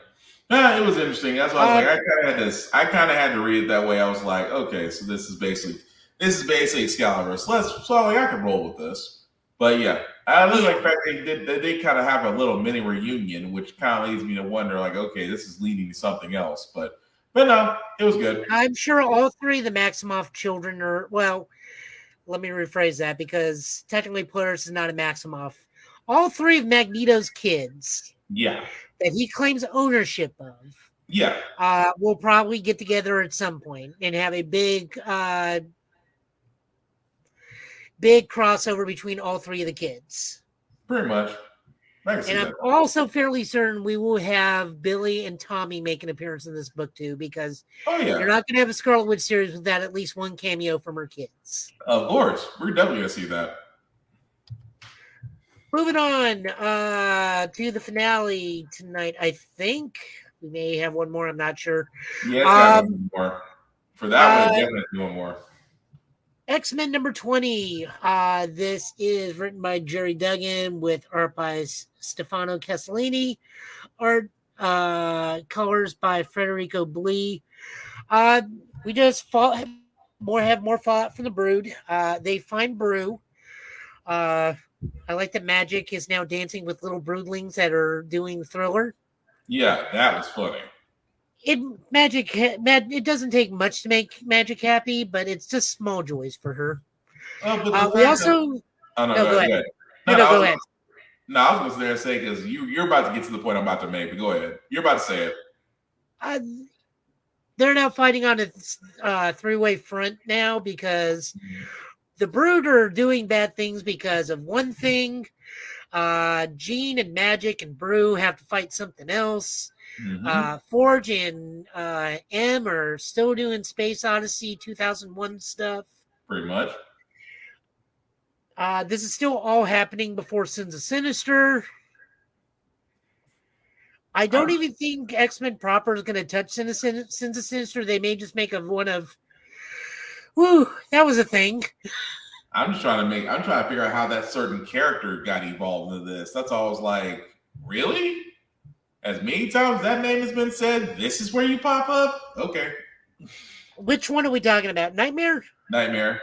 It was interesting. That's why I was like, I kind of had to read it that way. I was like, okay, so this is basically Excalibur. So I can roll with this. But yeah, I really like the fact they kind of have a little mini reunion, which kind of leads me to wonder, like, okay, this is leading to something else. But no, it was good. I'm sure all three of the Maximoff children are, well, let me rephrase that because technically Polaris is not a Maximoff. All three of Magneto's kids. Yeah. That he claims ownership of. Yeah. We'll probably get together at some point and have a big crossover between all three of the kids. Pretty much. And I'm also fairly certain we will have Billy and Tommy make an appearance in this book too, because you're not going to have a Scarlet Witch series without at least one cameo from her kids. Of course. We're definitely going to see that. Moving on to the finale tonight, I think. We may have one more, I'm not sure. Yeah, one more. For that one, definitely one more. X-Men number 20. This is written by Jerry Duggan with art by Stefano Castellini. Art colors by Federico Blee. We just have more fallout from the Brood. They find Brew. I like that Magic is now dancing with little broodlings that are doing Thriller. Yeah, that was funny. It doesn't take much to make Magic happy, but it's just small joys for her. But we also go ahead. Go ahead. No, I was going to say because you're about to get to the point I'm about to make, but go ahead. You're about to say it. They're now fighting on a three-way front now because the Brood are doing bad things because of one thing. Jean and Magic and Brew have to fight something else. Forge and M are still doing Space Odyssey 2001 stuff. Pretty much. This is still all happening before Sins of Sinister. I don't even think X-Men proper is going to touch Sins of Sinister. They may just make one of. Woo, that was a thing. I'm trying to figure out how that certain character got evolved into this. That's all I was like, really? As many times that name has been said, this is where you pop up? Okay. Which one are we talking about? Nightmare? Nightmare.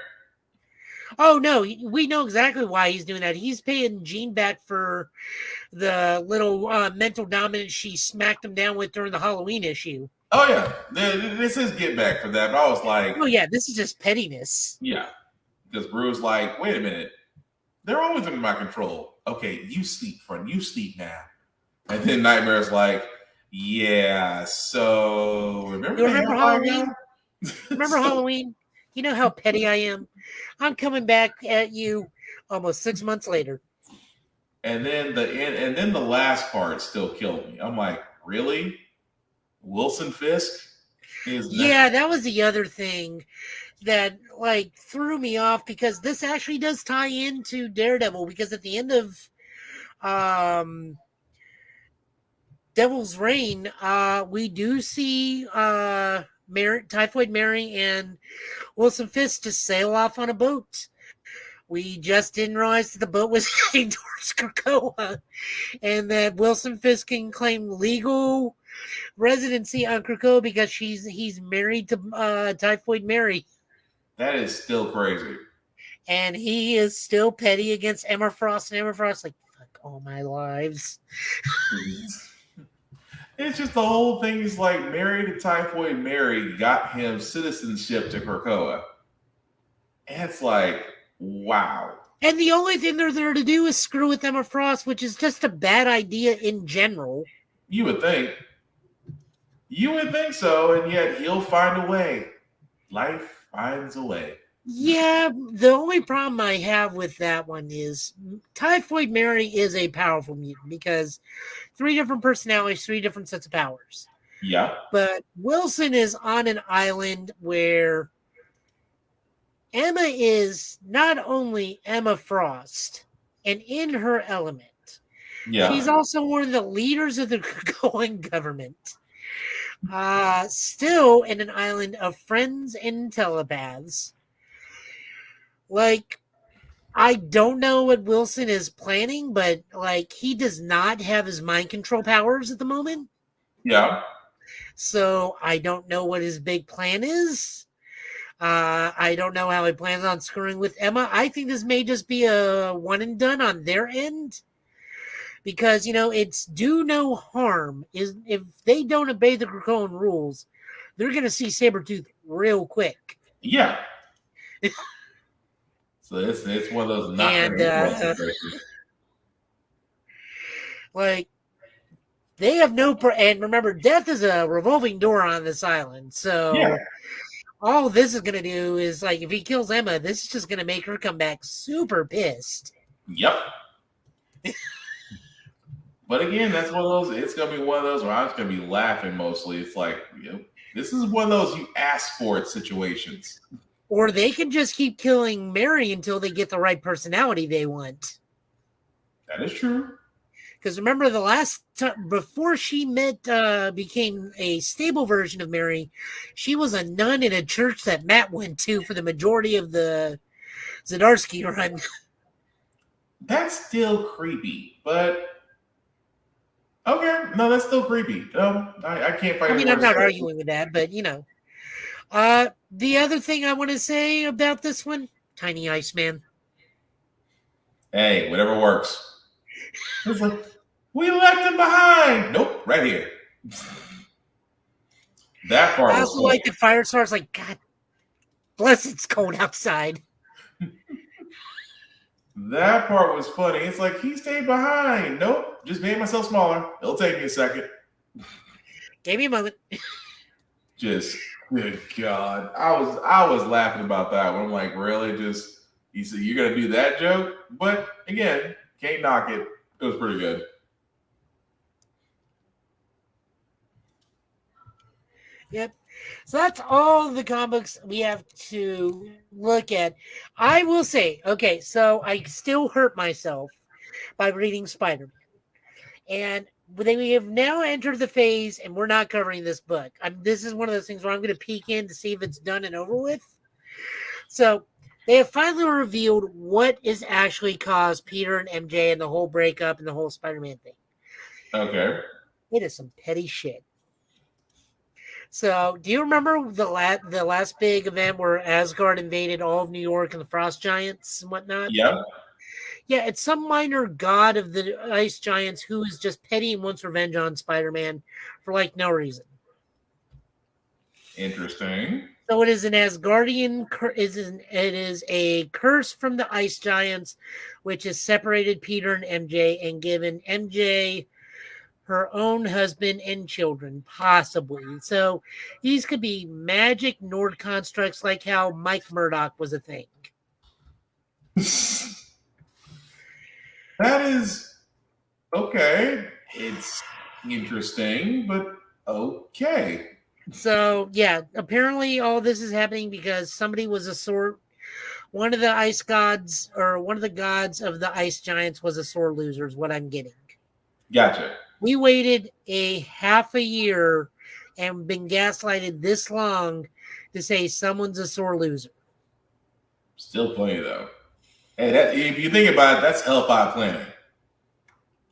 Oh, no. We know exactly why he's doing that. He's paying Jean back for the little mental dominance she smacked him down with during the Halloween issue. Oh, yeah. This is get back for that. But I was like... Oh, yeah. This is just pettiness. Yeah. Because Brew's like, wait a minute. They're always under my control. Okay, you sleep, friend. You sleep now. And then Nightmare's like, yeah, so remember Halloween? Remember Halloween? You know how petty I am? I'm coming back at you almost 6 months later. And then the last part still killed me. I'm like, really? Wilson Fisk? That was the other thing that threw me off because this actually does tie into Daredevil because at the end of Devil's Reign, we do see Typhoid Mary and Wilson Fisk just sail off on a boat. We just didn't realize that the boat was heading towards Krakoa and that Wilson Fisk can claim legal residency on Krakoa because he's married to Typhoid Mary. That is still crazy. And he is still petty against Emma Frost, and Emma Frost like, fuck all my lives. It's just the whole thing is like married to Typhoid Mary got him citizenship to Krakoa. And it's like, wow. And the only thing they're there to do is screw with Emma Frost, which is just a bad idea in general. You would think. You would think so, and yet he'll find a way. Life finds a way. Yeah, the only problem I have with that one is Typhoid Mary is a powerful mutant because 3 different personalities, 3 different sets of powers. Yeah. But Wilson is on an island where Emma is not only Emma Frost and in her element. Yeah. She's also one of the leaders of the Krakoan government. Still in an island of friends and telepaths. I don't know what Wilson is planning, but he does not have his mind control powers at the moment. Yeah. So I don't know what his big plan is. I don't know how he plans on screwing with Emma. I think this may just be a one and done on their end. Because, it's do no harm. If they don't obey the Krakoan rules, they're going to see Sabretooth real quick. Yeah. So it's one of those not they have no and remember, death is a revolving door on this island. So all this is going to do is if he kills Emma, this is just going to make her come back super pissed. Yep. But again, that's one of those. It's going to be one of those where I'm just going to be laughing mostly. It's this is one of those you ask for it situations. Or they can just keep killing Mary until they get the right personality they want. That is true. Because remember, the last time before she became a stable version of Mary, she was a nun in a church that Matt went to for the majority of the Zdarsky run. That's still creepy, but okay, no, that's still creepy. I can't find. I mean, I'm not arguing with that, but the other thing I want to say about this one, Tiny Iceman. Hey, whatever works. It's like, we left him behind. Nope, right here. That part. I also like the Firestar's like, God bless, it's cold outside. That part was funny. It's like, he stayed behind. Nope, just made myself smaller. It'll take me a second. Gave me a moment. Just, good God. I was laughing about that one. I'm like, really? Just, you said you're going to do that joke? But again, can't knock it. It was pretty good. Yep. So that's all the comics we have to look at. I will say, okay, so I still hurt myself by reading Spider-Man. And we have now entered the phase, and we're not covering this book. This is one of those things where I'm going to peek in to see if it's done and over with. So they have finally revealed what is actually caused Peter and MJ and the whole breakup and the whole Spider-Man thing. Okay. It is some petty shit. So, do you remember the last big event where Asgard invaded all of New York and the Frost Giants and whatnot? Yeah. Yeah, it's some minor god of the Ice Giants who is just petty and wants revenge on Spider-Man for like no reason. Interesting. So it is an Asgardian. It is a curse from the Ice Giants, which has separated Peter and MJ and given MJ her own husband and children, possibly. So these could be magic Nord constructs, like how Mike Murdoch was a thing. That is okay. It's interesting, but okay. So yeah, apparently all this is happening because somebody was a sore. One of the ice gods, or one of the gods of the Ice Giants, was a sore loser. Is what I'm getting. Gotcha. We waited a half a year and been gaslighted this long to say someone's a sore loser. Still funny though. Hey, if you think about it, that's Hellfire Planet.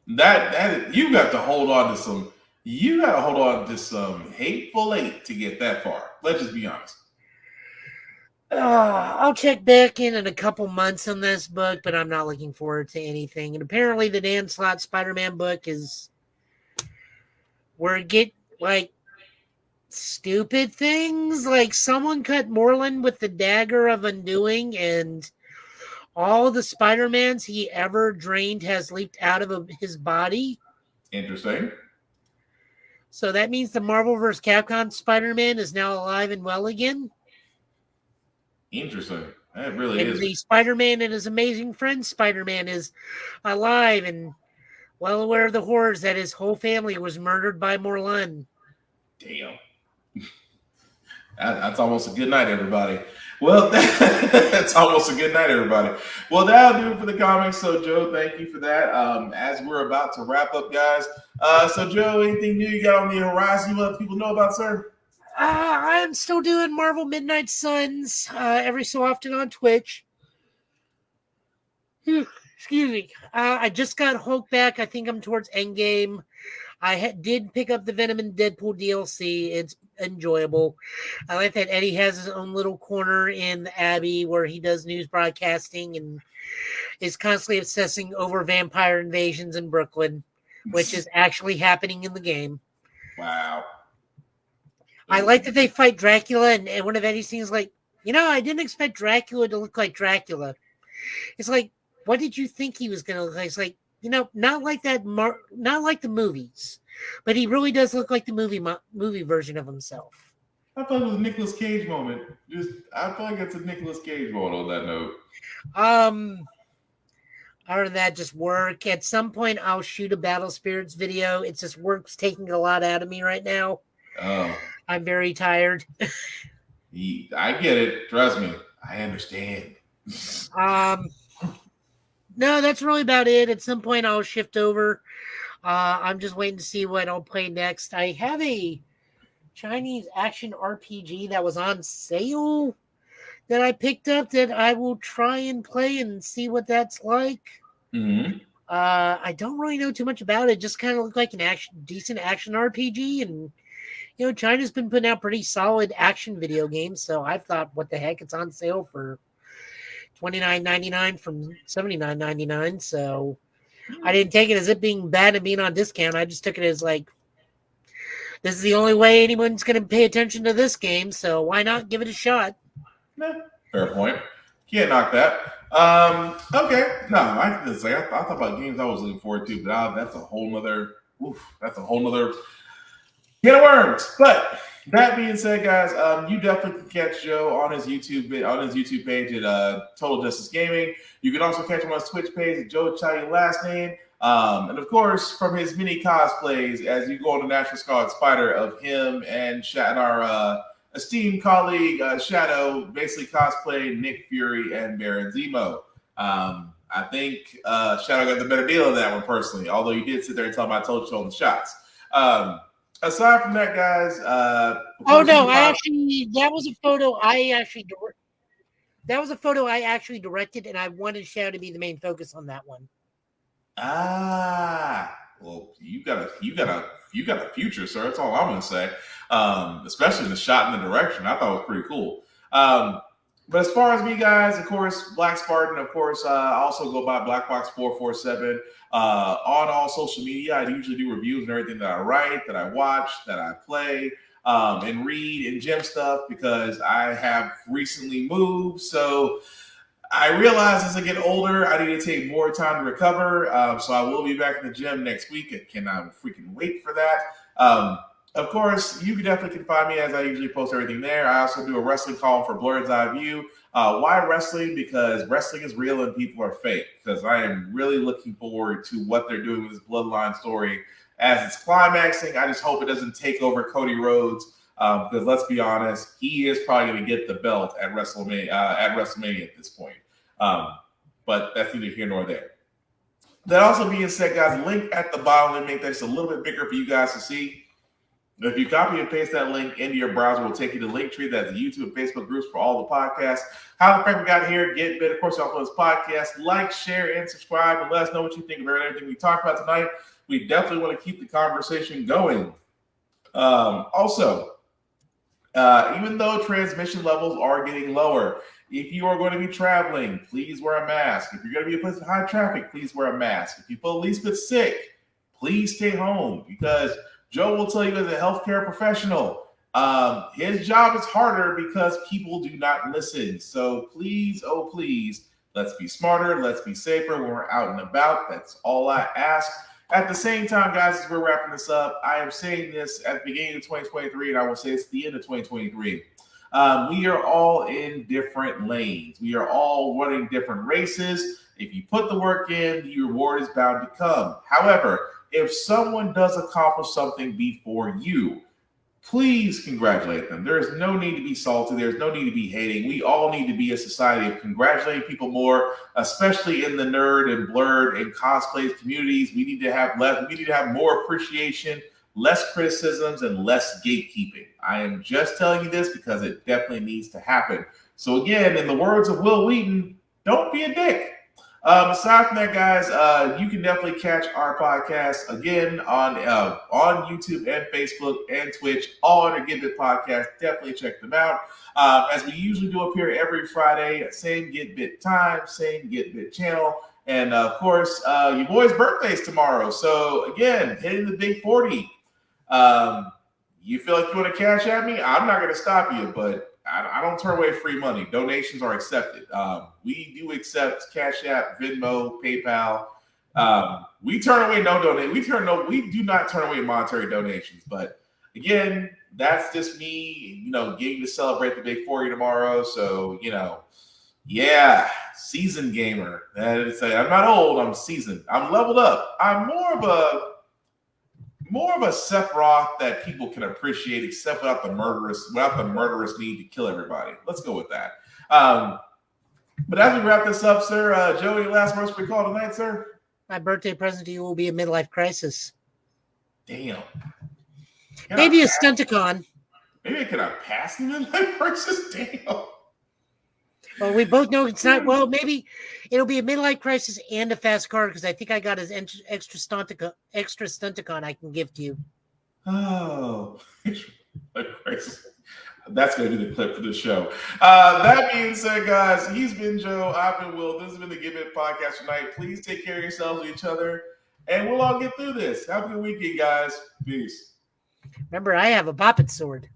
That you got to hold on to some. You got to hold on to some hateful hate to get that far. Let's just be honest. I'll check back in a couple months on this book, but I'm not looking forward to anything. And apparently, the Dan Slott Spider-Man book is where it get like stupid things, like someone cut Moreland with the dagger of undoing, and all the Spider-Mans he ever drained has leaped out of his body. Interesting. So that means the Marvel vs. Capcom Spider-Man is now alive and well again. Interesting. That really and is. The Spider-Man and his amazing friend Spider-Man is alive and well aware of the horrors that his whole family was murdered by Morlun. Damn. That's almost a good night, everybody. Well, that's almost a good night, everybody. Well, that'll do it for the comics. So, Joe, thank you for that. As we're about to wrap up, guys. So, Joe, anything new you got on the horizon you let people know about, sir? I'm still doing Marvel Midnight Suns every so often on Twitch. Excuse me. I just got Hulk back. I think I'm towards Endgame. I did pick up the Venom and Deadpool DLC. It's enjoyable. I like that Eddie has his own little corner in the Abbey where he does news broadcasting and is constantly obsessing over vampire invasions in Brooklyn, which is actually happening in the game. Wow. I like that they fight Dracula, and one of Eddie's things like, I didn't expect Dracula to look like Dracula. It's like, what did you think he was going to look like? It's like, not like that, not like the movies, but he really does look like the movie version of himself. I thought it was a Nicolas Cage moment. I feel like it's a Nicolas Cage moment on that note. Other than that, just work. At some point, I'll shoot a Battle Spirits video. It's just work's taking a lot out of me right now. Oh. I'm very tired. I get it. Trust me. I understand. No, that's really about it. At some point, I'll shift over. I'm just waiting to see what I'll play next. I have a Chinese action RPG that was on sale that I picked up that I will try and play and see what that's like. Mm-hmm. I don't really know too much about it. Just kind of looked like an decent action RPG, and China's been putting out pretty solid action video games. So I thought, what the heck? It's on sale for $29.99 from $79.99. So I didn't take it as it being bad and being on discount. I just took it as like, this is the only way anyone's going to pay attention to this game. So why not give it a shot? Fair point. Can't knock that. Okay. No, I thought about games I was looking forward to, but that's a whole nother. That's a whole nother can of worms. But that being said, guys, you definitely can catch Joe on his YouTube page at Total Justice Gaming. You can also catch him on his Twitch page at Joe Chai last name. And of course, from his mini cosplays, as you go on the National Scarlet Spider of him and our esteemed colleague Shadow, basically cosplayed Nick Fury and Baron Zemo. I think Shadow got the better deal of that one personally, although you did sit there and tell him I told you on the shots. Aside from that, guys. That was a photo I actually directed, and I wanted Shadow to be the main focus on that one. Well, you got a future, sir. That's all I'm gonna say. Especially the shot and the direction, I thought it was pretty cool. But as far as me, guys, of course, Black Spartan, of course, I also go by Blackbox447 on all social media. I usually do reviews and everything that I write, that I watch, that I play, and read and gym stuff because I have recently moved. So I realize as I get older, I need to take more time to recover. So I will be back in the gym next week. I cannot freaking wait for that. Of course, you can definitely find me as I usually post everything there. I also do a wrestling column for Blurred's Eye View. Why wrestling? Because wrestling is real and people are fake. Because I am really looking forward to what they're doing with this Bloodline story as it's climaxing. I just hope it doesn't take over Cody Rhodes. Because let's be honest, he is probably going to get the belt at WrestleMania at this point. But that's neither here nor there. That also being said, guys, link at the bottom and make that just a little bit bigger for you guys to see. If you copy and paste that link into your browser, we'll take you to Linktree. That's the YouTube and Facebook groups for all the podcasts. How the friend we got here, get bit. Of course, y'all this podcast. Like, share, and subscribe, and let us know what you think about everything we talked about tonight. We definitely want to keep the conversation going. Also, even though transmission levels are getting lower, if you are going to be traveling, please wear a mask. If you're going to be a place with high traffic, please wear a mask. If you feel at least bit sick, please stay home because Joe will tell you as a healthcare professional, his job is harder because people do not listen. So please, oh please, let's be smarter, let's be safer when we're out and about. That's all I ask. At the same time, guys, as we're wrapping this up, I am saying this at the beginning of 2023, and I will say it's the end of 2023. We are all in different lanes. We are all running different races. If you put the work in, the reward is bound to come. However, if someone does accomplish something before you, please congratulate them. There is no need to be salty. There's no need to be hating. We all need to be a society of congratulating people more, especially in the nerd and blurred and cosplay communities. We need to have less. We need to have more appreciation, less criticisms, and less gatekeeping. I am just telling you this because it definitely needs to happen. So again, in the words of Will Wheaton, don't be a dick. Aside from that, guys, you can definitely catch our podcast again on YouTube and Facebook and Twitch, all under Get Bit Podcast. Definitely check them out. As we usually do appear every Friday, same Get Bit time, same Get Bit channel. And of course, your boy's birthday's tomorrow. So again, hitting the big 40. You feel like you want to cash at me? I'm not going to stop you, but I don't turn away free money. Donations are accepted. We do accept Cash App, Venmo, PayPal. We turn away no donation. We do not turn away monetary donations. But again, that's just me, getting to celebrate the big 40 tomorrow. So, yeah, seasoned gamer. I'm not old. I'm seasoned. I'm leveled up. I'm more of a Sephiroth that people can appreciate, except without the murderous need to kill everybody. Let's go with that. But as we wrap this up, sir, Joe, any last words we call tonight, sir? My birthday present to you will be a midlife crisis. Damn. Maybe a Stunticon. Maybe can I pass the midlife crisis? Damn. Well, we both know it's not. Well, maybe it'll be a midlife crisis and a fast car because I think I got his extra Stunticon I can give to you. Oh, crisis. That's going to be the clip for the show. That being said, guys, he's been Joe. I've been Will. This has been the Give It Podcast tonight. Please take care of yourselves and each other, and we'll all get through this. Have a good weekend, guys. Peace. Remember, I have a poppet sword.